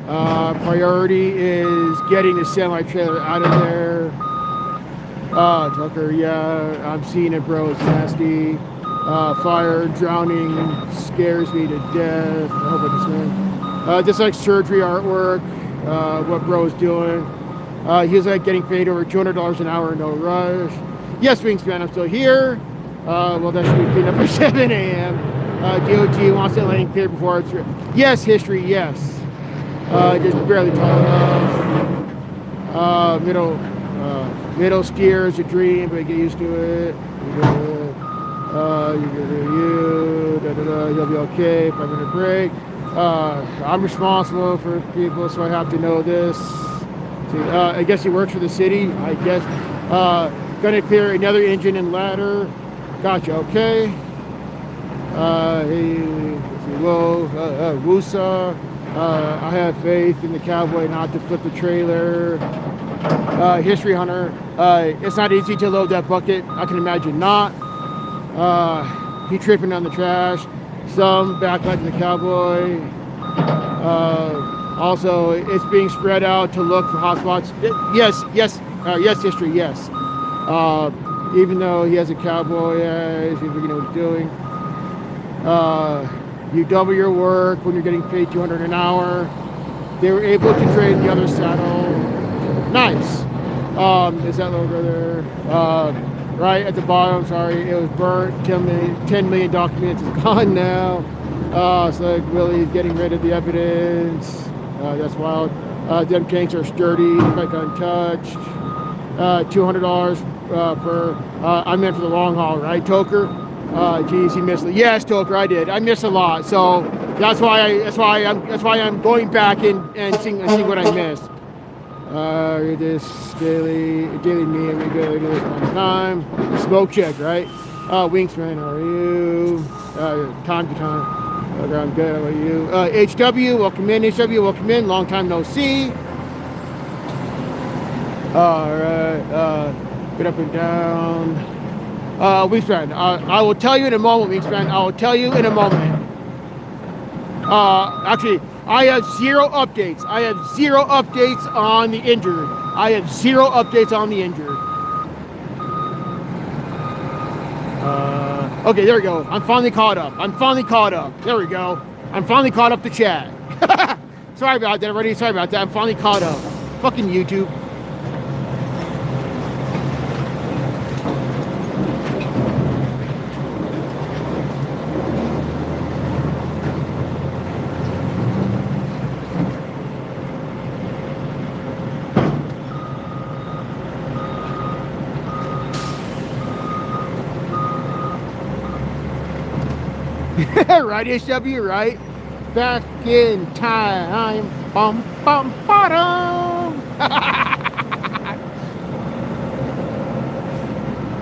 Priority is getting the semi-trailer out of there. Tucker, yeah, I'm seeing it, bro. It's nasty. Fire, drowning scares me to death. I hope I understand. Just like surgery artwork, what bro's doing. He's like getting paid over $200 an hour, no rush. Yes, Wingspan, I'm still here. Well, that should be cleaned up by 7 a.m. DOT wants that landing clear before it's... Yes, history, yes. Just barely tall enough. Middle skier is a dream, but get used to it. You'll be okay. 5 minute break. I'm responsible for people, so I have to know this. See, I guess he works for the city. I guess. Gonna clear another engine and ladder. Gotcha. Okay. Hey, whoa, Wusa. I have faith in the cowboy not to flip the trailer. History Hunter. It's not easy to load that bucket. I can imagine not. He tripping on the trash. Some backlight to the cowboy. Also, it's being spread out to look for hotspots. Yes, history, yes. Even though he has a cowboy, see if we know what he's doing. You double your work when you're getting paid $200 an hour. They were able to trade the other saddle. Nice. Is that logo there? Right at the bottom, sorry, it was burnt. 10 million documents is gone now. So like Willie's getting rid of the evidence. That's wild. Them tanks are sturdy, like untouched. $200 per. I meant for the long haul, right, Toker? Geez, he missed it. Yes, Toker, I did. I missed a lot, so that's why I'm going back and seeing what I missed. This daily me and we go this one time. Smoke check, right? Wingsman, how are you? Time to time. Okay, I'm good. How about you? HW, welcome in. HW, welcome in. Long time no see. Alright, get up and down. Wingspan, I will tell you in a moment, Wingspan. I will tell you in a moment. Actually, I have zero updates. I have zero updates on the injured. I have zero updates on the injured. Okay, there we go. I'm finally caught up. There we go. I'm finally caught up to chat. Sorry about that, everybody. Sorry about that. I'm finally caught up. Fucking YouTube. Right, HW, right? Back in time. Bum, bum, bottom.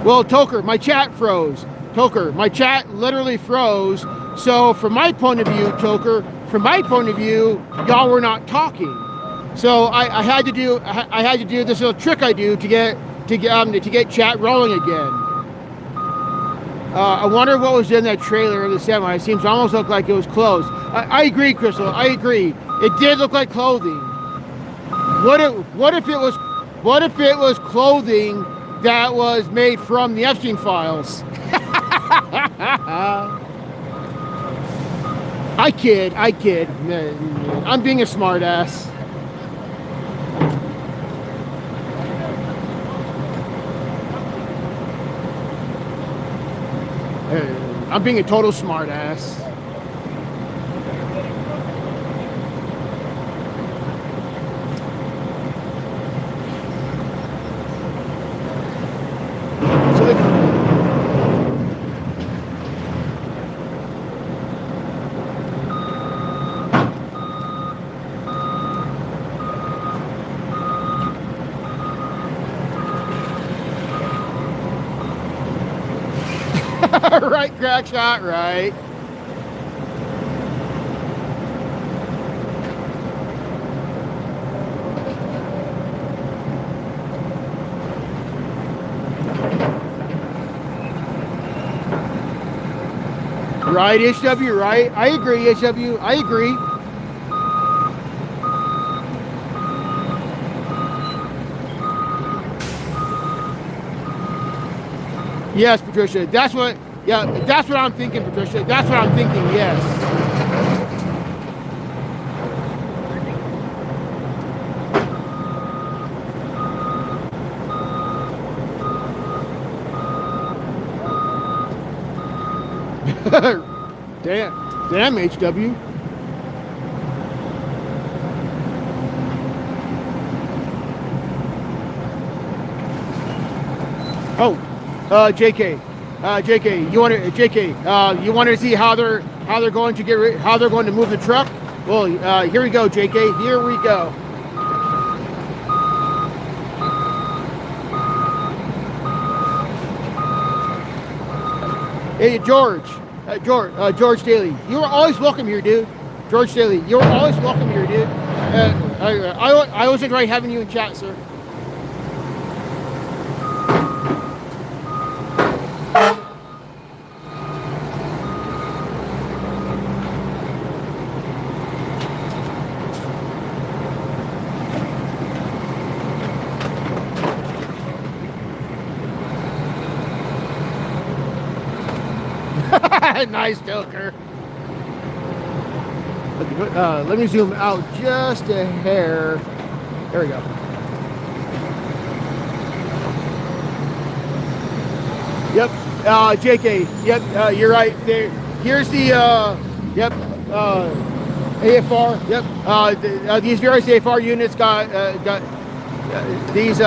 Well, Toker, my chat froze. Toker, my chat literally froze. So from my point of view, Toker, y'all were not talking. So I had to do this little trick I do to get chat rolling again. I wonder what was in that trailer of the semi. It seems almost looked like it was clothes. I agree, Crystal. I agree. It did look like clothing. What if it was clothing that was made from the Epstein files? I kid. I'm being a smartass. I'm being a total smartass. So right, crack shot, right. Right, HW, right. I agree, HW, I agree. Yes, Patricia, that's what I'm thinking, Patricia. That's what I'm thinking, yes. Damn, HW. Oh, JK, you want to see how they're going to move the truck? Well, here we go, JK. Here we go. Hey, George Daly, you are always welcome here, dude. George Daly, you're always welcome here, dude. I always enjoy having you in chat, sir. Nice, Joker. Let me zoom out just a hair. There we go. Yep. JK. Yep. You're right. There. Here's the. Yep. AFR. Yep. These various AFR units got these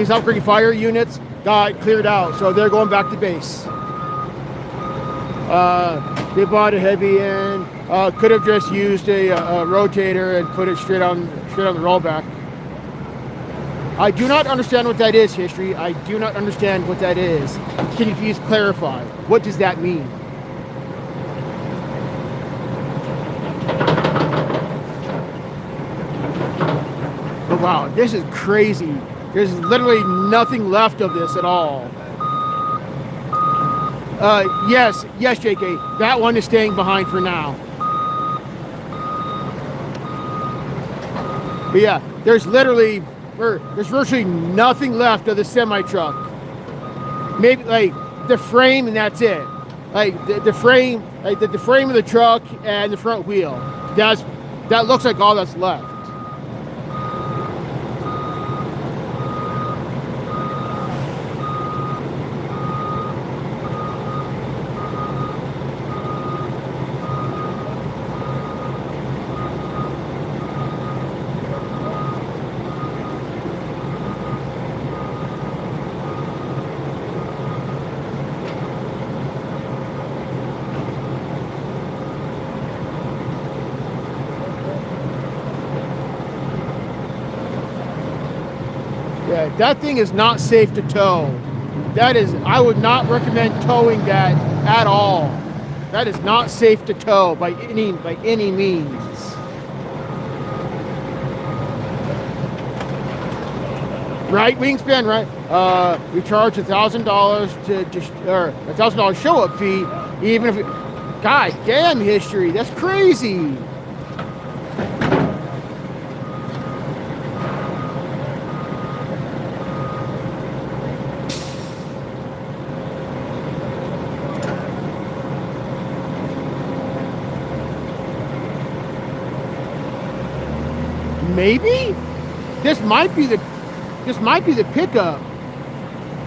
Albuquerque fire units got cleared out, so they're going back to base. They bought a heavy in. Could have just used a rotator and put it straight on the rollback. I do not understand what that is, history. I do not understand what that is. Can you please clarify? What does that mean? Oh, wow, this is crazy. There's literally nothing left of this at all. Yes, JK. That one is staying behind for now. But yeah, there's virtually nothing left of the semi-truck. Maybe like the frame and that's it. Like the frame, like the frame of the truck and the front wheel. That looks like all that's left. Yeah, that thing is not safe to tow. I would not recommend towing that at all. That is not safe to tow by any means. Right, wingspan, right? We charge $1,000 or $1,000 show-up fee, even if God damn, history, that's crazy. Maybe this might be the pickup.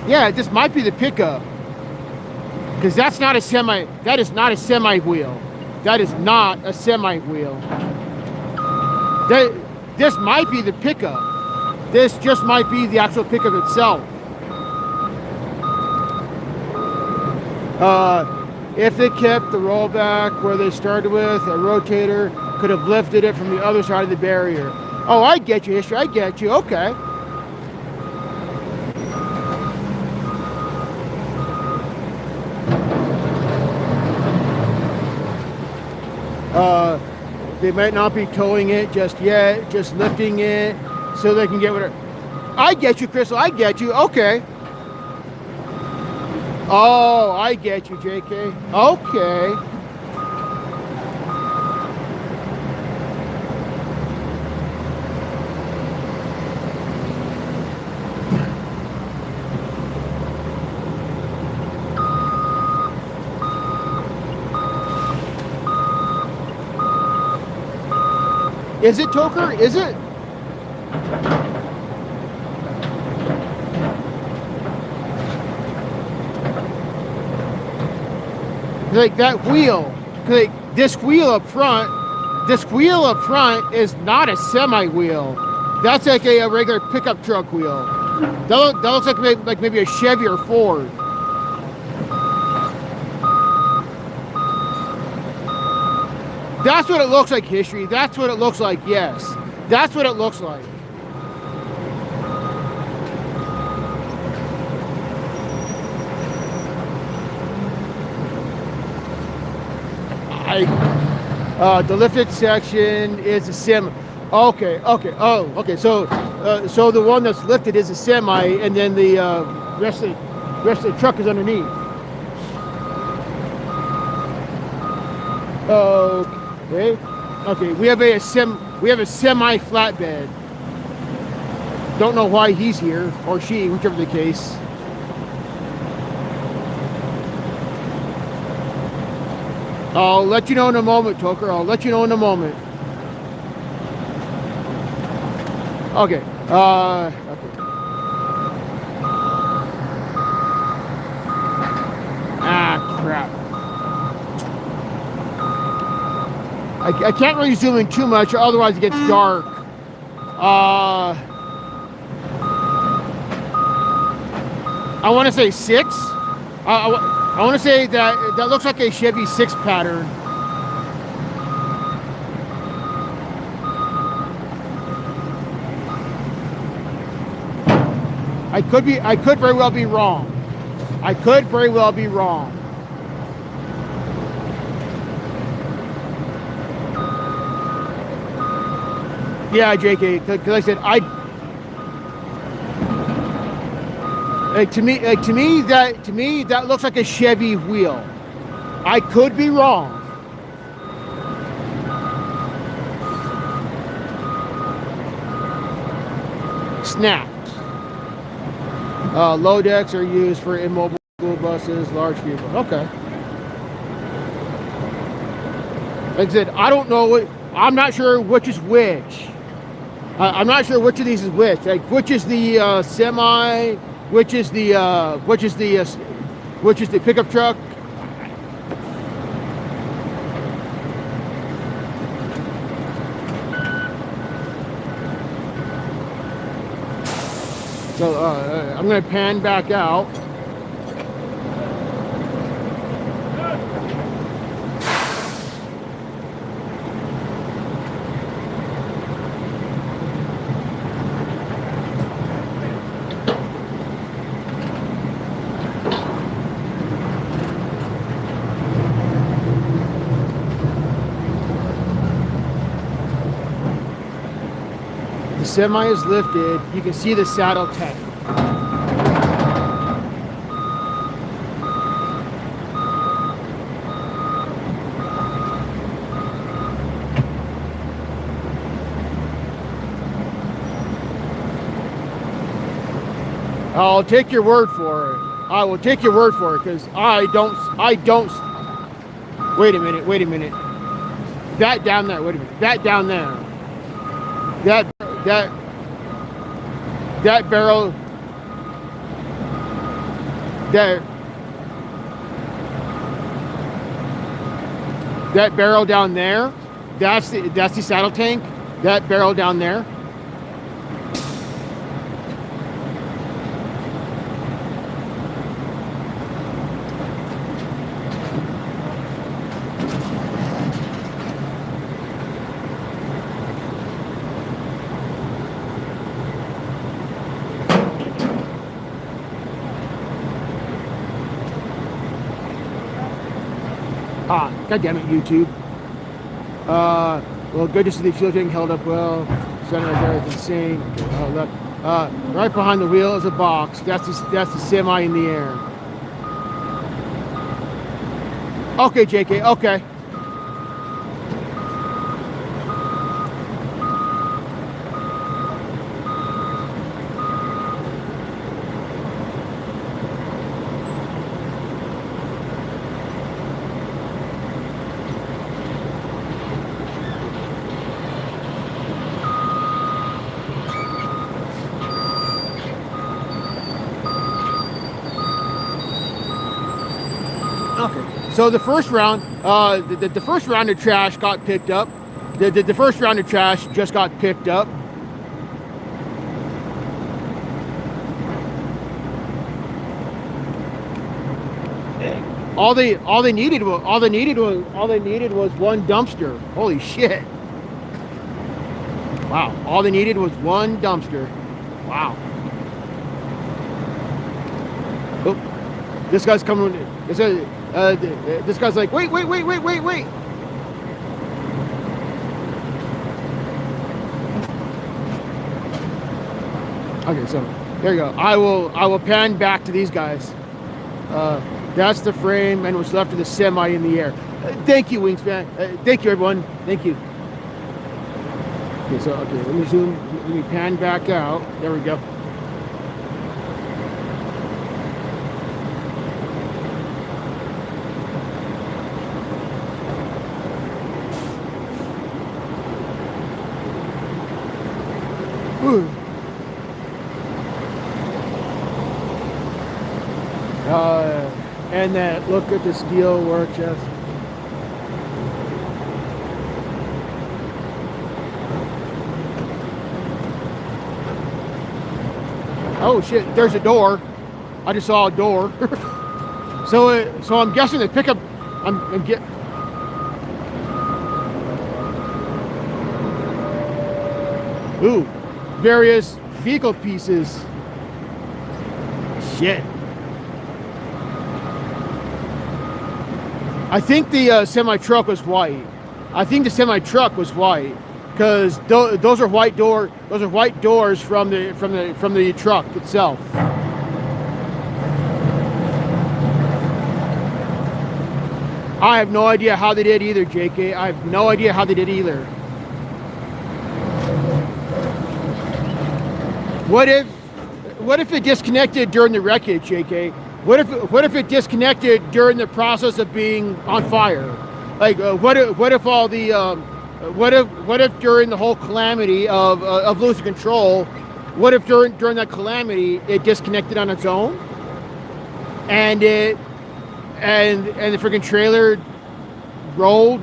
Yeah, this might be the pickup, because that's not a semi. That is not a semi wheel. That is not a semi wheel. This might be the pickup. This just might be the actual pickup itself. If they kept the rollback where they started with, a rotator could have lifted it from the other side of the barrier. Oh, I get you, history. I get you. Okay. They might not be towing it just yet, just lifting it so they can get whatever. I get you, Crystal. I get you. Okay. Oh, I get you, JK. Okay. Is it, Toker? Is it? Like that wheel, like this wheel up front is not a semi wheel. That's like a regular pickup truck wheel. That looks like maybe a Chevy or Ford. That's what it looks like, history. That's what it looks like, yes. That's what it looks like. The lifted section is a semi. Okay. Oh, okay. So the one that's lifted is a semi, and then the rest of the truck is underneath. Okay. We have a semi flatbed. Don't know why he's here or she, whichever the case. I'll let you know in a moment, Toker. I'll let you know in a moment. Okay. Okay. I can't really zoom in too much, otherwise it gets dark. I want to say 6. I want to say that looks like a Chevy 6 pattern. I could very well be wrong. I could very well be wrong. Yeah, JK, because I said to me that looks like a Chevy wheel. I could be wrong. Snaps. Low decks are used for immobile buses, large vehicles. Okay. Like I said, I don't know. I'm not sure which is which. I'm not sure which of these is which. Like, which is the semi? Which is the pickup truck? So I'm going to pan back out. The semi is lifted. You can see the saddle tank. I'll take your word for it. I will take your word for it, because I don't, wait a minute. That down there, wait a minute. That down there. That barrel, that barrel down there, that's the saddle tank. That barrel down there. God damn it, YouTube. Well, good to see the fuel tank held up well. Center right there is insane. Right behind the wheel is a box. That's the semi in the air. Okay, JK. Okay. So the first round, the first round of trash got picked up. The first round of trash just got picked up. All they needed was one dumpster. Holy shit! Wow! All they needed was one dumpster. Wow! Oh, this guy's coming. This guy's like, wait. Okay, so there you go. I will pan back to these guys. That's the frame and what's left of the semi in the air. Thank you, Wingspan. Thank you, everyone. Thank you. Okay, so let me zoom. Let me pan back out. There we go. And that look at the steel work chest. Oh shit! There's a door. I just saw a door. So I'm guessing the pickup. I'm get. Ooh, various vehicle pieces. Shit. I think the semi truck was white. I think the semi truck was white because those are white door. Those are white doors from the truck itself. I have no idea how they did either, JK. I have no idea how they did either. What if it disconnected during the wreckage, JK? What if it disconnected during the process of being on fire? Like what if all the what if during the whole calamity of losing control, what if during that calamity it disconnected on its own, and the freaking trailer rolled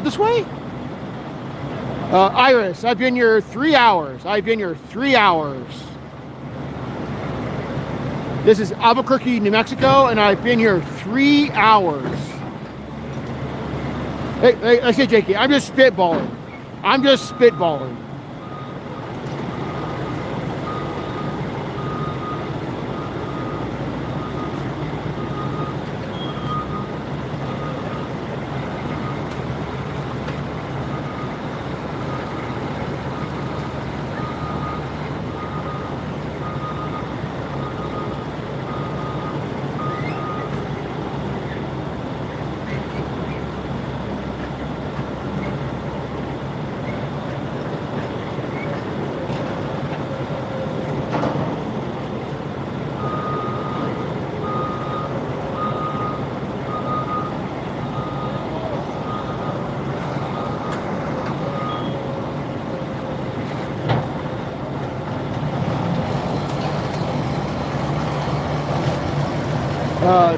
this way? Iris, I've been here 3 hours. This is Albuquerque, New Mexico, and I've been here 3 hours. Hey, I say, JK, I'm just spitballing.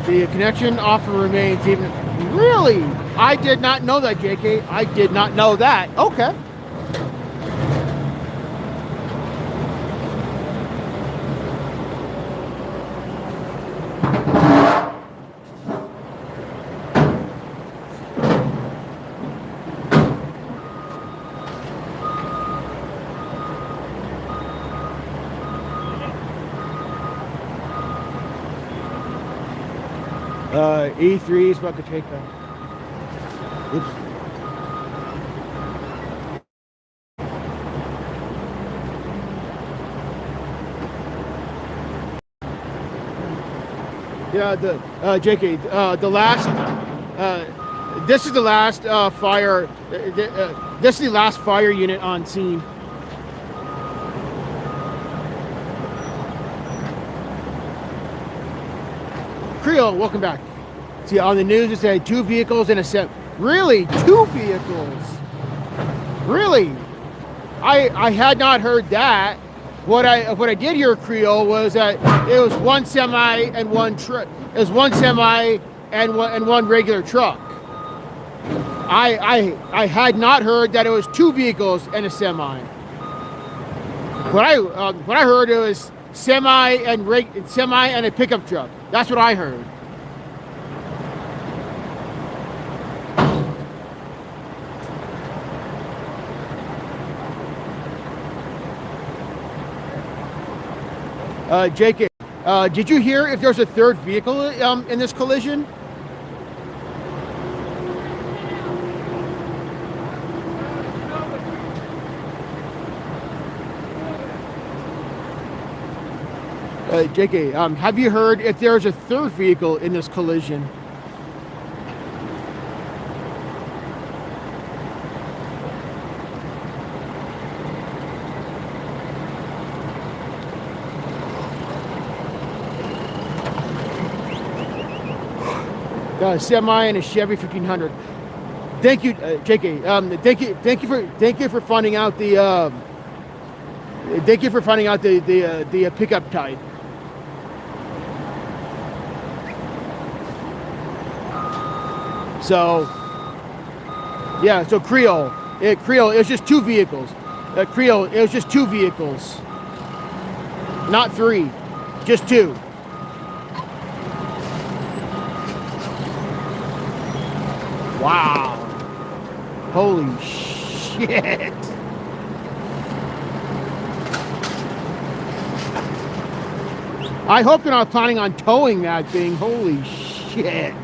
The connection often remains even. Really? I did not know that, JK. I did not know that. Okay. E3 is about to take that. Oops. Yeah, the JK, the last. This is the last fire. This is the last fire unit on scene. Creole, welcome back. See, on the news it said 2 vehicles and a set. Really? 2 vehicles? Really? I had not heard that. What I did hear, Creole, was that it was 1 semi and 1 truck. It was 1 semi and one regular truck. I had not heard that it was 2 vehicles and a semi. What I heard, it was semi and a pickup truck. That's what I heard. JK, did you hear if there's a 3rd vehicle in this collision? JK, have you heard if there's a 3rd vehicle in this collision? Semi and a Chevy 1500. Thank you, JK. Thank you for finding out the pickup type. So yeah, so Creole, it was just 2 vehicles. Creole, it was just 2 vehicles. Not 3, just 2. Wow. Holy shit. I hope they're not planning on towing that thing. Holy shit.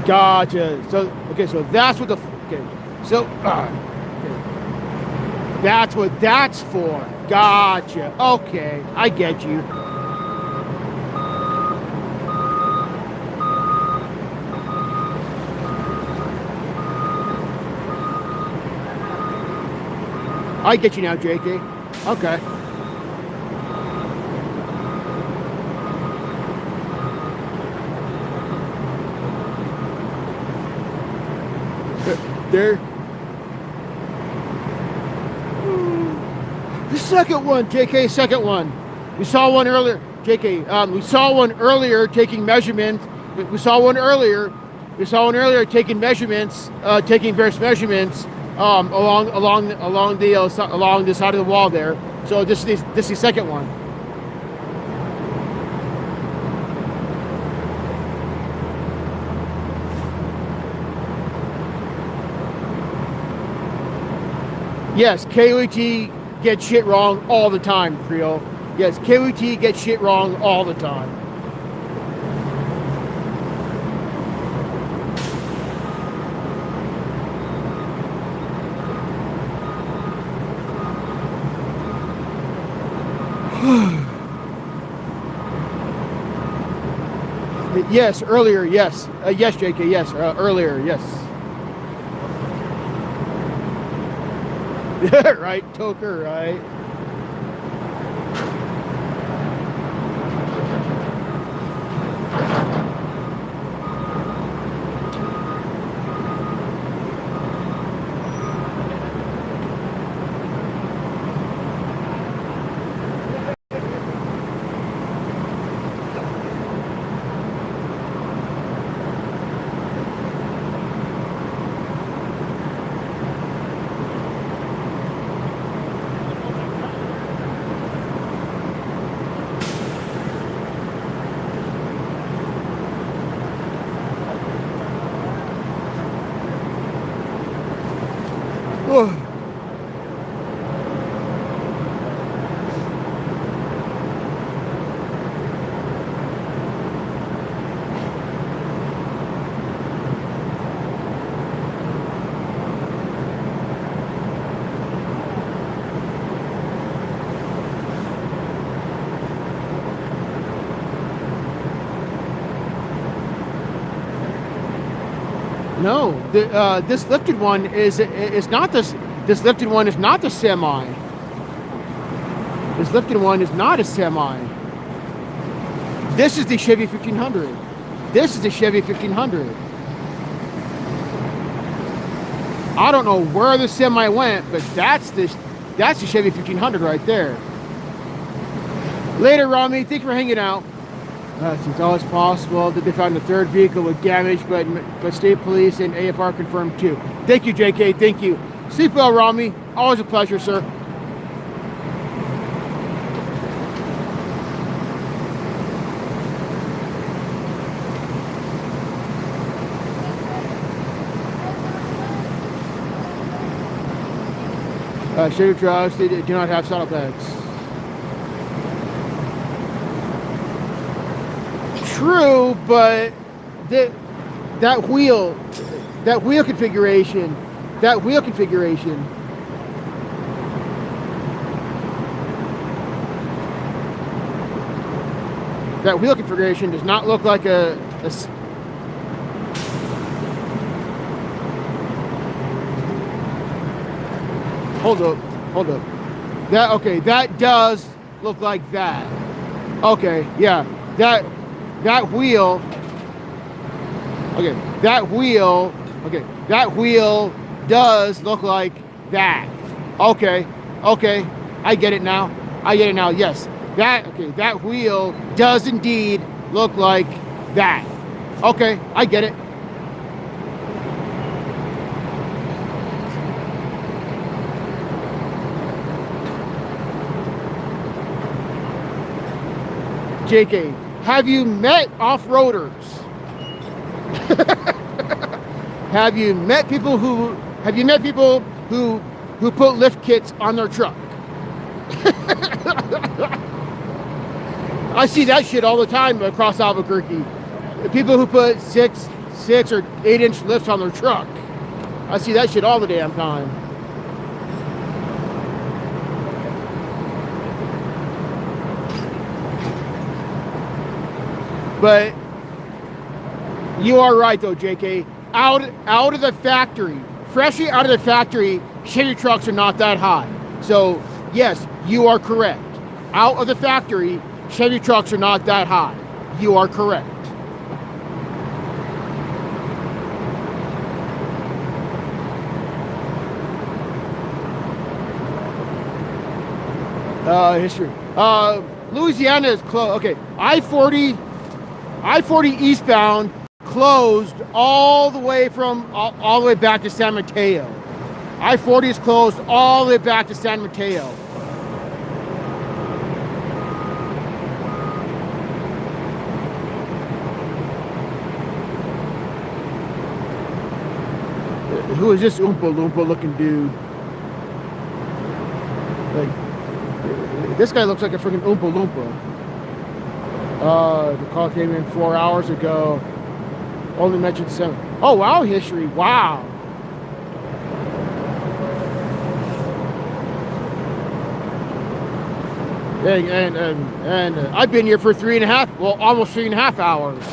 Gotcha. So okay, so that's what the okay. So okay. That's what that's for. Gotcha. Okay, I get you. I get you now, JK. Okay. There. The second one, JK, second one. We saw one earlier, JK. We saw one earlier taking measurements. We saw one earlier. We saw one earlier taking measurements, taking various measurements along the side of the wall there. So this is the second one. Yes, KOT gets shit wrong all the time, Creole. Yes, KOT gets shit wrong all the time. Yes, earlier, yes. Yes, JK, yes, earlier, yes. Right, Toker, right? No, this lifted one is not this. This lifted one is not the semi. This lifted one is not a semi. This is the Chevy 1500. This is the Chevy 1500. I don't know where the semi went, but that's the Chevy 1500 right there. Later, Rami. Thank you for hanging out. It's always possible that they found a third vehicle with damage, but state police and AFR confirmed too. Thank you, JK. Thank you. Sleep well, Rami. Always a pleasure, sir. Chevy trucks, they do not have saddlebags. True, but that wheel configuration, that wheel configuration does not look like a hold up. That does look like that. Okay, yeah, that wheel. Okay, that wheel does look like that. Okay, I get it now. Yes, that wheel does indeed look like that. Okay, I get it. JK, have you met off-roaders? Have you met people who put lift kits on their truck? I see that shit all the time across Albuquerque. People who put 6 or 8 inch lifts on their truck. I see that shit all the damn time. But you are right though, JK. Out of the factory, freshly out of the factory, Chevy trucks are not that high. So yes, you are correct. Out of the factory, Chevy trucks are not that high. You are correct. History. Louisiana is closed. Okay, I-40 eastbound closed all the way all the way back to San Mateo. I-40 is closed all the way back to San Mateo. Who is this Oompa Loompa looking dude? Like, this guy looks like a freaking Oompa Loompa. The call came in 4 hours ago. Only mentioned 7. Oh wow, history. Wow. And I've been here for almost 3.5 hours.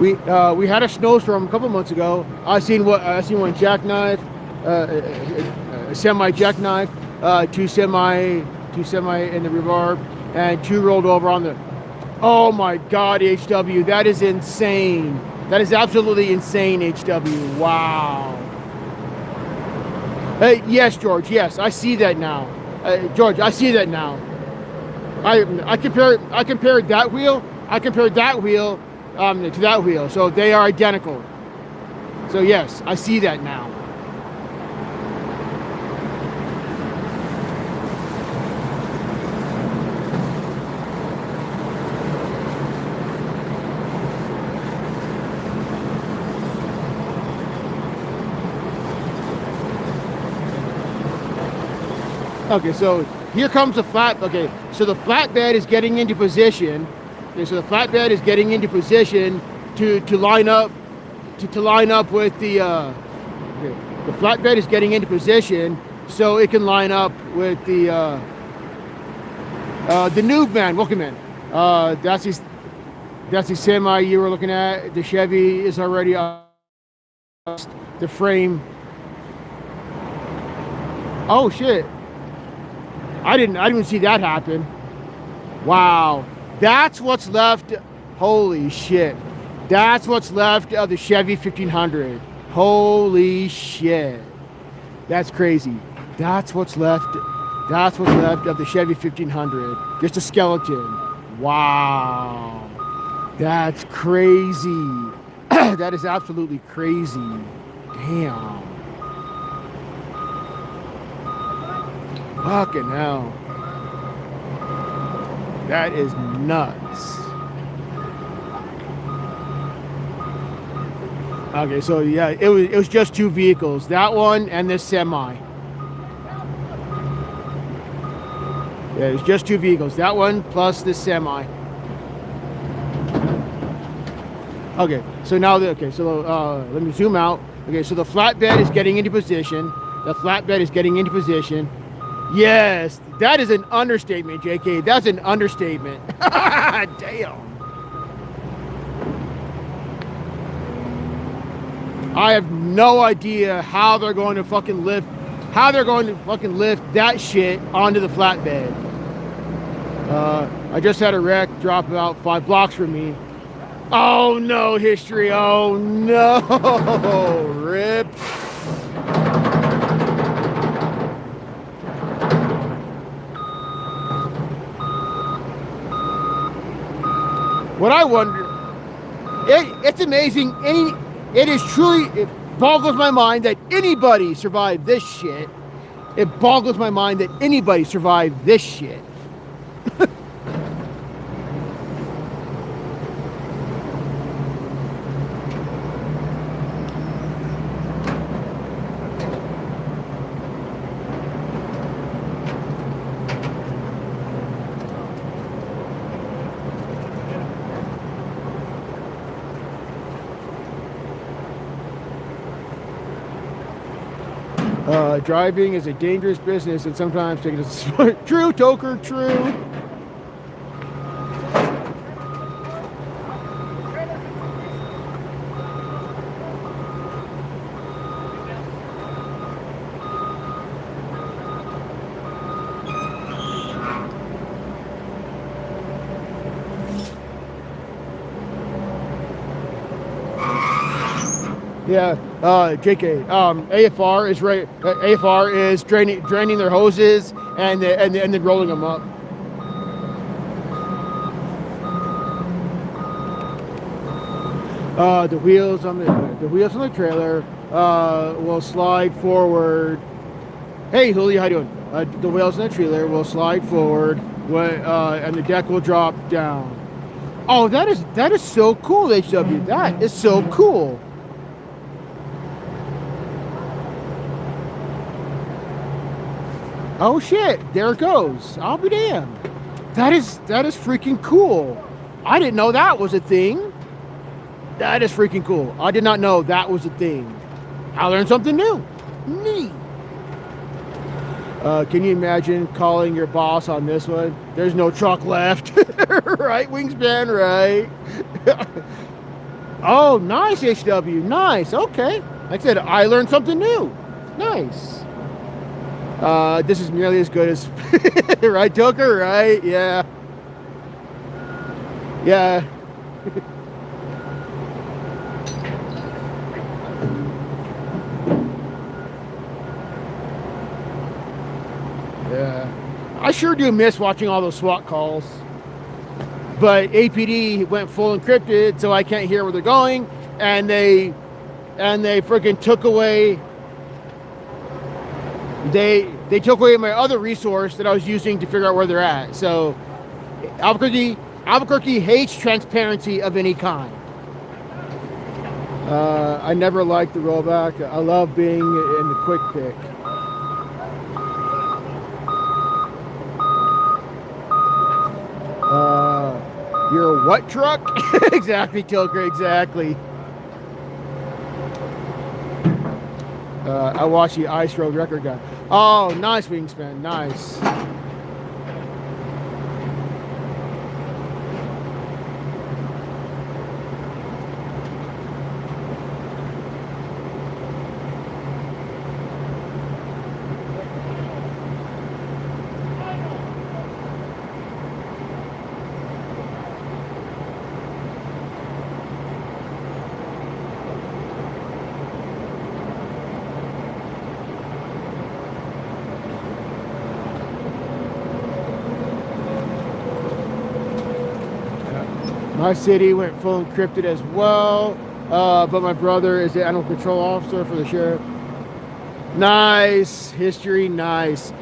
We had a snowstorm a couple months ago. I seen one jackknife, a semi jackknife, two semi in the reverb, and 2 rolled over on the. Oh my God, HW, that is insane. That is absolutely insane, HW. Wow. Yes, George. Yes, I see that now. George, I see that now. I compared that wheel. To that wheel, so they are identical. So yes, I see that now. Okay, so here comes the flat. Okay, so the flatbed is getting into position. Okay, so the flatbed is getting into position to line up with the flatbed is getting into position so it can line up with the noob man. Welcome in. That's the semi you were looking at. The Chevy is already up. The frame. Oh shit! I didn't see that happen. Wow. That's what's left. Holy shit. That's what's left of the Chevy 1500. Holy shit. That's crazy. That's what's left of the Chevy 1500. Just a skeleton. Wow. That's crazy. That is absolutely crazy. Damn. Fucking hell. That is nuts. Okay, so yeah, it was just 2 vehicles. That one and this semi. Yeah, it was just 2 vehicles. That one plus this semi. Okay, so now let me zoom out. Okay, so the flatbed is getting into position. Yes, that is an understatement, JK. That's an understatement. Damn. I have no idea how they're going to fucking lift that shit onto the flatbed. I just had a wreck drop about 5 blocks from me. Oh no, history. Oh no. Rip. What I wonder, it's amazing. It boggles my mind that anybody survived this shit. It boggles my mind that anybody survived this shit. Driving is a dangerous business, and sometimes taking it true, Toker, true. Yeah, JK. AFR is right. AFR is draining their hoses and then rolling them up. The wheels on the trailer will slide forward. Hey, Julio, how you doing? The wheels on the trailer will slide forward, and the deck will drop down. Oh, that is so cool, HW. That is so cool. Oh shit, there it goes. I'll be damned. That is freaking cool. I didn't know that was a thing. That is freaking cool. I did not know that was a thing. I learned something new. Neat. Can you imagine calling your boss on this one? There's no truck left. Right, Wingspan, right? Oh, nice, HW. Nice. Okay. Like I said, I learned something new. Nice. This is nearly as good as right, Toker, right? Yeah. Yeah. Yeah. I sure do miss watching all those SWAT calls. But APD went full encrypted, so I can't hear where they're going, and they freaking took away They took away my other resource that I was using to figure out where they're at. So Albuquerque hates transparency of any kind. I never liked the rollback. I love being in the quick pick. You're a what truck? Exactly, Tilker, exactly. I watched the Ice Road record guy. Oh, nice, Wingspan, nice. My city went full encrypted as well, but my brother is the animal control officer for the sheriff. Nice history, nice.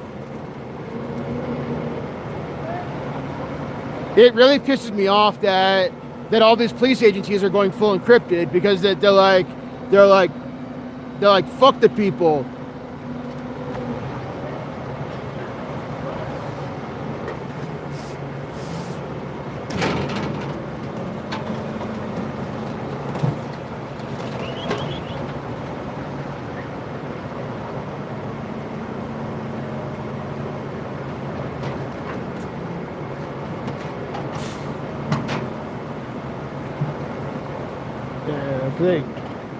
It really pisses me off that all these police agencies are going full encrypted because they're like fuck the people. Thing.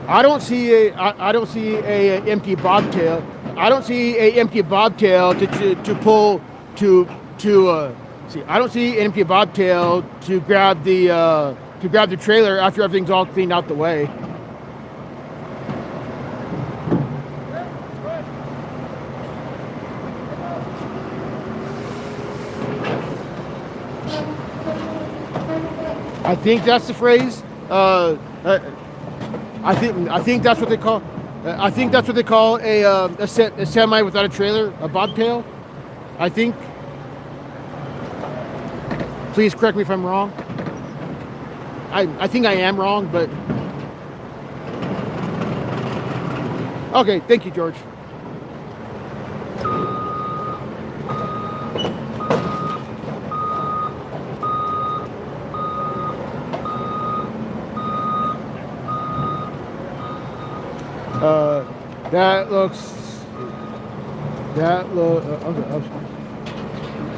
I don't see a empty bobtail. I don't see a empty bobtail to pull to see. I don't see an empty bobtail to grab the trailer after everything's all cleaned out the way. I think that's the phrase. I think that's what they call. I think that's what they call a semi without a trailer, a bobtail. I think. Please correct me if I'm wrong. I think I am wrong, but okay. Thank you, George.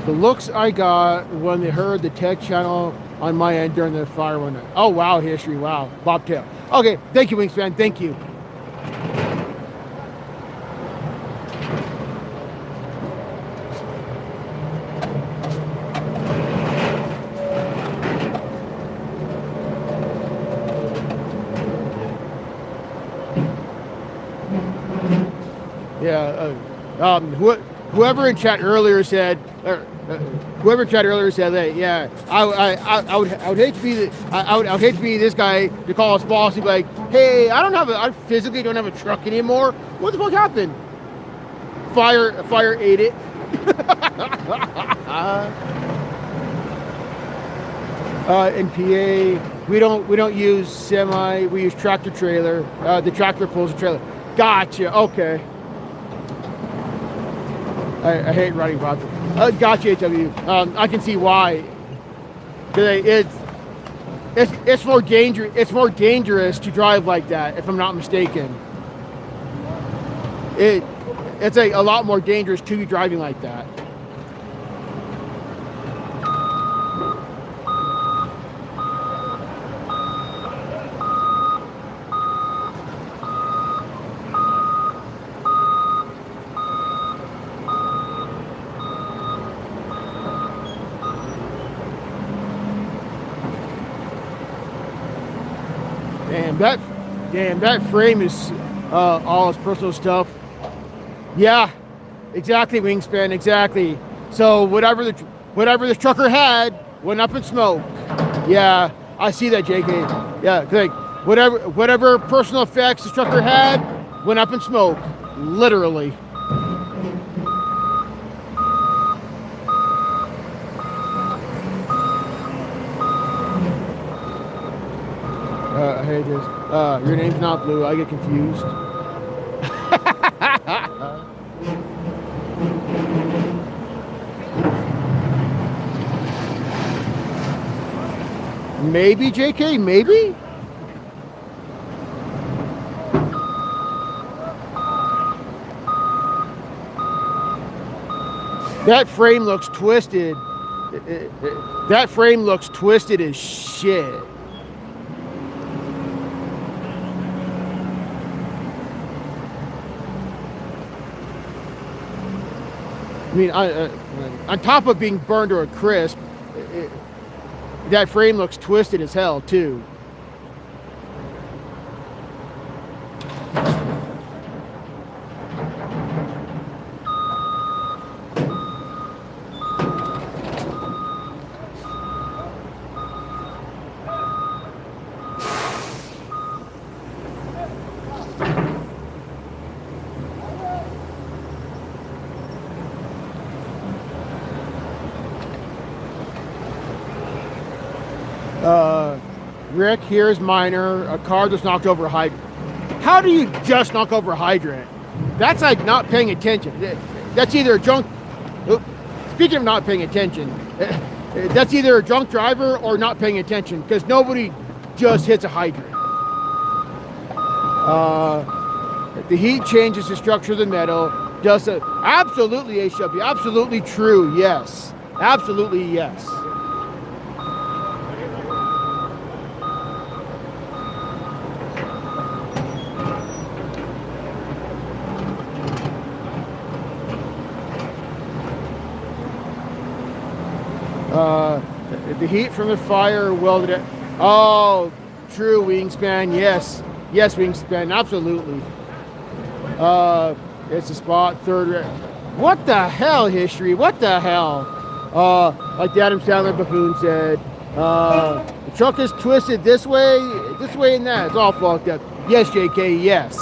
The looks I got when they heard the tech channel on my end during the fire one night. Oh wow, history, wow, bobtail. Okay, thank you, Wingspan, thank you. Yeah, whoever in chat earlier said, that, yeah, I would hate to be I would hate to be this guy to call us boss and be like, hey, I physically don't have a truck anymore. What the fuck happened? Fire ate it. In PA, we don't use semi. We use tractor trailer. The tractor pulls the trailer. Gotcha. Okay. I hate riding bobtail. Gotcha, HW. I can see why. It's more dangerous. It's more dangerous to drive like that, if I'm not mistaken. It's a lot more dangerous to be driving like that. That frame is all his personal stuff. Yeah, exactly, Wingspan, exactly. So whatever this trucker had went up in smoke. Yeah, I see that, JK. Yeah, like whatever personal effects this trucker had went up in smoke, literally. I hate this. Your name's not Blue. I get confused. Maybe, JK, maybe? That frame looks twisted. That frame looks twisted as shit. I mean, on top of being burned to a crisp, that frame looks twisted as hell, too. Rick, here's minor. A car just knocked over a hydrant. How do you just knock over a hydrant? That's like not paying attention. That's either a drunk. Speaking of not paying attention, that's either a drunk driver or not paying attention, because nobody just hits a hydrant. The heat changes the structure of the metal. Absolutely, HW. Absolutely true. Yes. Absolutely yes. The heat from the fire welded it. Oh, true, Wingspan. Yes. Yes, Wingspan. Absolutely. It's a spot. Third. What the hell, history? What the hell? Like the Adam Sandler buffoon said, the truck is twisted this way, and that. It's all fucked up. Yes, JK, yes.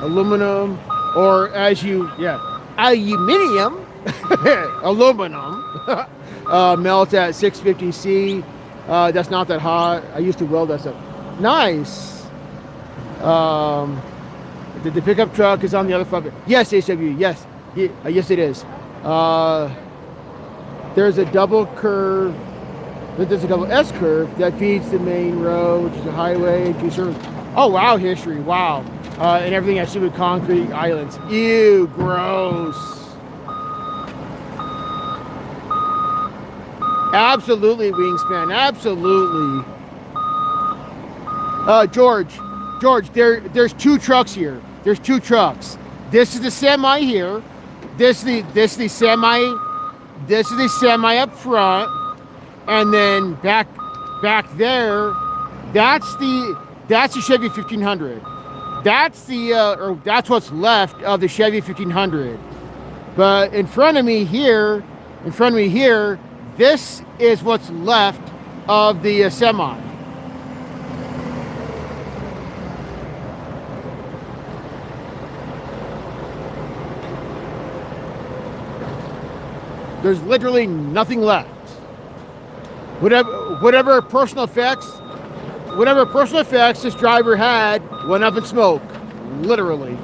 Aluminum, or aluminium, aluminum, melts at 650 C. That's not that hot. I used to weld that stuff. Nice. The pickup truck is on the other side. Yes, HW. Yes, yes, it is. There's a double curve. There's a double S curve that feeds the main road, which is a highway to service. Oh wow, history. Wow. And everything has to do with concrete islands. Ew, gross. Absolutely, Wingspan. Absolutely. George, there's two trucks here. There's two trucks. This is the semi here. This is the semi. This is the semi up front, and then back there, that's the Chevy 1500. That's that's what's left of the Chevy 1500. But in front of me here, this is what's left of the semi. There's literally nothing left. Whatever personal effects this driver had went up in smoke, literally.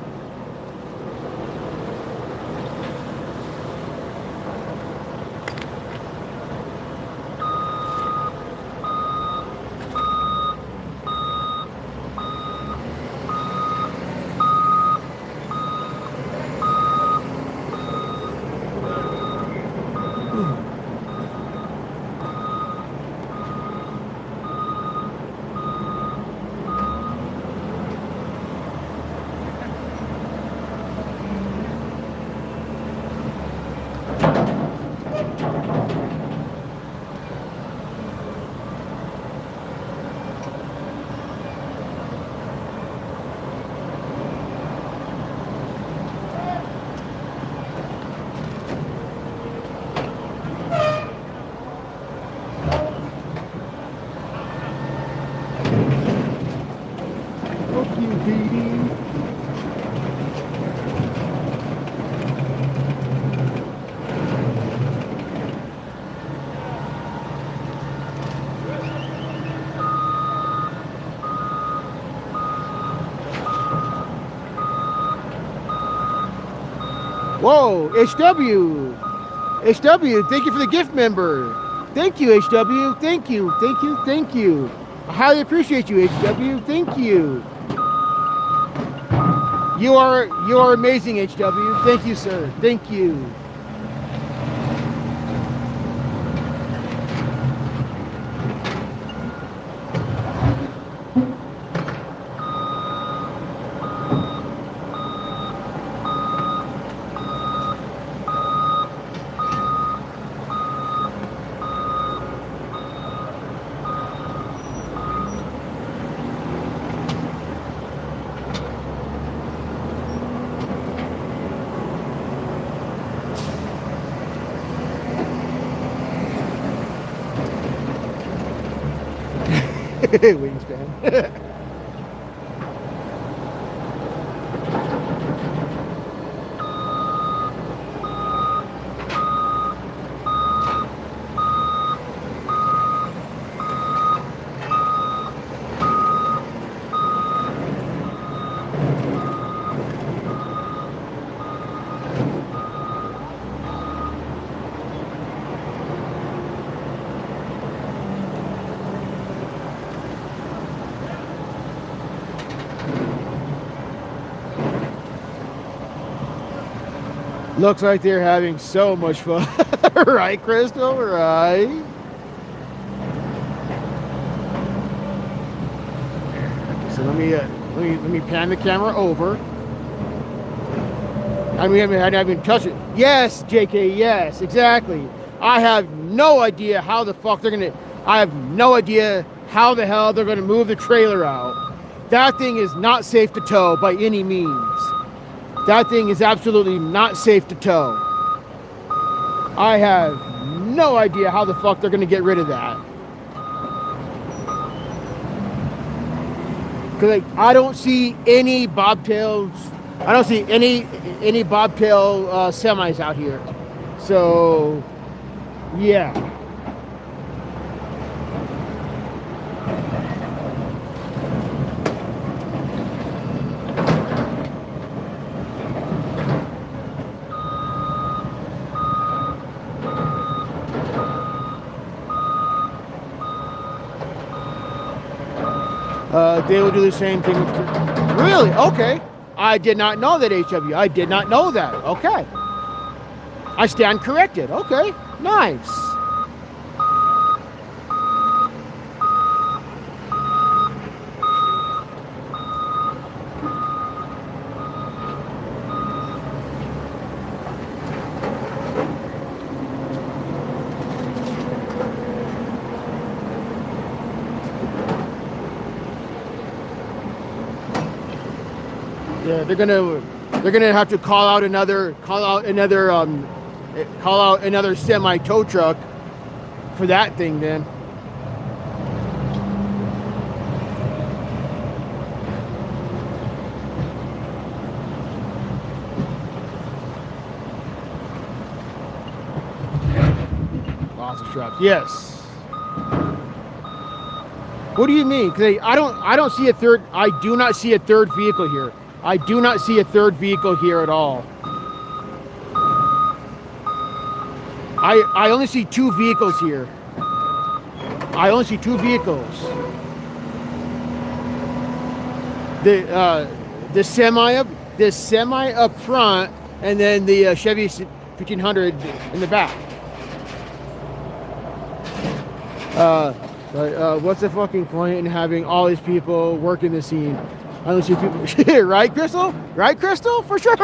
Whoa, HW, thank you for the gift member. Thank you, HW. Thank you. I highly appreciate you, HW. Thank you. You are amazing, HW. Thank you, sir. Thank you. Wingspan. Looks like they're having so much fun. Right, Crystal? Right. Okay, so let me pan the camera over. I haven't even touched it. Yes, JK, yes, exactly. I have no idea how the fuck they're gonna. I have no idea how the hell they're gonna move the trailer out. That thing is not safe to tow by any means. That thing is absolutely not safe to tow. I have no idea how the fuck they're gonna get rid of that. Cause like, I don't see any bobtails. I don't see any bobtail semis out here. So, yeah. They will do the same thing. Really? Okay. I did not know that, HW. I did not know that. Okay. I stand corrected. Okay. Nice. Yeah, they're gonna have to call out another semi tow truck for that thing then. Lots of straps. Yes. What do you mean? Cause I don't see a third. I do not see a third vehicle here. I do not see a third vehicle here at all. I only see two vehicles here. I only see two vehicles. The semi up front, and then the Chevy 1500 in the back. What's the fucking point in having all these people working the scene? I don't see people. Right, Crystal? Right, Crystal? For sure.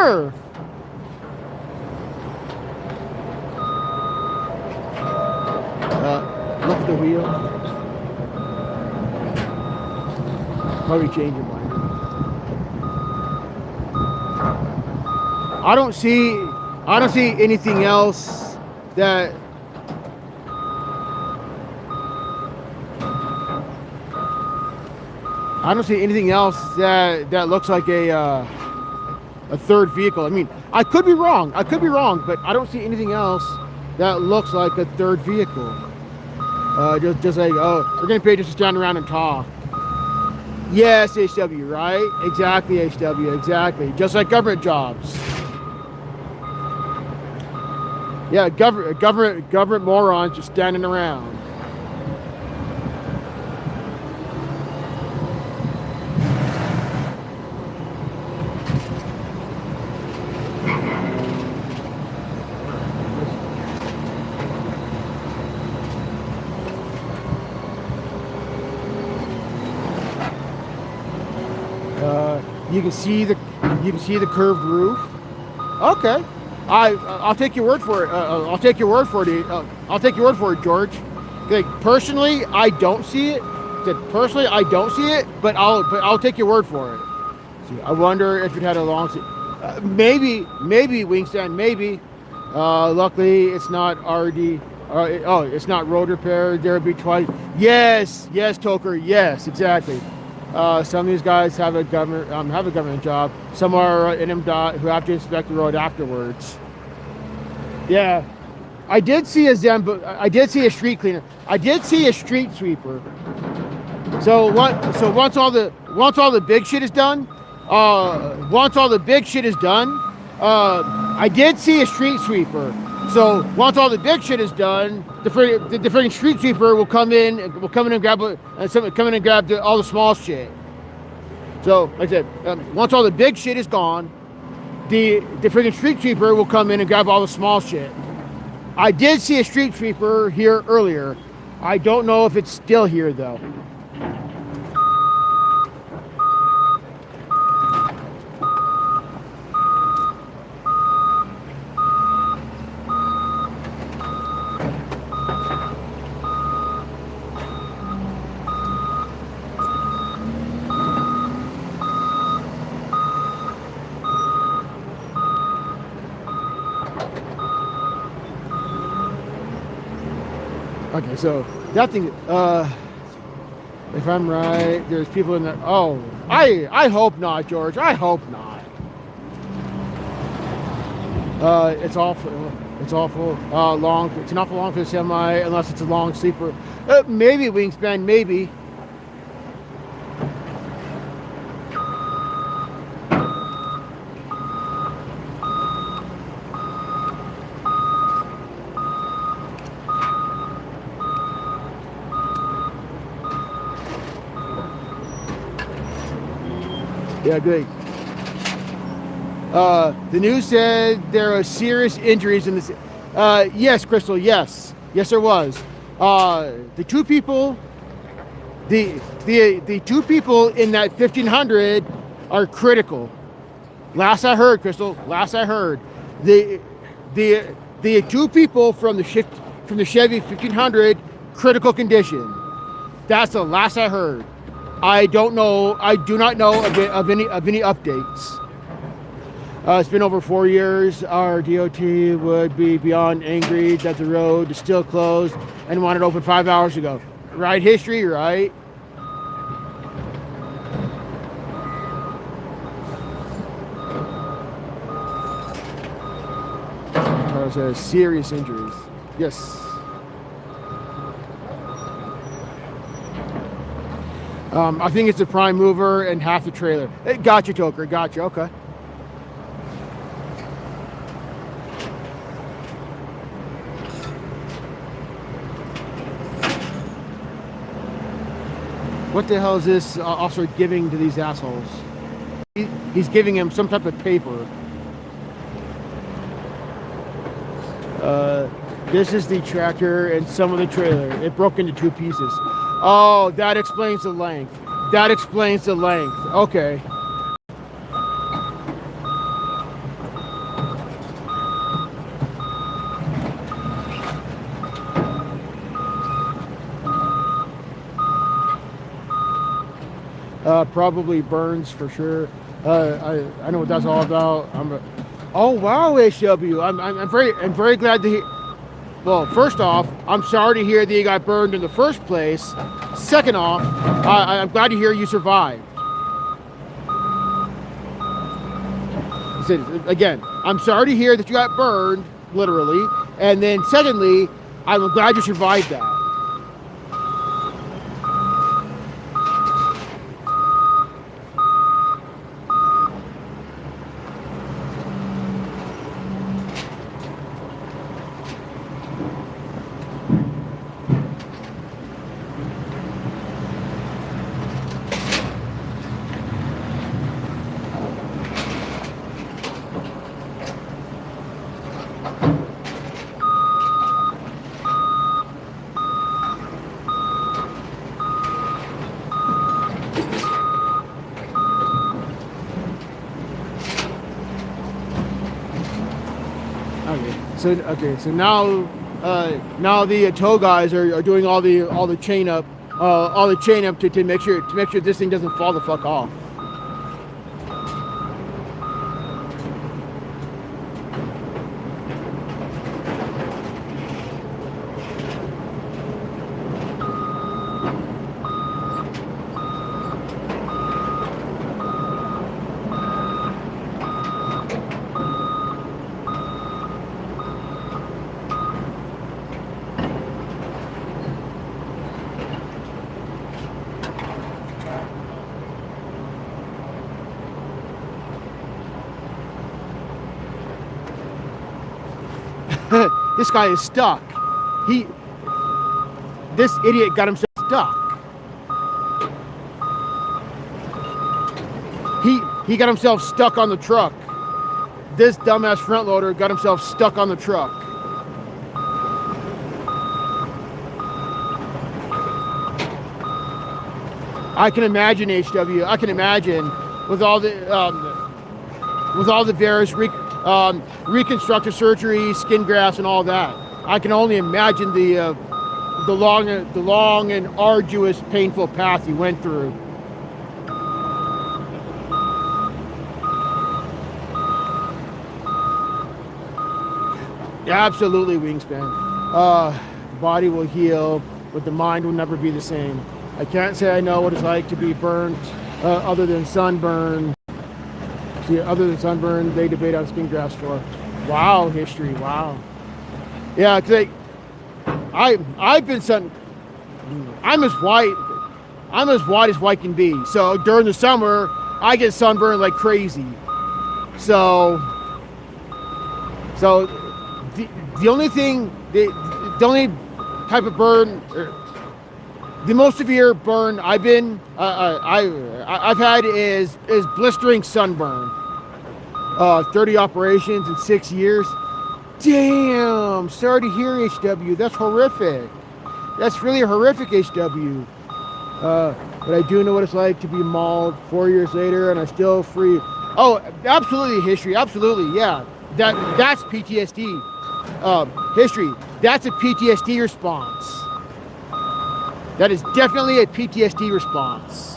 Look at the wheel. Probably change your mind. I don't see anything else that. I don't see anything else that looks like a third vehicle. I mean, I could be wrong, but I don't see anything else that looks like a third vehicle. Just like, oh, we're gonna pay just to stand around and talk. Yes, HW, right? Exactly, HW, exactly. Just like government jobs. Yeah, government morons just standing around. You can see the curved roof. Okay, I'll take your word for it. I'll take your word for it. I'll take your word for it, George. Okay, personally, I don't see it. But I'll take your word for it. See, I wonder if it had a long. Maybe Wingspan. Maybe. Luckily, it's not already Oh, it's not road repair. There'll be twice. Yes, Toker. Yes, exactly. Some of these guys have a government job. Some are in MDOT who have to inspect the road afterwards. Yeah, I did see a I did see a street cleaner. I did see a street sweeper. So once all the big shit is done, I did see a street sweeper. So once all the big shit is done, the freaking street sweeper will come in and grab all the small shit. So like I said, once all the big shit is gone, the freaking street sweeper will come in and grab all the small shit. I did see a street sweeper here earlier. I don't know if it's still here though. Okay, so that thing, if I'm right, there's people in there. Oh, I hope not, George. I hope not. It's awful long. It's an awful long for the semi, unless it's a long sleeper. Maybe wingspan, maybe. Yeah, great. The news said there are serious injuries in this. Yes, Crystal. Yes, there was. The two people in that 1500 are critical. Last I heard, Crystal. Last I heard, the two people from the Chevy 1500 critical condition. That's the last I heard. I don't know. I do not know of any updates. It's been over 4 years. Our DOT would be beyond angry that the road is still closed and wanted to open 5 hours ago. Right history, right? Charles has serious injuries. Yes. I think it's the prime mover and half the trailer. Gotcha, Toker. Gotcha. Okay. What the hell is this officer giving to these assholes? He's giving him some type of paper. This is the tractor and some of the trailer. It broke into 2 pieces. Oh, that explains the length. Okay. Probably burns for sure. I know what that's all about. Oh wow, HW. I'm very glad to hear. Well, first off, I'm sorry to hear that you got burned in the first place. Second off, I'm glad to hear you survived. Again, I'm sorry to hear that you got burned, literally. And then secondly, I'm glad you survived that. So now the tow guys are doing all the chain up to make sure this thing doesn't fall the fuck off. This guy is stuck. This idiot got himself stuck. He got himself stuck on the truck. This dumbass front loader got himself stuck on the truck. I can imagine HW. I can imagine with all the various reconstructive surgery, skin grafts, and all that. I can only imagine the long and arduous, painful path you went through. Absolutely, Wingspan. Body will heal, but the mind will never be the same. I can't say I know what it's like to be burnt, other than sunburn. See, other than sunburn, they debate on skin grafts for. Wow, history. Wow. Yeah, cause I've been sun. I'm as white as white can be. So during the summer, I get sunburned like crazy. So the only thing, the only type of burn, the most severe burn I've had is blistering sunburn. 30 operations in 6 years. Damn, sorry to hear, HW. That's horrific. That's really horrific, HW. But I do know what it's like to be mauled 4 years later, and I still free. Oh, absolutely, history. Absolutely, yeah. That's PTSD. History. That's a PTSD response. That is definitely a PTSD response.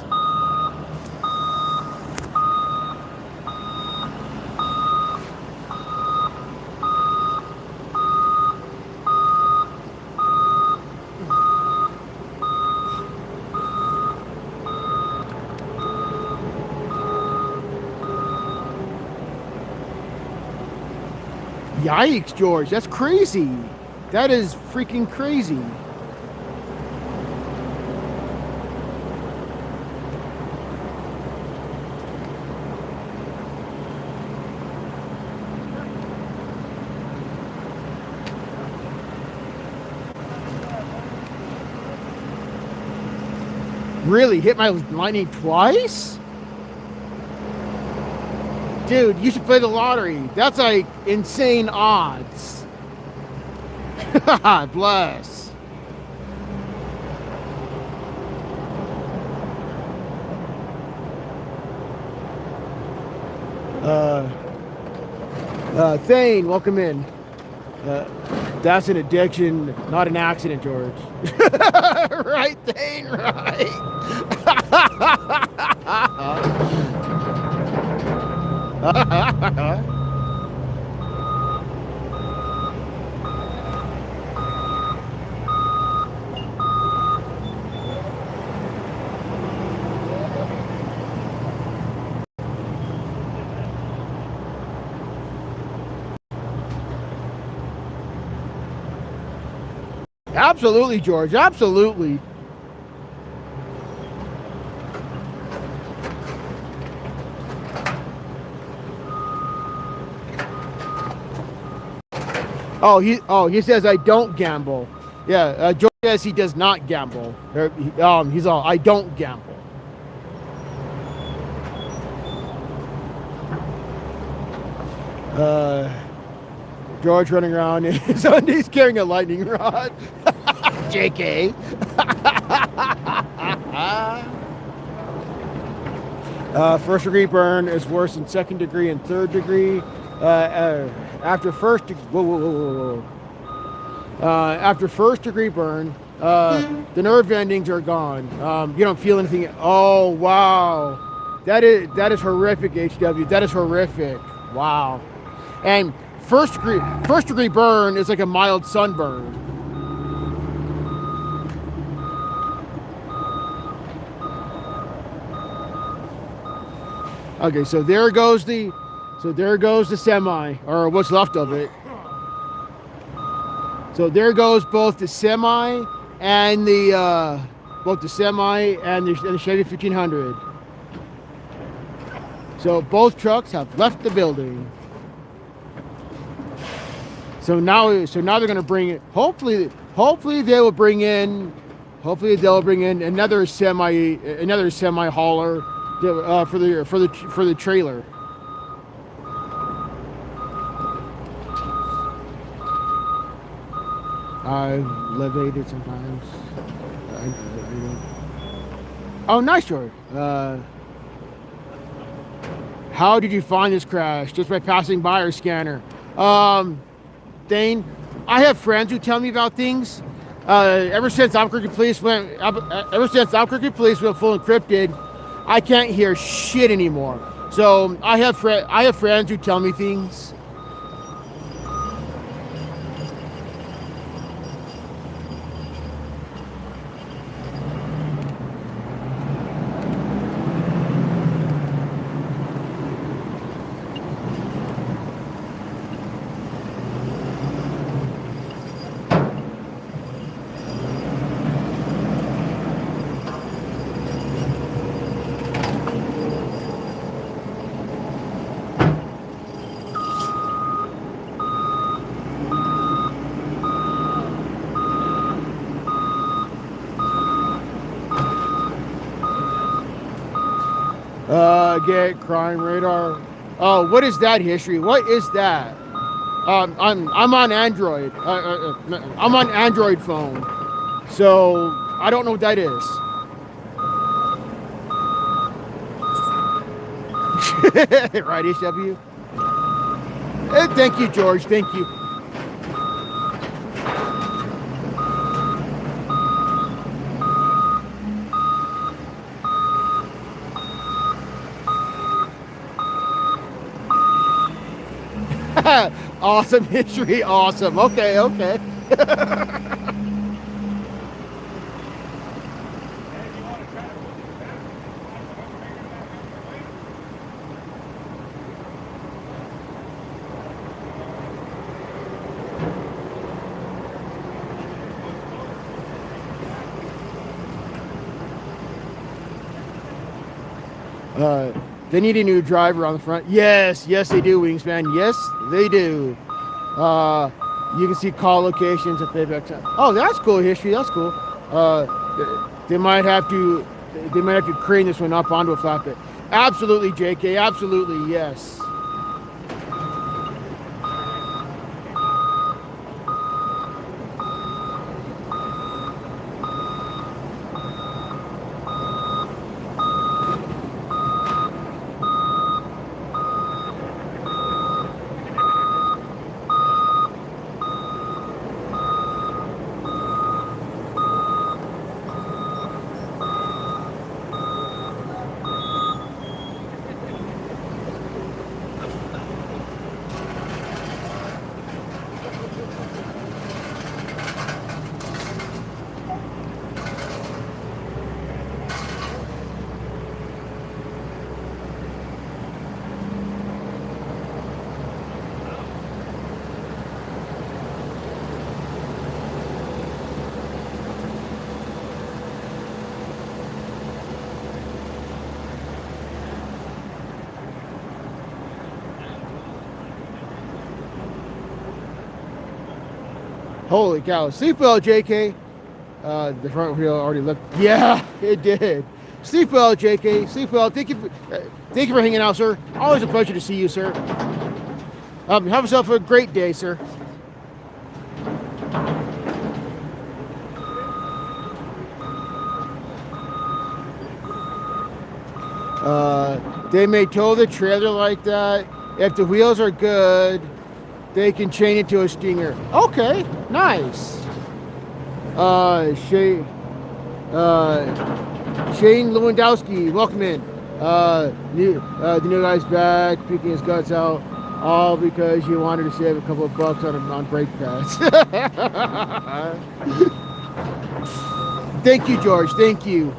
Yikes, George, that's crazy. That is freaking crazy. Really? Hit my lightning twice? Dude, you should play the lottery. That's like insane odds. Bless. Thane, welcome in. That's an addiction, not an accident, George. Right, Thane, right. Absolutely, George. Absolutely. He says I don't gamble. Yeah, George says he does not gamble. He's all I don't gamble. George running around in his undies carrying a lightning rod. JK. First degree burn is worse than second degree and third degree. After first degree burn, the nerve endings are gone. You don't feel anything. Oh wow, that is horrific, HW. That is horrific. Wow. And first degree burn is like a mild sunburn. Okay, so there goes the semi, or what's left of it. So there goes both the semi and the Chevy 1500. So both trucks have left the building. So now they're going to bring it. Hopefully they'll bring in another semi hauler for the trailer. I've levated sometimes. I don't. Oh, nice, George. How did you find this crash? Just by passing by our scanner. Dane, I have friends who tell me about things. Ever since Albuquerque police went full encrypted, I can't hear shit anymore. So I have friends who tell me things. Get crime radar. Oh, what is that history? What is that? I'm on Android. I'm on Android phone, so I don't know what that is. Right, HW. Thank you, George. Thank you. Awesome history, awesome. Okay. They need a new driver on the front. Yes, they do, Wingspan. Yes, they do. You can see call locations and payback time. Oh, that's cool history. That's cool. They might have to crane this one up onto a flatbed. Absolutely, JK. Absolutely, yes. Holy cow. Seatbelt, JK. The front wheel already looked. Yeah, it did. Seatbelt, JK. Seatbelt. Thank you for hanging out, sir. Always a pleasure to see you, sir. Have yourself a great day, sir. They may tow the trailer like that. If the wheels are good, they can chain it to a stinger. Okay, nice. Shane Lewandowski, welcome in. The new guy's back, peeking his guts out, all because you wanted to save a couple of bucks on brake pads. Thank you, George. Thank you.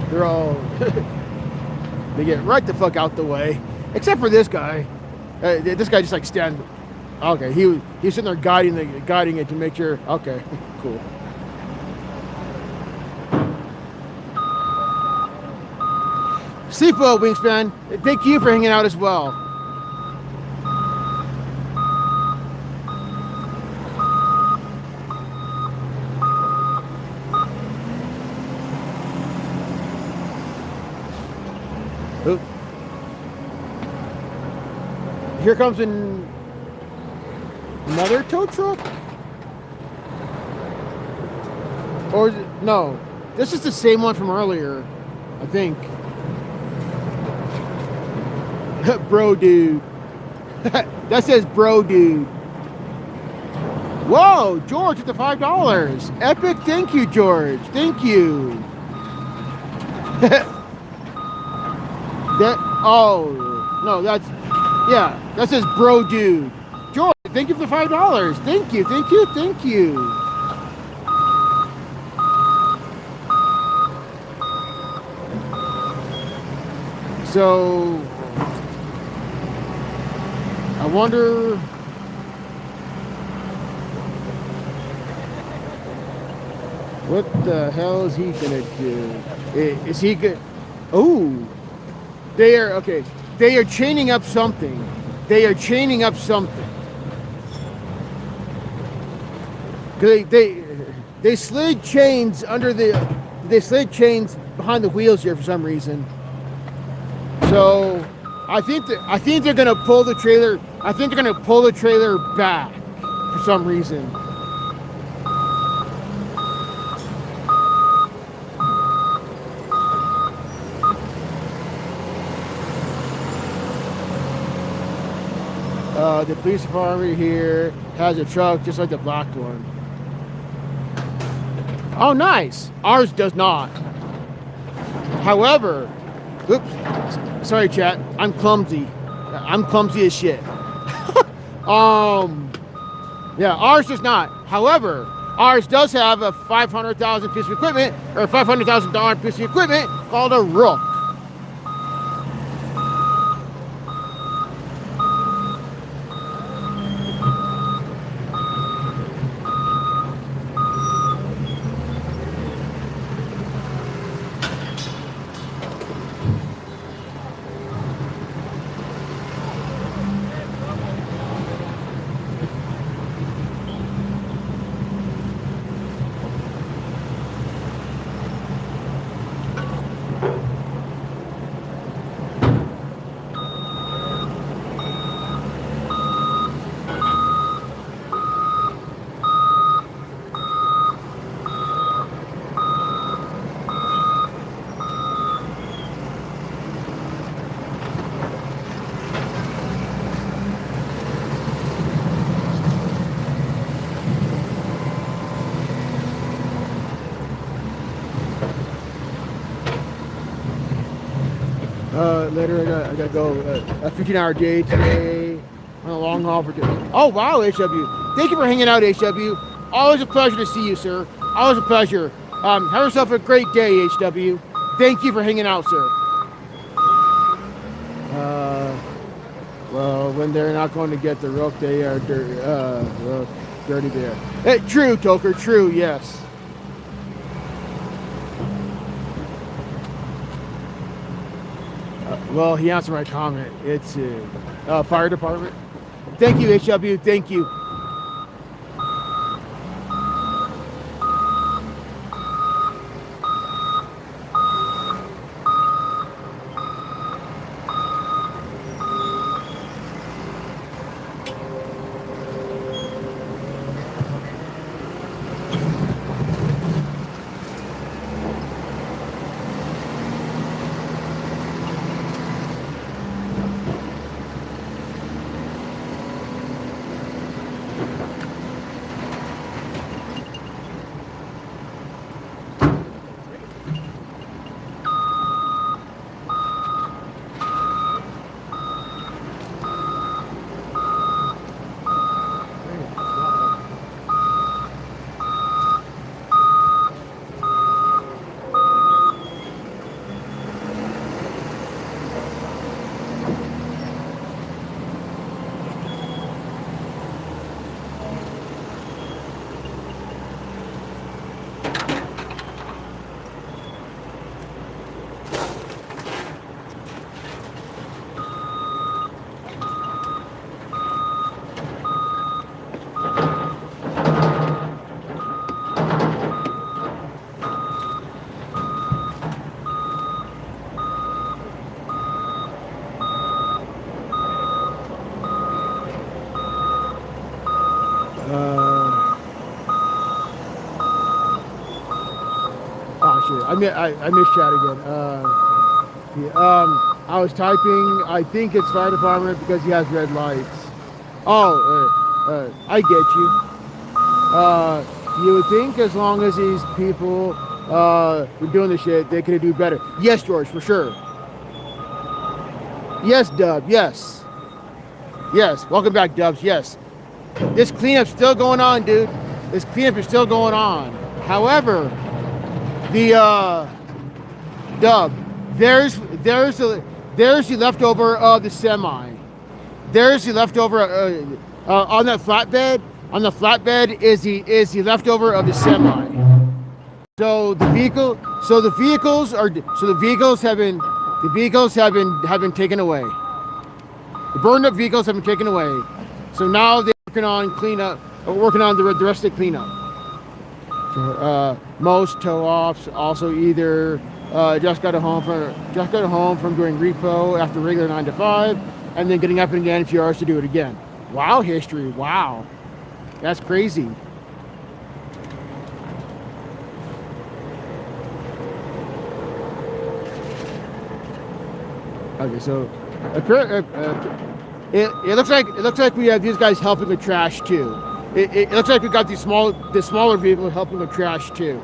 They're all they get right the fuck out the way, except for this guy. This guy just like stand. Okay, he's sitting there guiding it to make sure. Okay, cool. Sleep well, Wingspan. Thank you for hanging out as well. Oop. Here comes another tow truck? Or is it, no, this is the same one from earlier, I think. Bro dude. That says bro dude. Whoa, George with the $5. Epic, thank you, George. Thank you. That says bro dude. George, thank you for the $5. Thank you, thank you, thank you. So I wonder what the hell is he gonna do? Is he good? Oh, they are okay. They are chaining up something. They are chaining up something. They slid chains under the. They slid chains behind the wheels here for some reason. So I think they're gonna pull the trailer. I think they're gonna pull the trailer back for some reason. The police department here has a truck just like the black one. Oh, nice. Ours does not. However, oops, sorry, chat. I'm clumsy. I'm clumsy as shit. Yeah, ours does not. However, ours does have a 500,000 piece of equipment, or a $500,000 piece of equipment called a rook. Later, I gotta go a 15-hour day today on a long haul for. Oh wow, HW! Thank you for hanging out, HW. Always a pleasure to see you, sir. Always a pleasure. Have yourself a great day, HW. Thank you for hanging out, sir. Well, when they're not going to get the rook, they are dirty there. Hey, true, Toker. True, yes. Well, he answered my comment. It's fire department. Thank you, HW. Thank you. I missed chat again. I was typing. I think it's fire department because he has red lights. Oh, I get you. You would think as long as these people were doing this shit, they could do better. Yes, George, for sure. Yes, Dub. Yes. Yes. Welcome back, Dubs. Yes. This cleanup's still going on, dude. This cleanup is still going on. However, the Dub, there's the leftover of the semi. There's the leftover on that flatbed. On the flatbed is the leftover of the semi. So the vehicles have been taken away. The burned up vehicles have been taken away. So now they're working on cleanup, working on the rest of the cleanup. Most tow-offs also either just got home from doing repo after regular 9 to 5, and then getting up again in a few hours to do it again. Wow, history. Wow, that's crazy. Okay, so it looks like we have these guys helping with trash too. It looks like we got the smaller vehicle helping with trash too.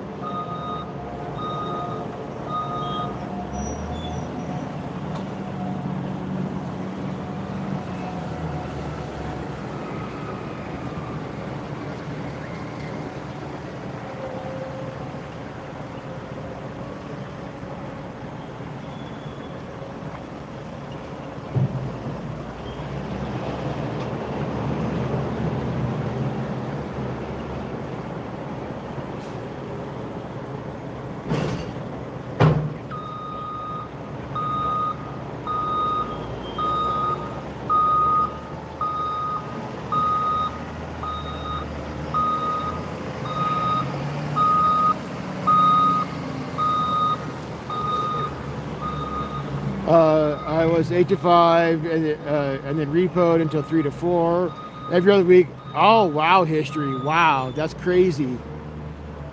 I was 8 to 5 and then repoed until 3 to 4 every other week. Oh wow, history. Wow, that's crazy.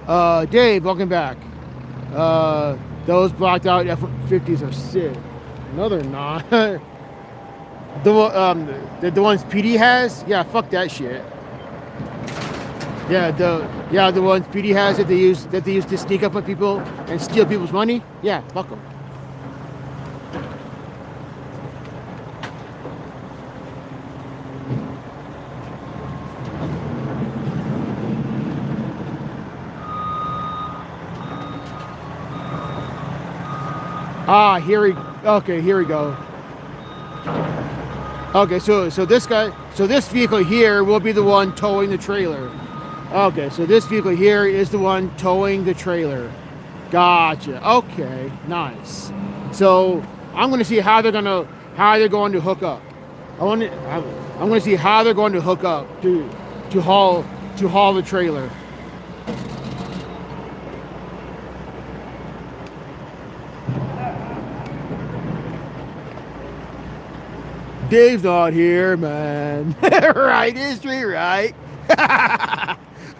Dave, welcome back. Those blocked out F-50s are sick. No, they're not. the ones PD has? Yeah, fuck that shit. Yeah, the ones PD has that they use to sneak up on people and steal people's money. Yeah, fuck them. Here we go. Okay, so this vehicle here will be the one towing the trailer. Okay, so this vehicle here is the one towing the trailer. Gotcha. Okay, nice. So I'm going to see how they're going to hook up. I'm going to see how they're going to hook up to haul the trailer. Dave's not here, man. Right, history, right?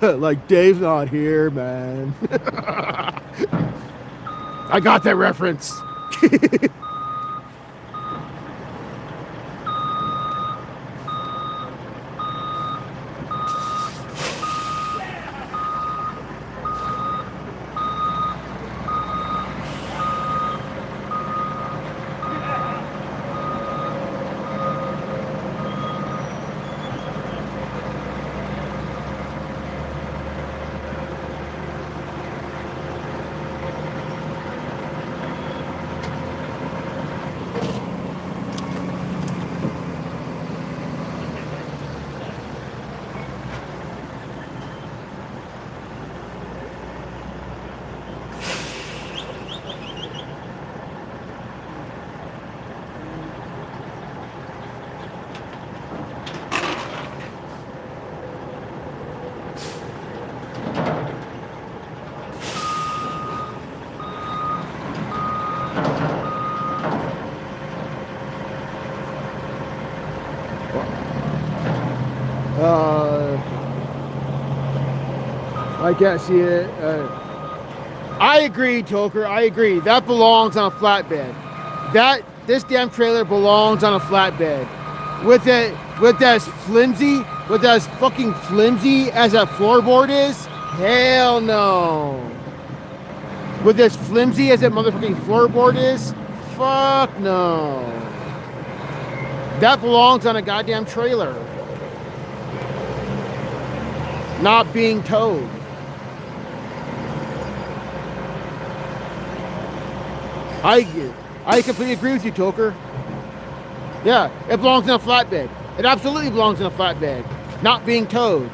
Like, Dave's not here, man. I got that reference. I can't see it. I agree, Toker. I agree. That belongs on a flatbed. This damn trailer belongs on a flatbed. With as fucking flimsy as that floorboard is, hell no. With as flimsy as that motherfucking floorboard is, fuck no. That belongs on a goddamn trailer. Not being towed. I completely agree with you, Toker. Yeah, it belongs in a flatbed. It absolutely belongs in a flatbed. Not being towed.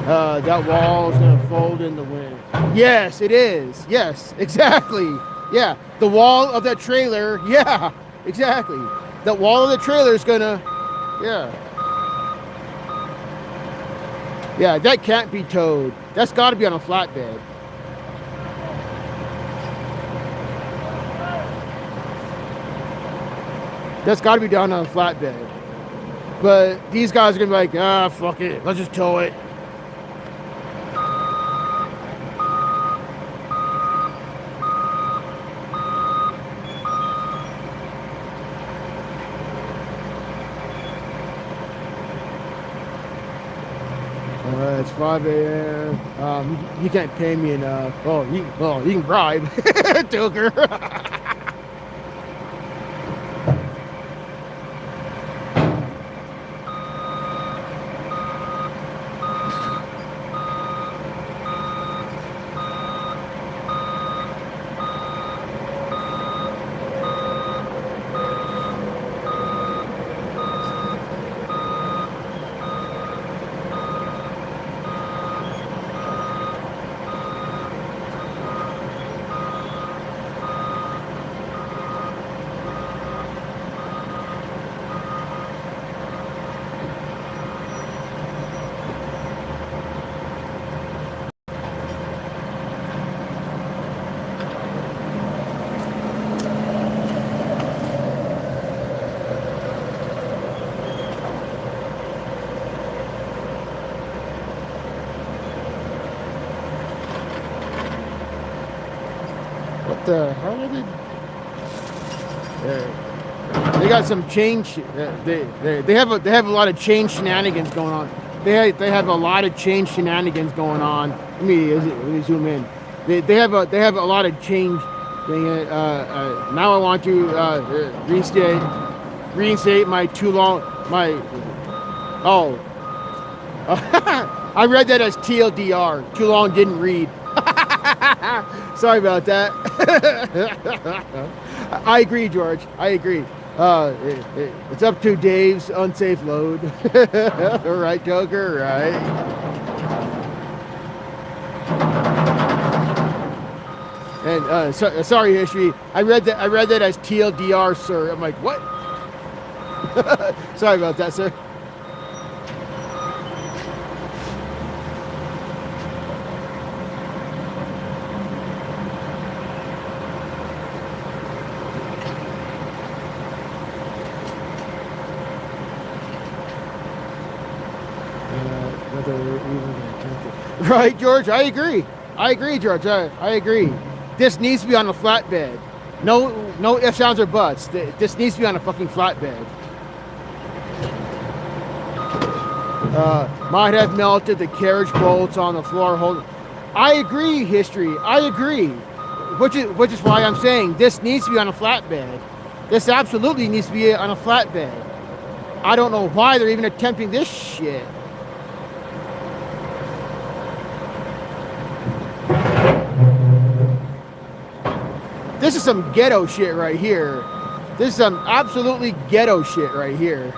That wall is going to fold in the wind. Yes, it is. Yes, exactly. Yeah, the wall of that trailer. Yeah, exactly. The wall of the trailer is going to... Yeah. Yeah, that can't be towed. That's got to be on a flatbed. That's got to be done on a flatbed. But these guys are going to be like, ah, fuck it. Let's just tow it. It's 5 a.m. You can't pay me enough. Oh, you can bribe. Toker. What the hell are they? They got some change. They have a lot of change shenanigans going on. They have a lot of change shenanigans going on. Let me zoom in. They have a lot of change. Now I want to reinstate my too long Oh. I read that as TLDR. Too long didn't read. Sorry about that. I agree, George. I agree. It's up to Dave's unsafe load. Right, Joker? Right. And sorry, history. I read that as TLDR, sir. I'm like, what? Sorry about that, sir. Right, George? I agree. George. I agree. This needs to be on a flatbed. No ifs, ands, or buts. This needs to be on a fucking flatbed. Might have melted the carriage bolts on the floor. I agree, history. I agree. Which is why I'm saying this needs to be on a flatbed. This absolutely needs to be on a flatbed. I don't know why they're even attempting this shit. This is some ghetto shit right here. This is some absolutely ghetto shit right here.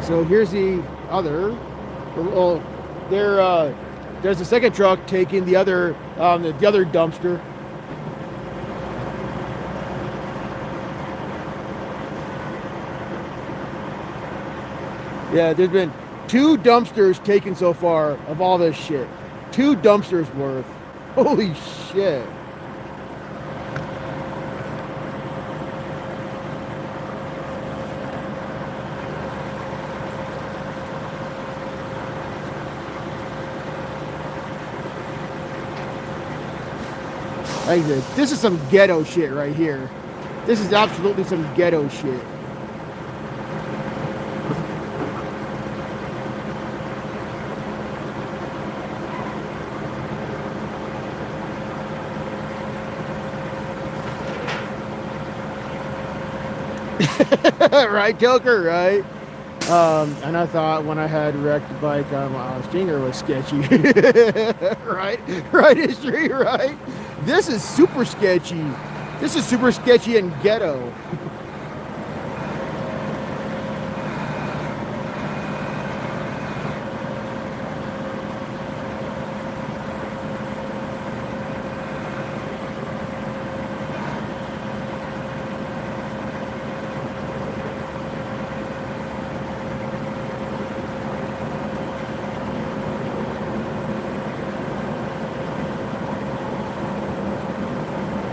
So here's the other. Well, there's the second truck taking the other dumpster. Yeah, there's been 2 dumpsters taken so far of all this shit. 2 dumpsters worth. Holy shit. Like this is some ghetto shit right here. This is absolutely some ghetto shit. Right, Joker, right? And I thought when I had wrecked the bike on my Stinger was sketchy. Right? Right, history, right? This is super sketchy. This is super sketchy and ghetto.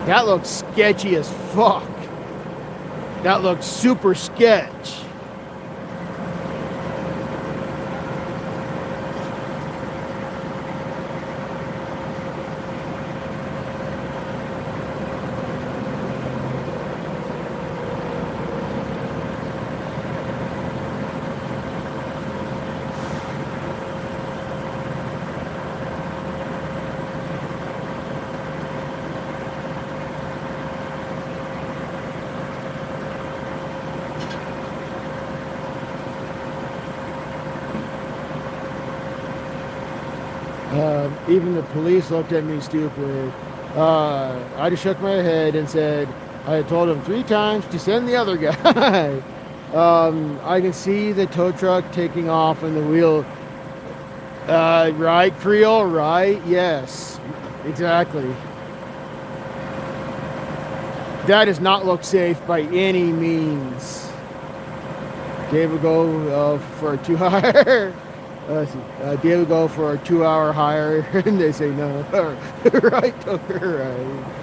That looks sketchy as fuck. That looks super sketch. Even the police looked at me stupid. I just shook my head and said, I told him 3 times to send the other guy. I can see the tow truck taking off and the wheel. Right, Creole, right? Yes, exactly. That does not look safe by any means. David go for a 2-hour. David go for a 2-hour hire, and they say no. Right, Tucker, right.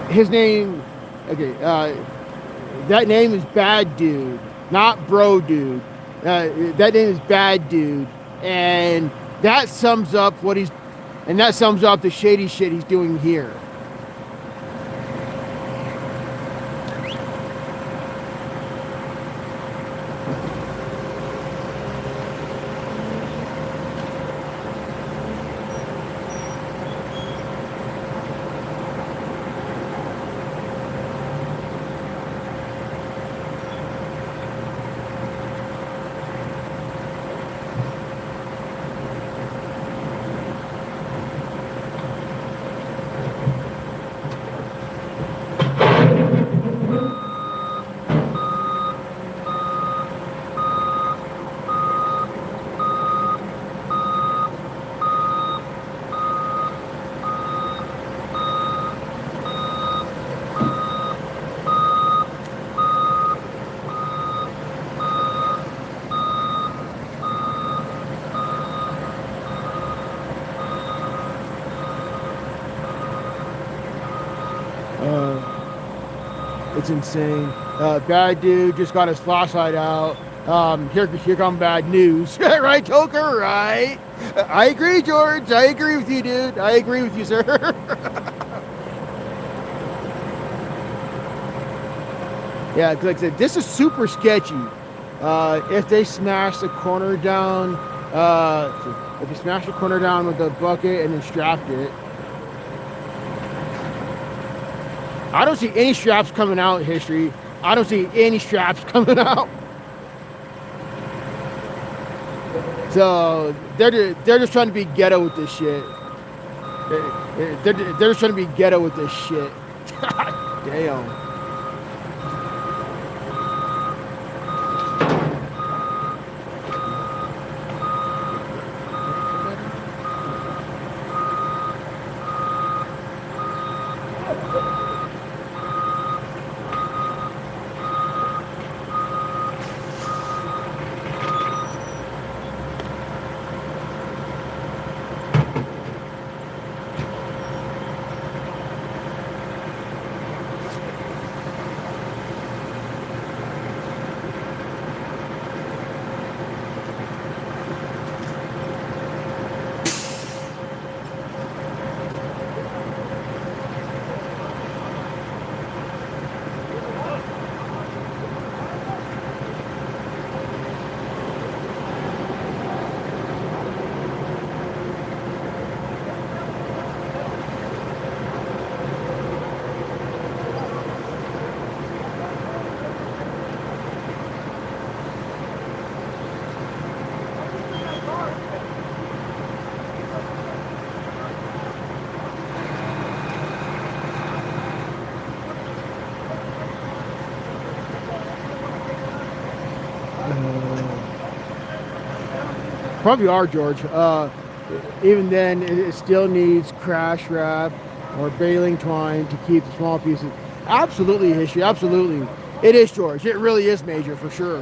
His name, okay, that name is Bad Dude, not Bro Dude. That name is Bad Dude, and that sums up the shady shit he's doing here. It's insane. Bad Dude just got his flashlight out. Here come bad news. Right, Toker? Right? I agree, George. I agree with you, dude. I agree with you, sir. Yeah, like I said, this is super sketchy. If they smash the corner down, if you smash the corner down with the bucket and then strapped it, I don't see any straps coming out. History. I don't see any straps coming out. So they're just trying to be ghetto with this shit. They're just trying to be ghetto with this shit. Damn. Probably are, George. Even then, it still needs crash wrap or baling twine to keep the small pieces. Absolutely, history. Absolutely. It is, George. It really is major for sure.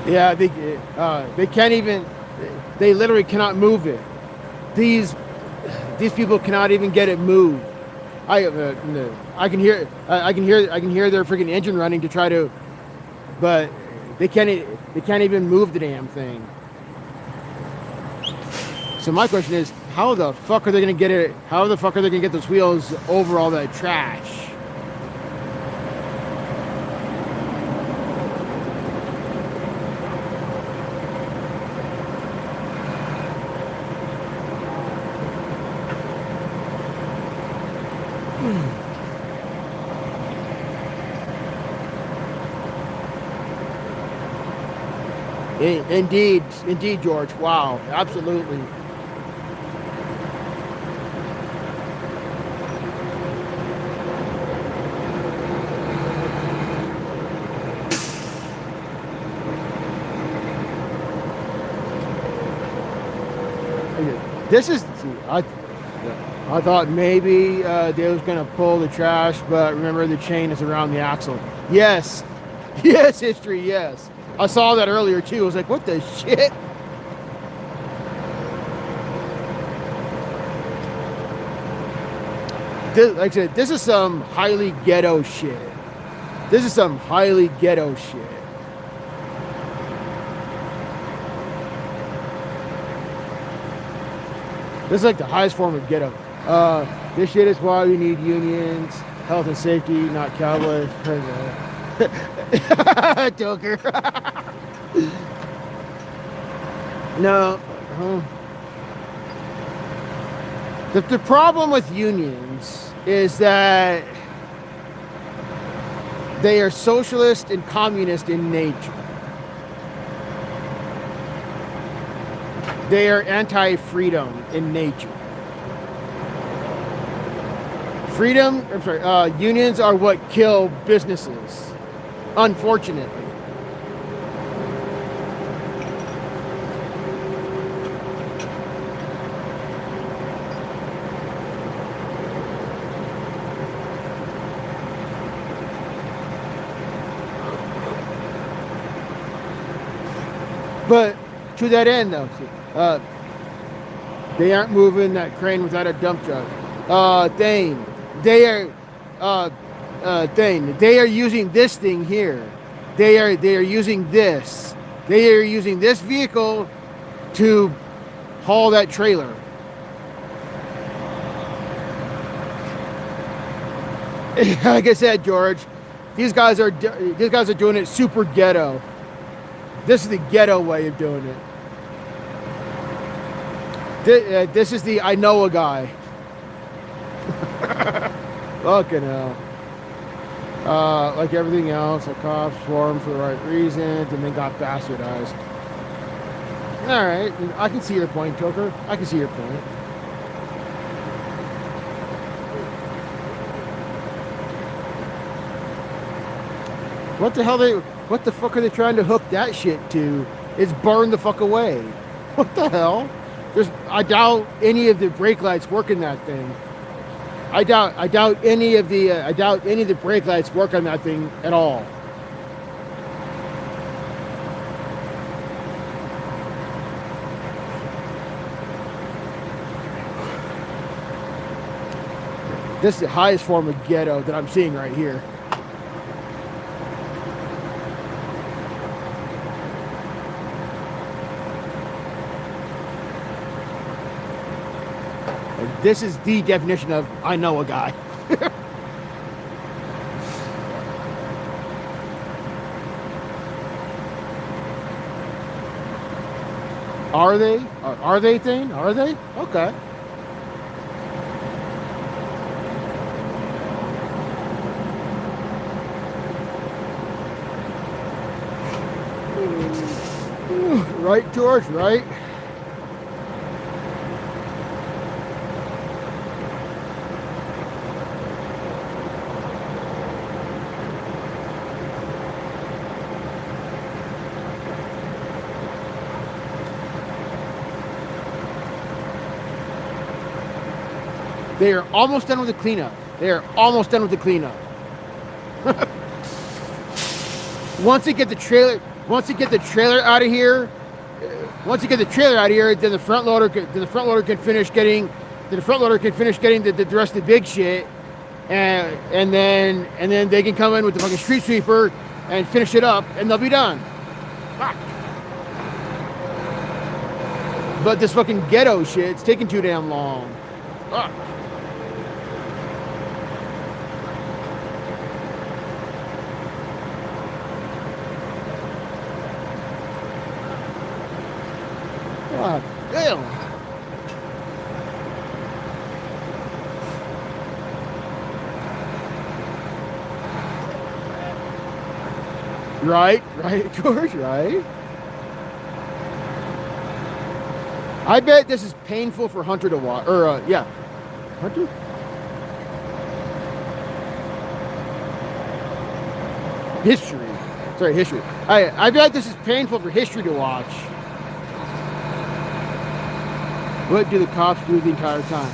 Yeah, they can't even. They literally cannot move it. These people cannot even get it moved. I can hear their freaking engine running to try to, but they can't even move the damn thing. So my question is, how the fuck are they gonna get it? How the fuck are they gonna get those wheels over all that trash? Indeed, George. Wow, absolutely. This is. I thought maybe they was gonna pull the trash, but remember the chain is around the axle. Yes, yes, history. Yes. I saw that earlier too. I was like, what the shit? Like I said, this is some highly ghetto shit. This is some highly ghetto shit. This is like the highest form of ghetto. This shit is why we need unions, health and safety, not cowboys. Joker. No. The problem with unions is that they are socialist and communist in nature. They are anti-freedom in nature. Unions are what kill businesses. Unfortunately. But to that end, though, they aren't moving that crane without a dump truck. Thane, they are, Thane, they are using this thing here. They are using this. They are using this vehicle to haul that trailer. Like I said, George, these guys are doing it super ghetto. This is the ghetto way of doing it. This is the I know a guy. Fucking hell. Like everything else, the cops formed for the right reasons and then got bastardized. Alright, I can see your point, Joker. I can see your point. What the fuck are they trying to hook that shit to? It's burned the fuck away. What the hell? I doubt any of the brake lights work in that thing. I doubt any of the brake lights work on that thing at all. This is the highest form of ghetto that I'm seeing right here. This is the definition of I know a guy. Are they? Are they thing? Are they? Okay. Right, George, right? They are almost done with the cleanup. They are almost done with the cleanup. Once you get the trailer out of here, then the front loader can finish getting the rest of the big shit, and then they can come in with the fucking street sweeper and finish it up, and they'll be done. Fuck. But this fucking ghetto shit, it's taking too damn long. Fuck. God damn. Right, George, right? I bet this is painful for Hunter to watch. Or, yeah. Hunter? History. Sorry, history. I bet this is painful for history to watch. What do the cops do the entire time?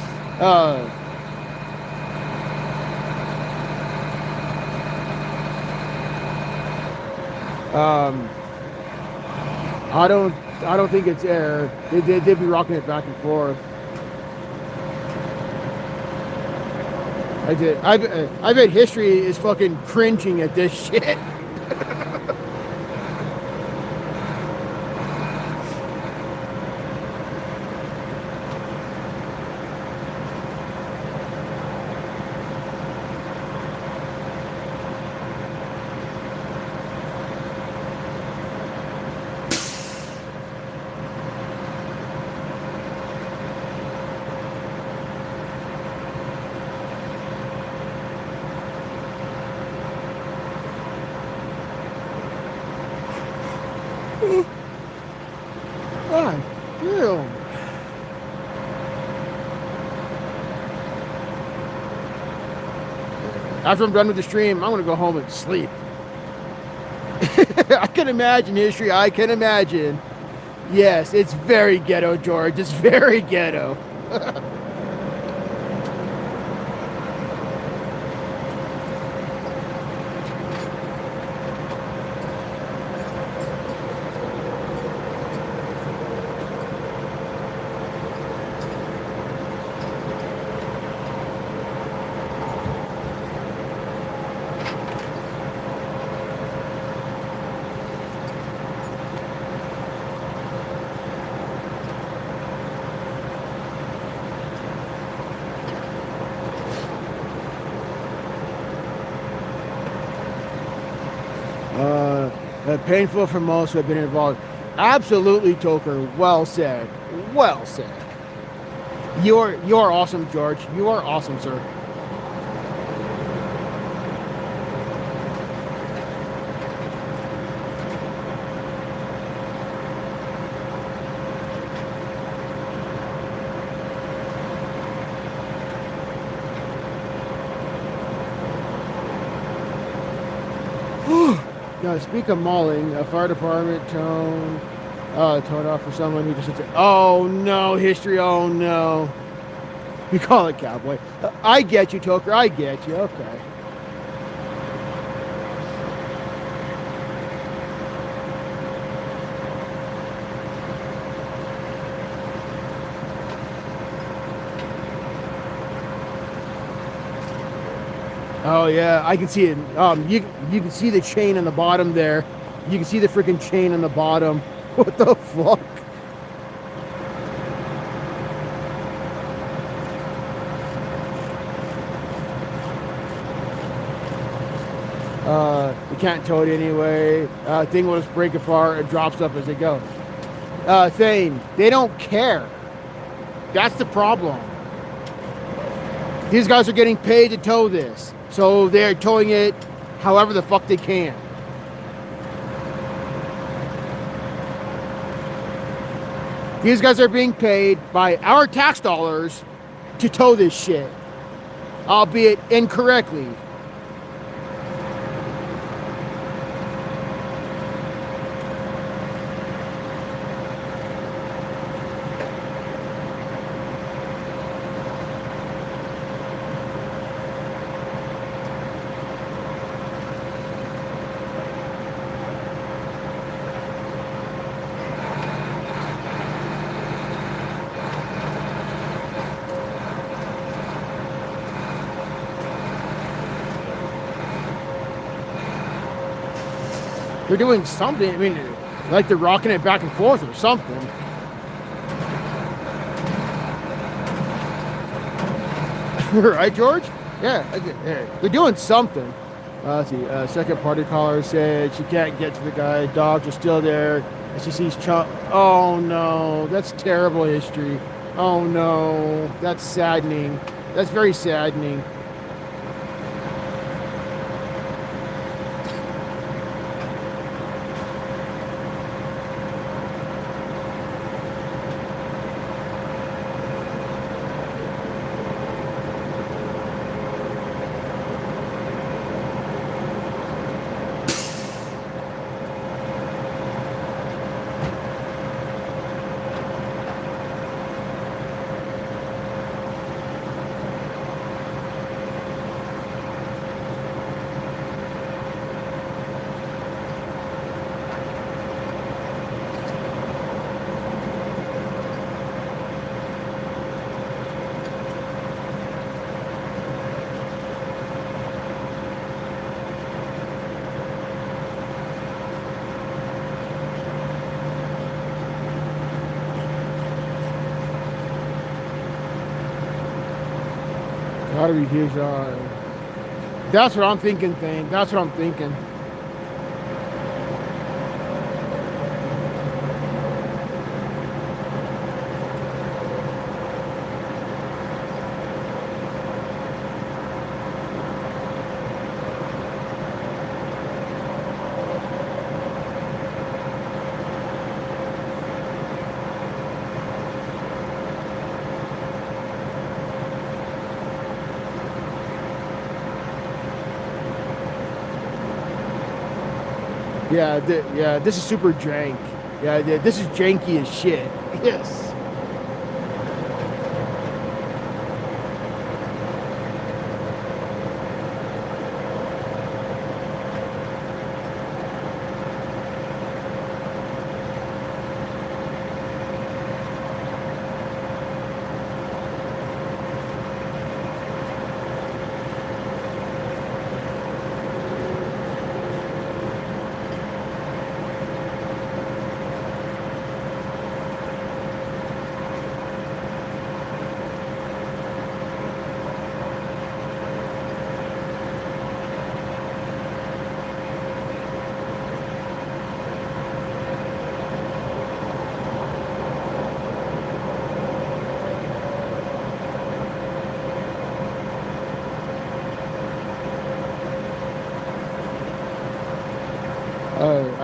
I don't think it's air. They'd be rocking it back and forth. I bet history is fucking cringing at this shit. God damn. After I'm done with the stream, I'm gonna go home and sleep. I can imagine history. I can imagine. Yes, it's very ghetto, George. It's very ghetto. Painful for most who have been involved. Absolutely, Toker. Well said. Well said. You are awesome, George. You are awesome, sir. Now, speak of mauling, a fire department tone off for someone who just, oh no, history, oh no. You call it cowboy. I get you, Toker, I get you, okay. Oh yeah, I can see it. You can see the chain on the bottom there. You can see the freaking chain on the bottom. What the fuck? You can't tow it anyway. Thing will just break apart. It drops up as they go. Thane, they don't care. That's the problem. These guys are getting paid to tow this. So they're towing it however the fuck they can. These guys are being paid by our tax dollars to tow this shit, albeit incorrectly. They're doing something. I mean, like they're rocking it back and forth or something. Right, George? Yeah, they're doing something. Let's see. Second party caller said she can't get to the guy. Dogs are still there. And she sees Oh no, that's terrible history. Oh no, that's saddening. That's very saddening. Gotta be huge. That's what I'm thinking, Thane. That's what I'm thinking. Yeah, this is super jank. Yeah, this is janky as shit. Yes.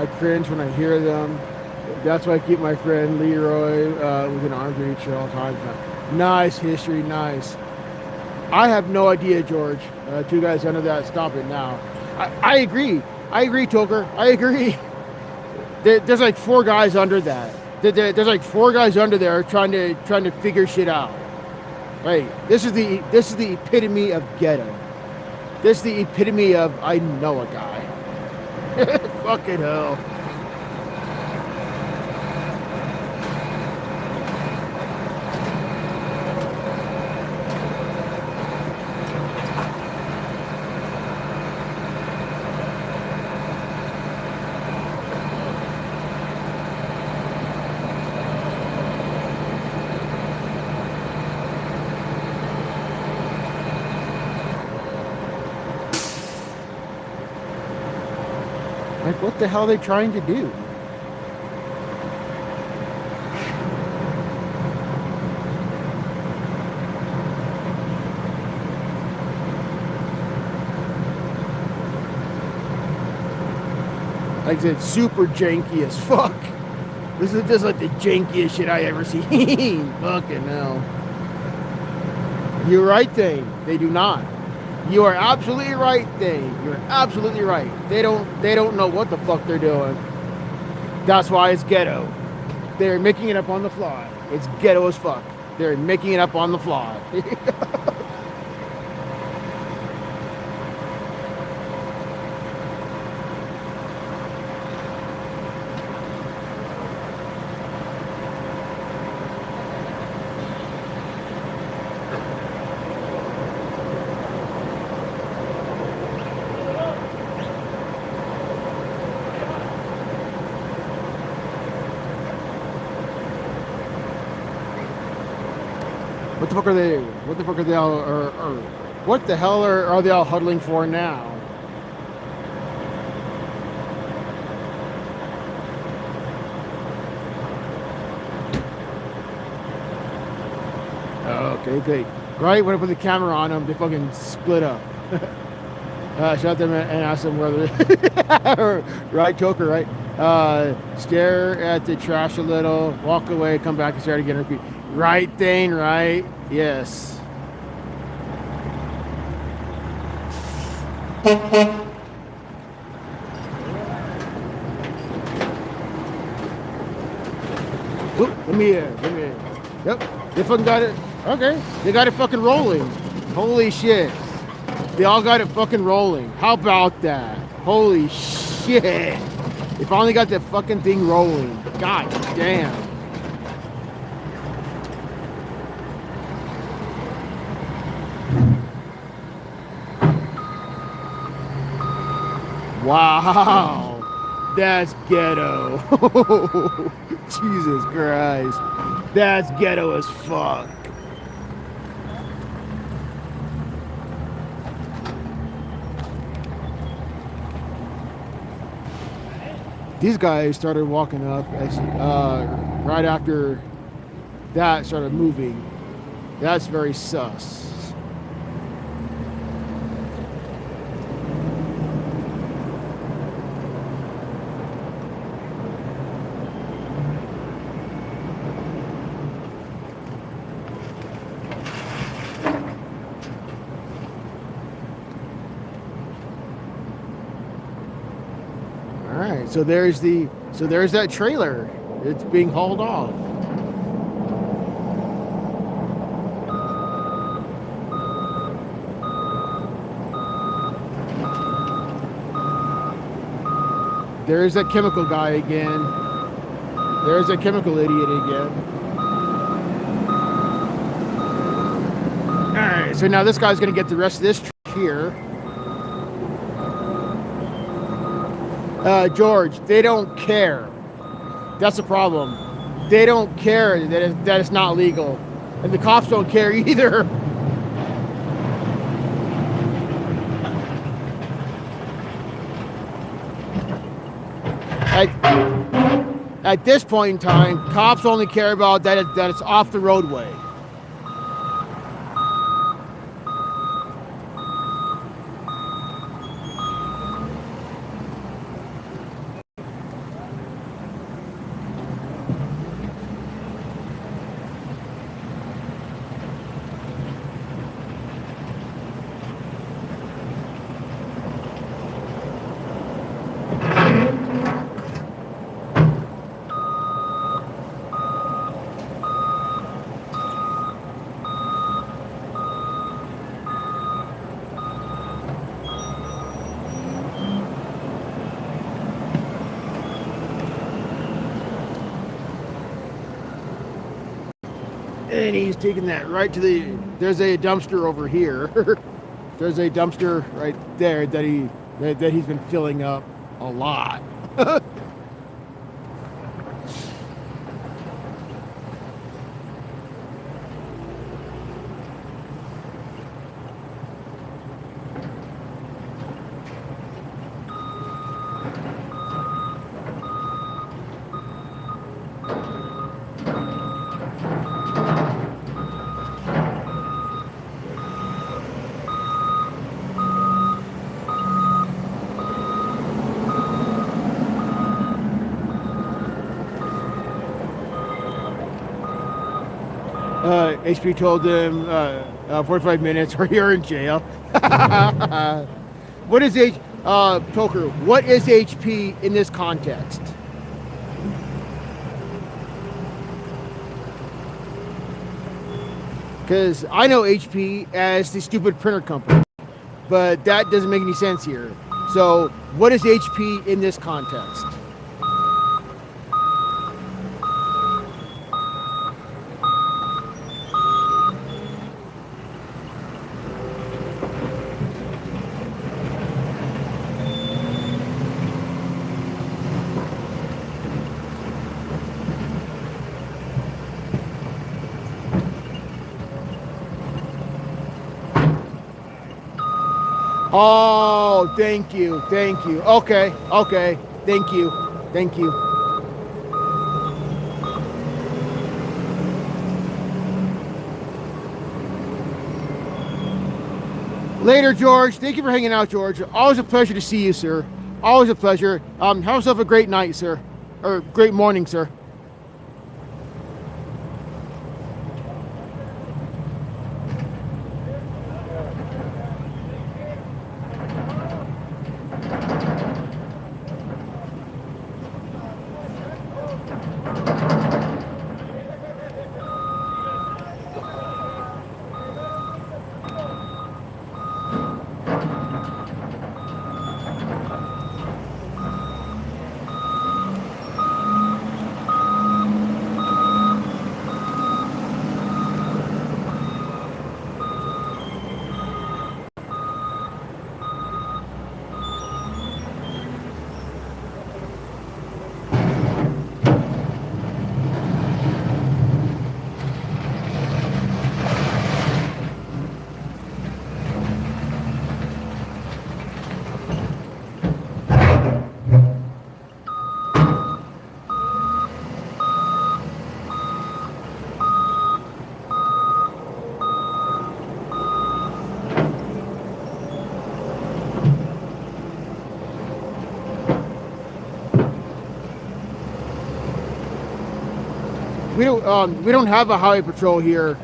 I cringe when I hear them. That's why I keep my friend Leroy within arm's reach at all times. Nice history, nice. I have no idea, George. 2 guys under that. Stop it now. I agree. I agree, Toker. I agree. There's like 4 guys under that. There's like 4 guys under there trying to figure shit out. Right. This is the epitome of ghetto. This is the epitome of I know a guy. Fucking hell. Like, what the hell are they trying to do? Like, it's super janky as fuck. This is just like the jankiest shit I ever seen. Fucking hell. You're right, Thane. They do not. You are absolutely right, Thane. You're absolutely right. They don't know what the fuck they're doing. That's why it's ghetto. They're making it up on the fly. It's ghetto as fuck. They're making it up on the fly. What the fuck are they? What the fuck are they all? What the hell are they all huddling for now? Okay, great. Right when I put the camera on them, they fucking split up. Shut them and ask them whether. Right, Toker, right? Stare at the trash a little, walk away, come back and start again, repeat. Right, Thane, right? Yes. Oop, let me Yep, they fucking got it. Okay, they got it fucking rolling. Holy shit. They all got it fucking rolling. How about that? Holy shit. They finally got that fucking thing rolling. God damn. Wow, that's ghetto. Jesus Christ. That's ghetto as fuck. These guys started walking up as right after that started moving. That's very sus. So there's that trailer. It's being hauled off. There's that chemical guy again. There's that chemical idiot again. All right, so now this guy's gonna get the rest of this here. George, they don't care. That's the problem. They don't care that it's not legal. And the cops don't care either. At this point in time, cops only care about that it's off the roadway. And he's taking that right to the. There's a dumpster over here. There's a dumpster right there that he's been filling up a lot. HP told him 45 minutes or you're in jail. What is Poker, what is HP in this context? Because I know HP as the stupid printer company, but that doesn't make any sense here. So what is HP in this context? Oh, thank you. Okay, thank you. Later, George. Thank you for hanging out, George. Always a pleasure to see you, sir. Always a pleasure. Have yourself a great night, sir. Or great morning, sir. We don't have a highway patrol here.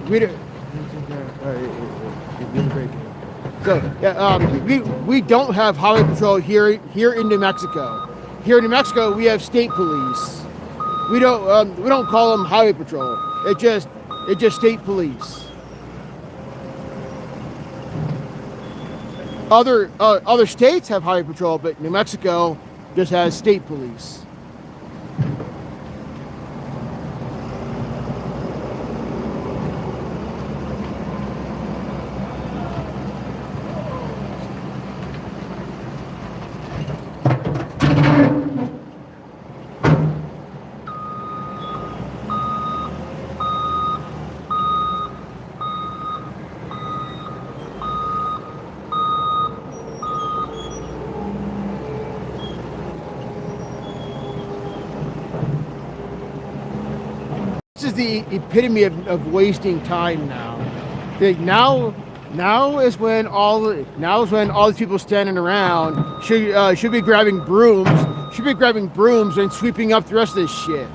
We don't. So we don't have highway patrol here in New Mexico. Here in New Mexico, we have state police. We don't call them highway patrol. It's just state police. Other states have highway patrol, but New Mexico just has state police. This is the epitome of wasting time now. Now is when all these people standing around should be grabbing brooms and sweeping up the rest of this shit.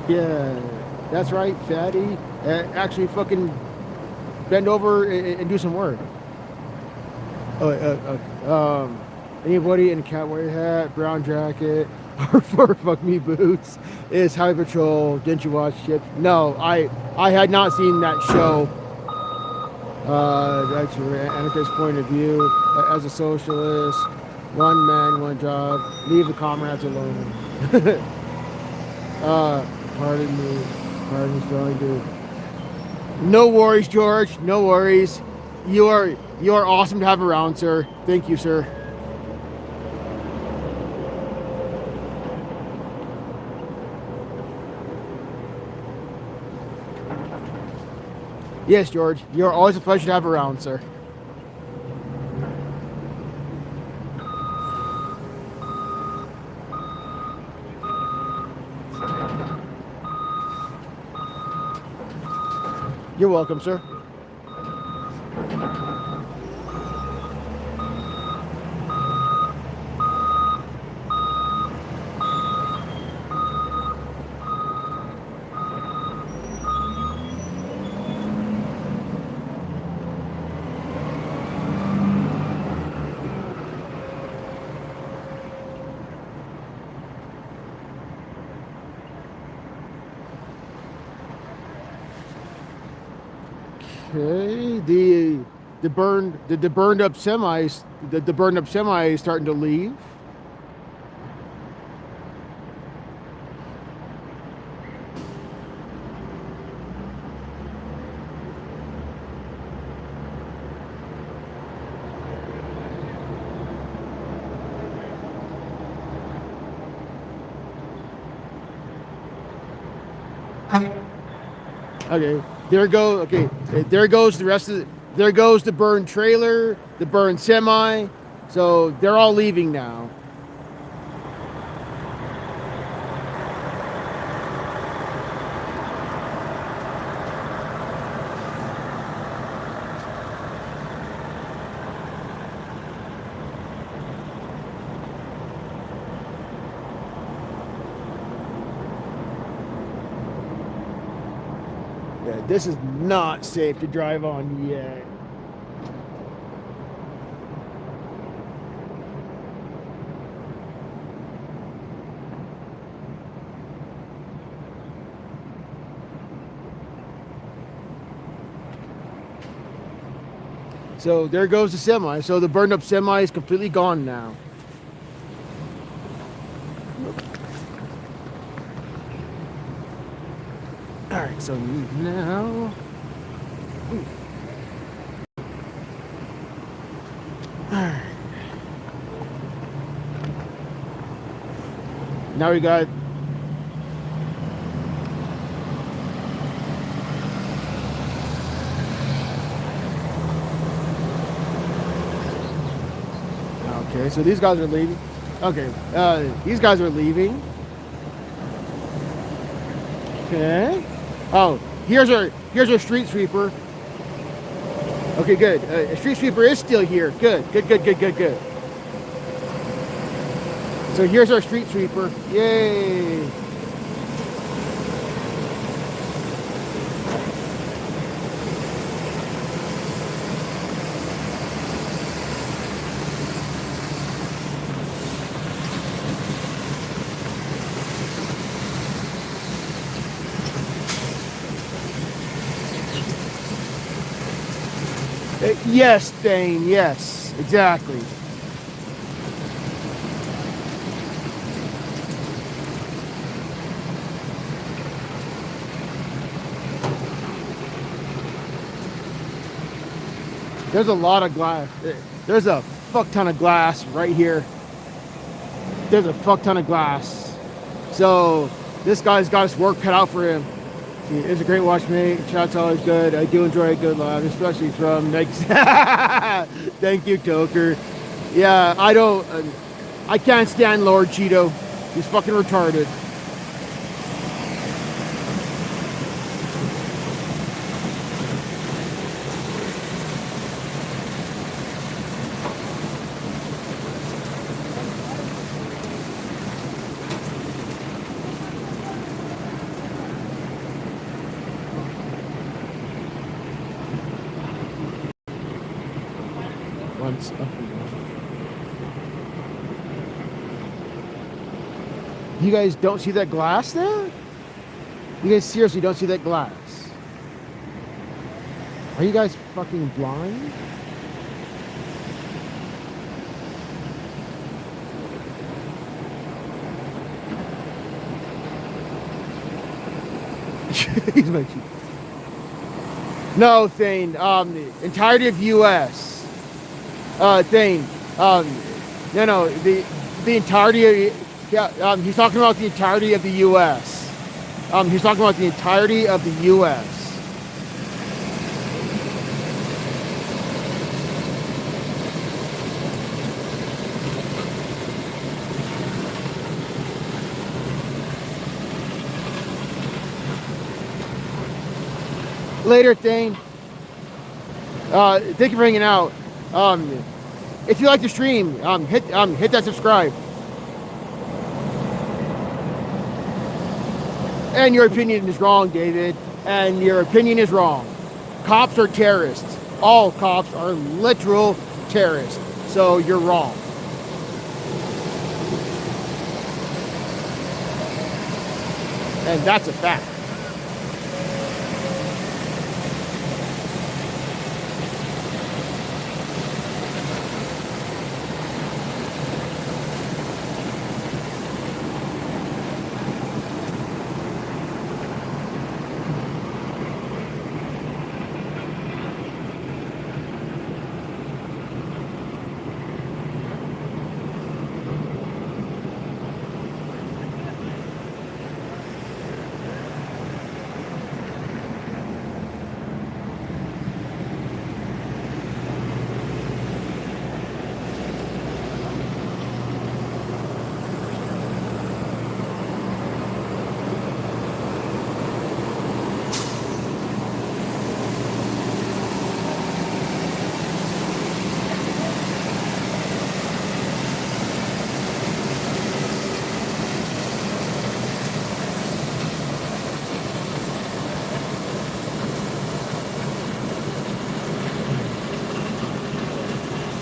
Yeah, that's right, fatty. Actually, fucking bend over and do some work. Anybody in a cowboy hat, brown jacket, or fuck me boots is High Patrol. Didn't you watch it? No, I had not seen that show. That's your anarchist point of view. As a socialist, one man, one job. Leave the comrades alone. Pardon me. Pardon me, spelling dude. No worries, George. No worries. You are awesome to have around, sir. Thank you, sir. Yes, George. You're always a pleasure to have around, sir. You're welcome, sir. Okay, the burned up semis is starting to leave. Okay, there go. Okay, there goes the rest of. There goes the burned trailer, the burned semi. So they're all leaving now. Yeah, this is not safe to drive on yet. So there goes the semi. So the burned up semi is completely gone now. All right, so now. All right. Now we got. Okay, so these guys are leaving. Okay, these guys are leaving. Okay. Oh, here's our street sweeper. Okay, good. Street sweeper is still here. Good. So here's our street sweeper. Yay. Yes, Dane, yes, exactly. There's a lot of glass. There's a fuck ton of glass right here. There's a fuck ton of glass. So this guy's got his work cut out for him. It's a great watch, mate. Chat's always good. I do enjoy a good laugh, especially from next. Thank you, Toker. Yeah, I can't stand Lord Cheeto. He's fucking retarded. remnants. You guys don't see that glass there? You guys seriously don't see that glass? Are you guys fucking blind? He's my chief. No, Thane. The entirety of U.S. Thane. No, the entirety of. Yeah, he's talking about the entirety of the U.S. He's talking about the entirety of the U.S. Later, Thane. Thank you for hanging out. If you like the stream, hit that subscribe. And your opinion is wrong, David. And your opinion is wrong. Cops are terrorists. All cops are literal terrorists. So you're wrong. And that's a fact.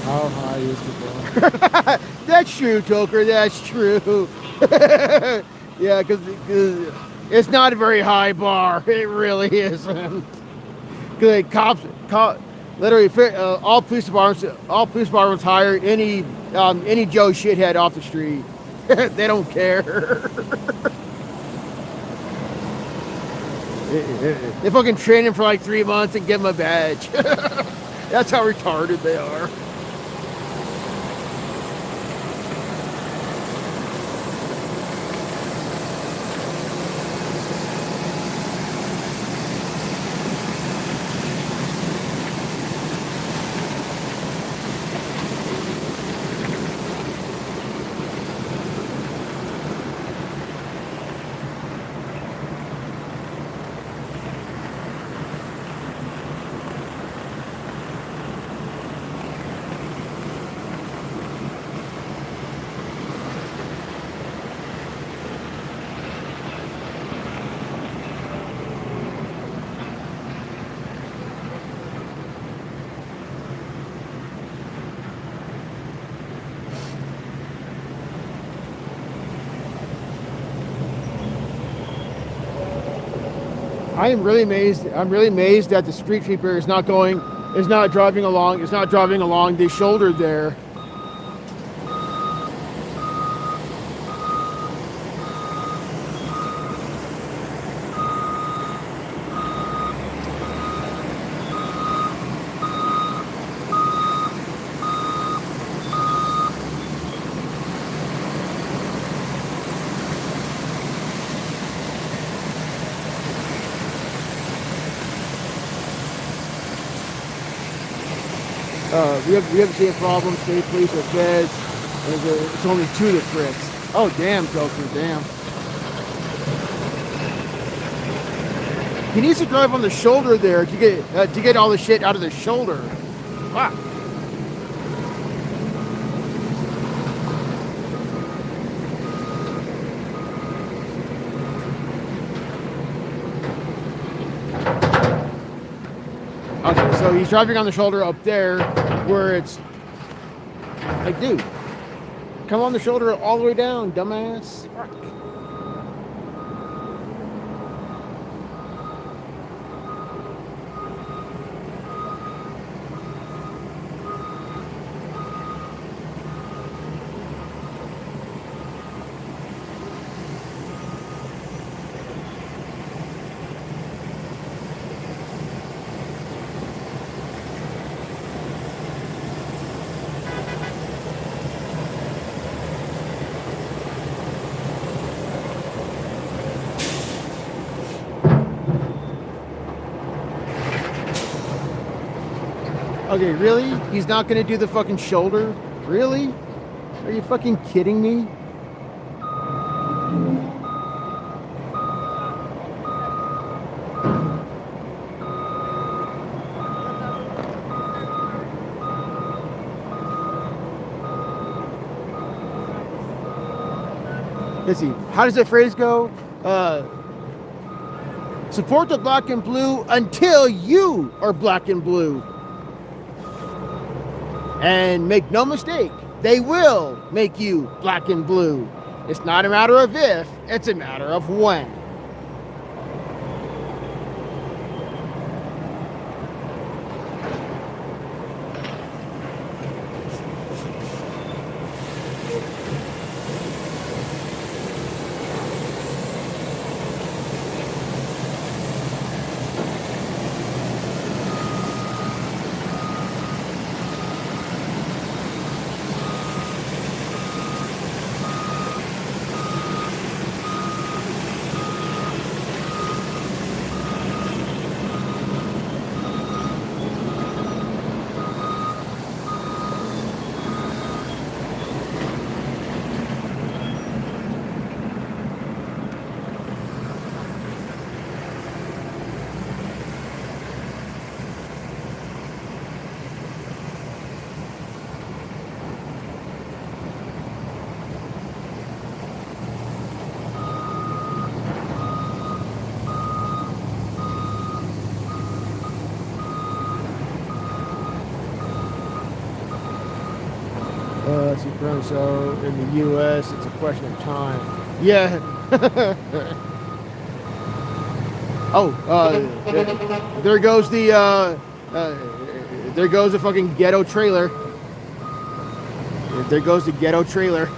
How high is the bar? That's true, Toker. That's true. Yeah, because it's not a very high bar. It really isn't. Because cops, literally, all police departments hire any Joe shithead off the street. They don't care. They fucking train him for like 3 months and give him a badge. That's how retarded they are. I am really amazed. I'm really amazed that the street sweeper is not driving along the shoulder there. We have the same problem. State police or feds. It's only 2 that tricks. Oh damn, Joker, damn. He needs to drive on the shoulder there to get all the shit out of the shoulder. Wow. Okay, so he's driving on the shoulder up there where it's Like, dude, come on the shoulder all the way down, dumbass. Fuck. Okay, really? He's not gonna do the fucking shoulder? Really? Are you fucking kidding me? Let's see. How does that phrase go? Support the black and blue until you are black and blue. And make no mistake, they will make you black and blue. It's not a matter of if, it's a matter of when. Let's see, so in the U.S., it's a question of time. Yeah. There goes the there goes the fucking ghetto trailer. There goes the ghetto trailer.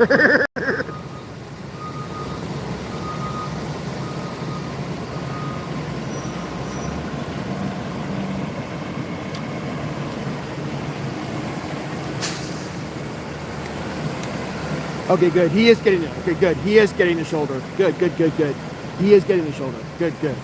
Okay, good. He is getting it. Okay, good. He is getting the shoulder. Good, good, good, good. He is getting the shoulder. Good, good.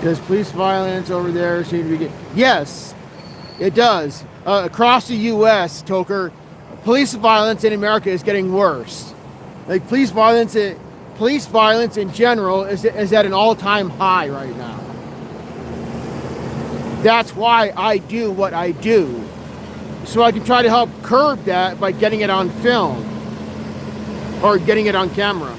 Does police violence over there seem to be getting... Yes, it does. Across the U.S., Toker, police violence in America is getting worse. Like, police violence in general is at an all-time high right now. That's why I do what I do. So I can try to help curb that by getting it on film. Or getting it on camera.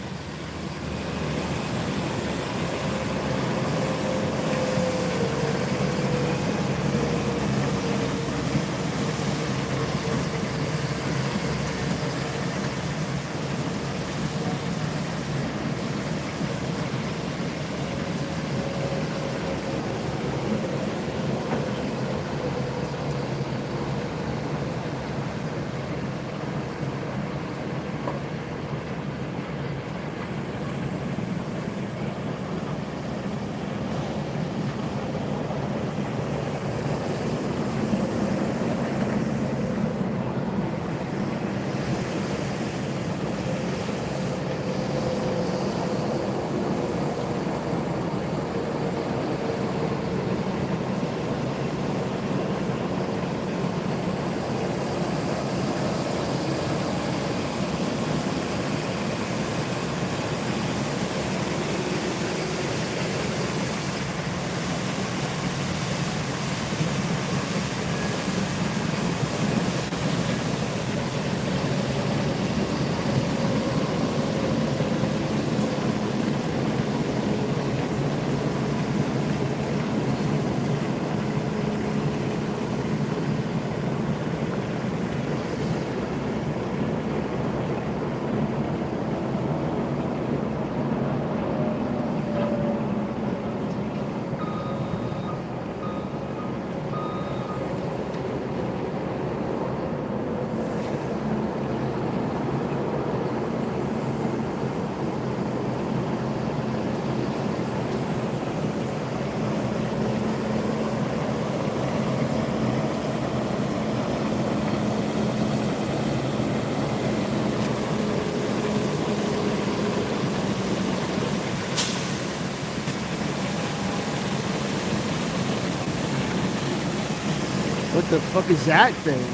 What the fuck is that thing?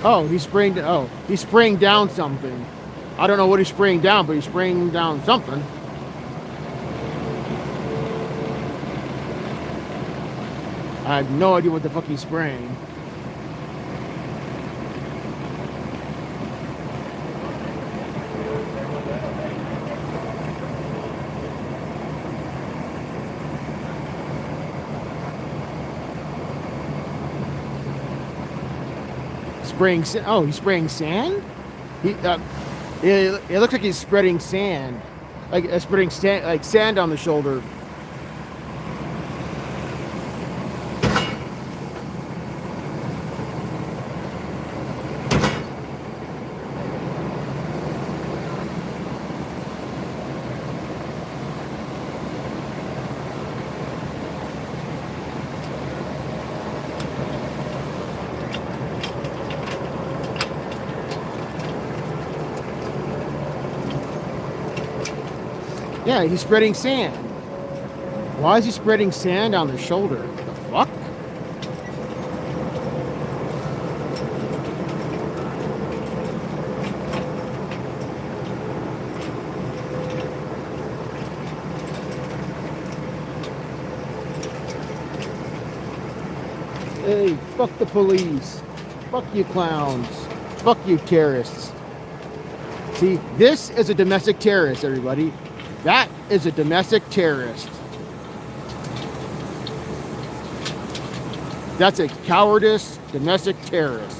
Oh, he's spraying down something. I don't know what he's spraying down, but he's spraying down something. I have no idea what the fuck he's spraying. He's spraying sand? It looks like he's spreading sand. Spreading sand on the shoulder. Yeah, he's spreading sand. Why is he spreading sand on the shoulder? The fuck? Hey, fuck the police. Fuck you clowns. Fuck you terrorists. See, this is a domestic terrorist, everybody. That is a domestic terrorist. That's a cowardice domestic terrorist.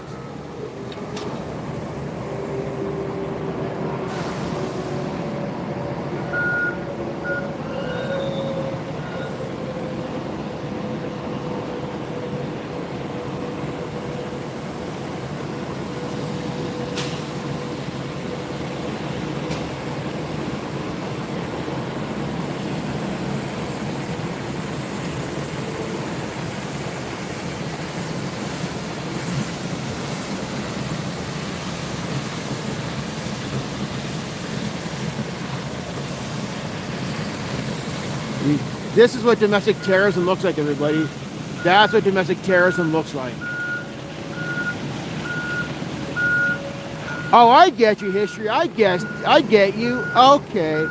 This is what domestic terrorism looks like, everybody. That's what domestic terrorism looks like. Oh, I get you, history. I get you. Okay.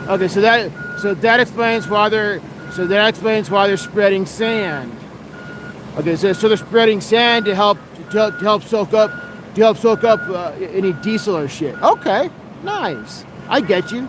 Okay, so that explains why they're spreading sand. Okay, so they're spreading sand to help soak up any diesel or shit. Okay, nice. I get you.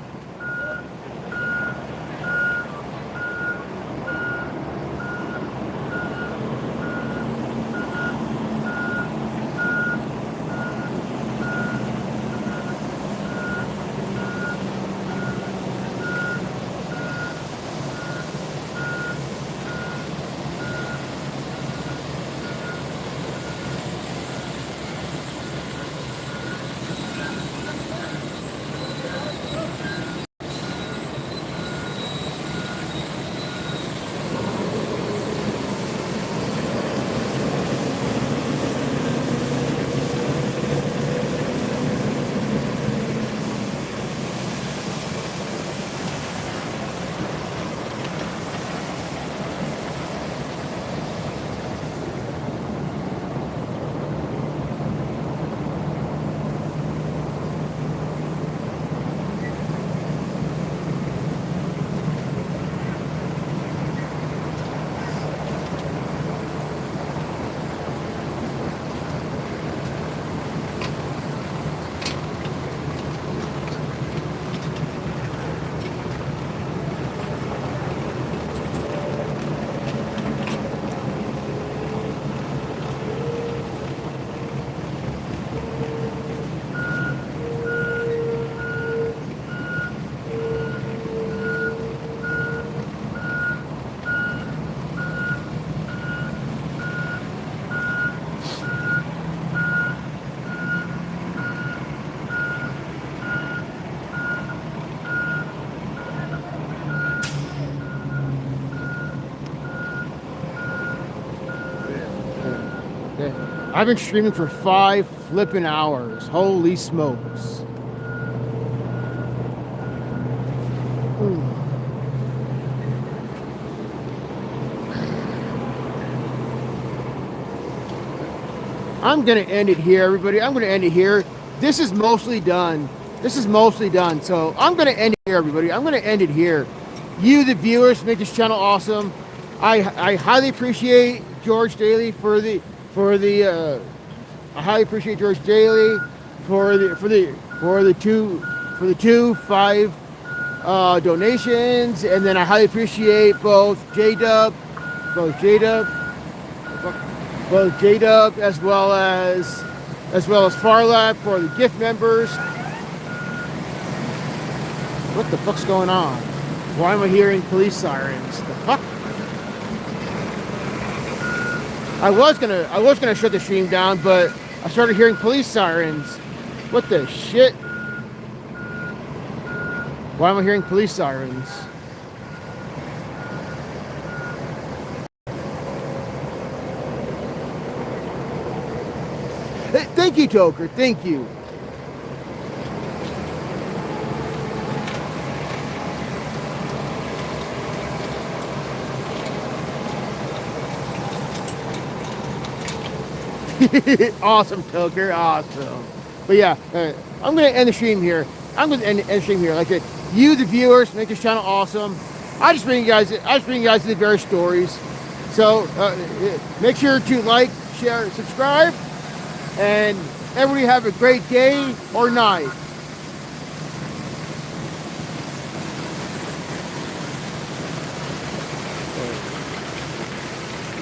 I've been streaming for 5 flipping hours. Holy smokes. I'm gonna end it here, everybody. I'm gonna end it here. This is mostly done. So I'm gonna end it here, everybody. I'm gonna end it here. You, the viewers, make this channel awesome. I highly appreciate George Daly I highly appreciate George Daly for the two 5 donations, and then I highly appreciate both J-Dub as well as Farlap for the gift members. What the fuck's going on? Why am I hearing police sirens? The fuck? I was gonna shut the stream down, but I started hearing police sirens. What the shit? Why am I hearing police sirens? Hey, thank you, Toker. Thank you. Awesome, Toker. Awesome. But yeah, I'm going to end the stream here. Like I said, you, the viewers, make this channel awesome. I just bring you guys the various stories. So make sure to like, share, subscribe, and everybody have a great day or night.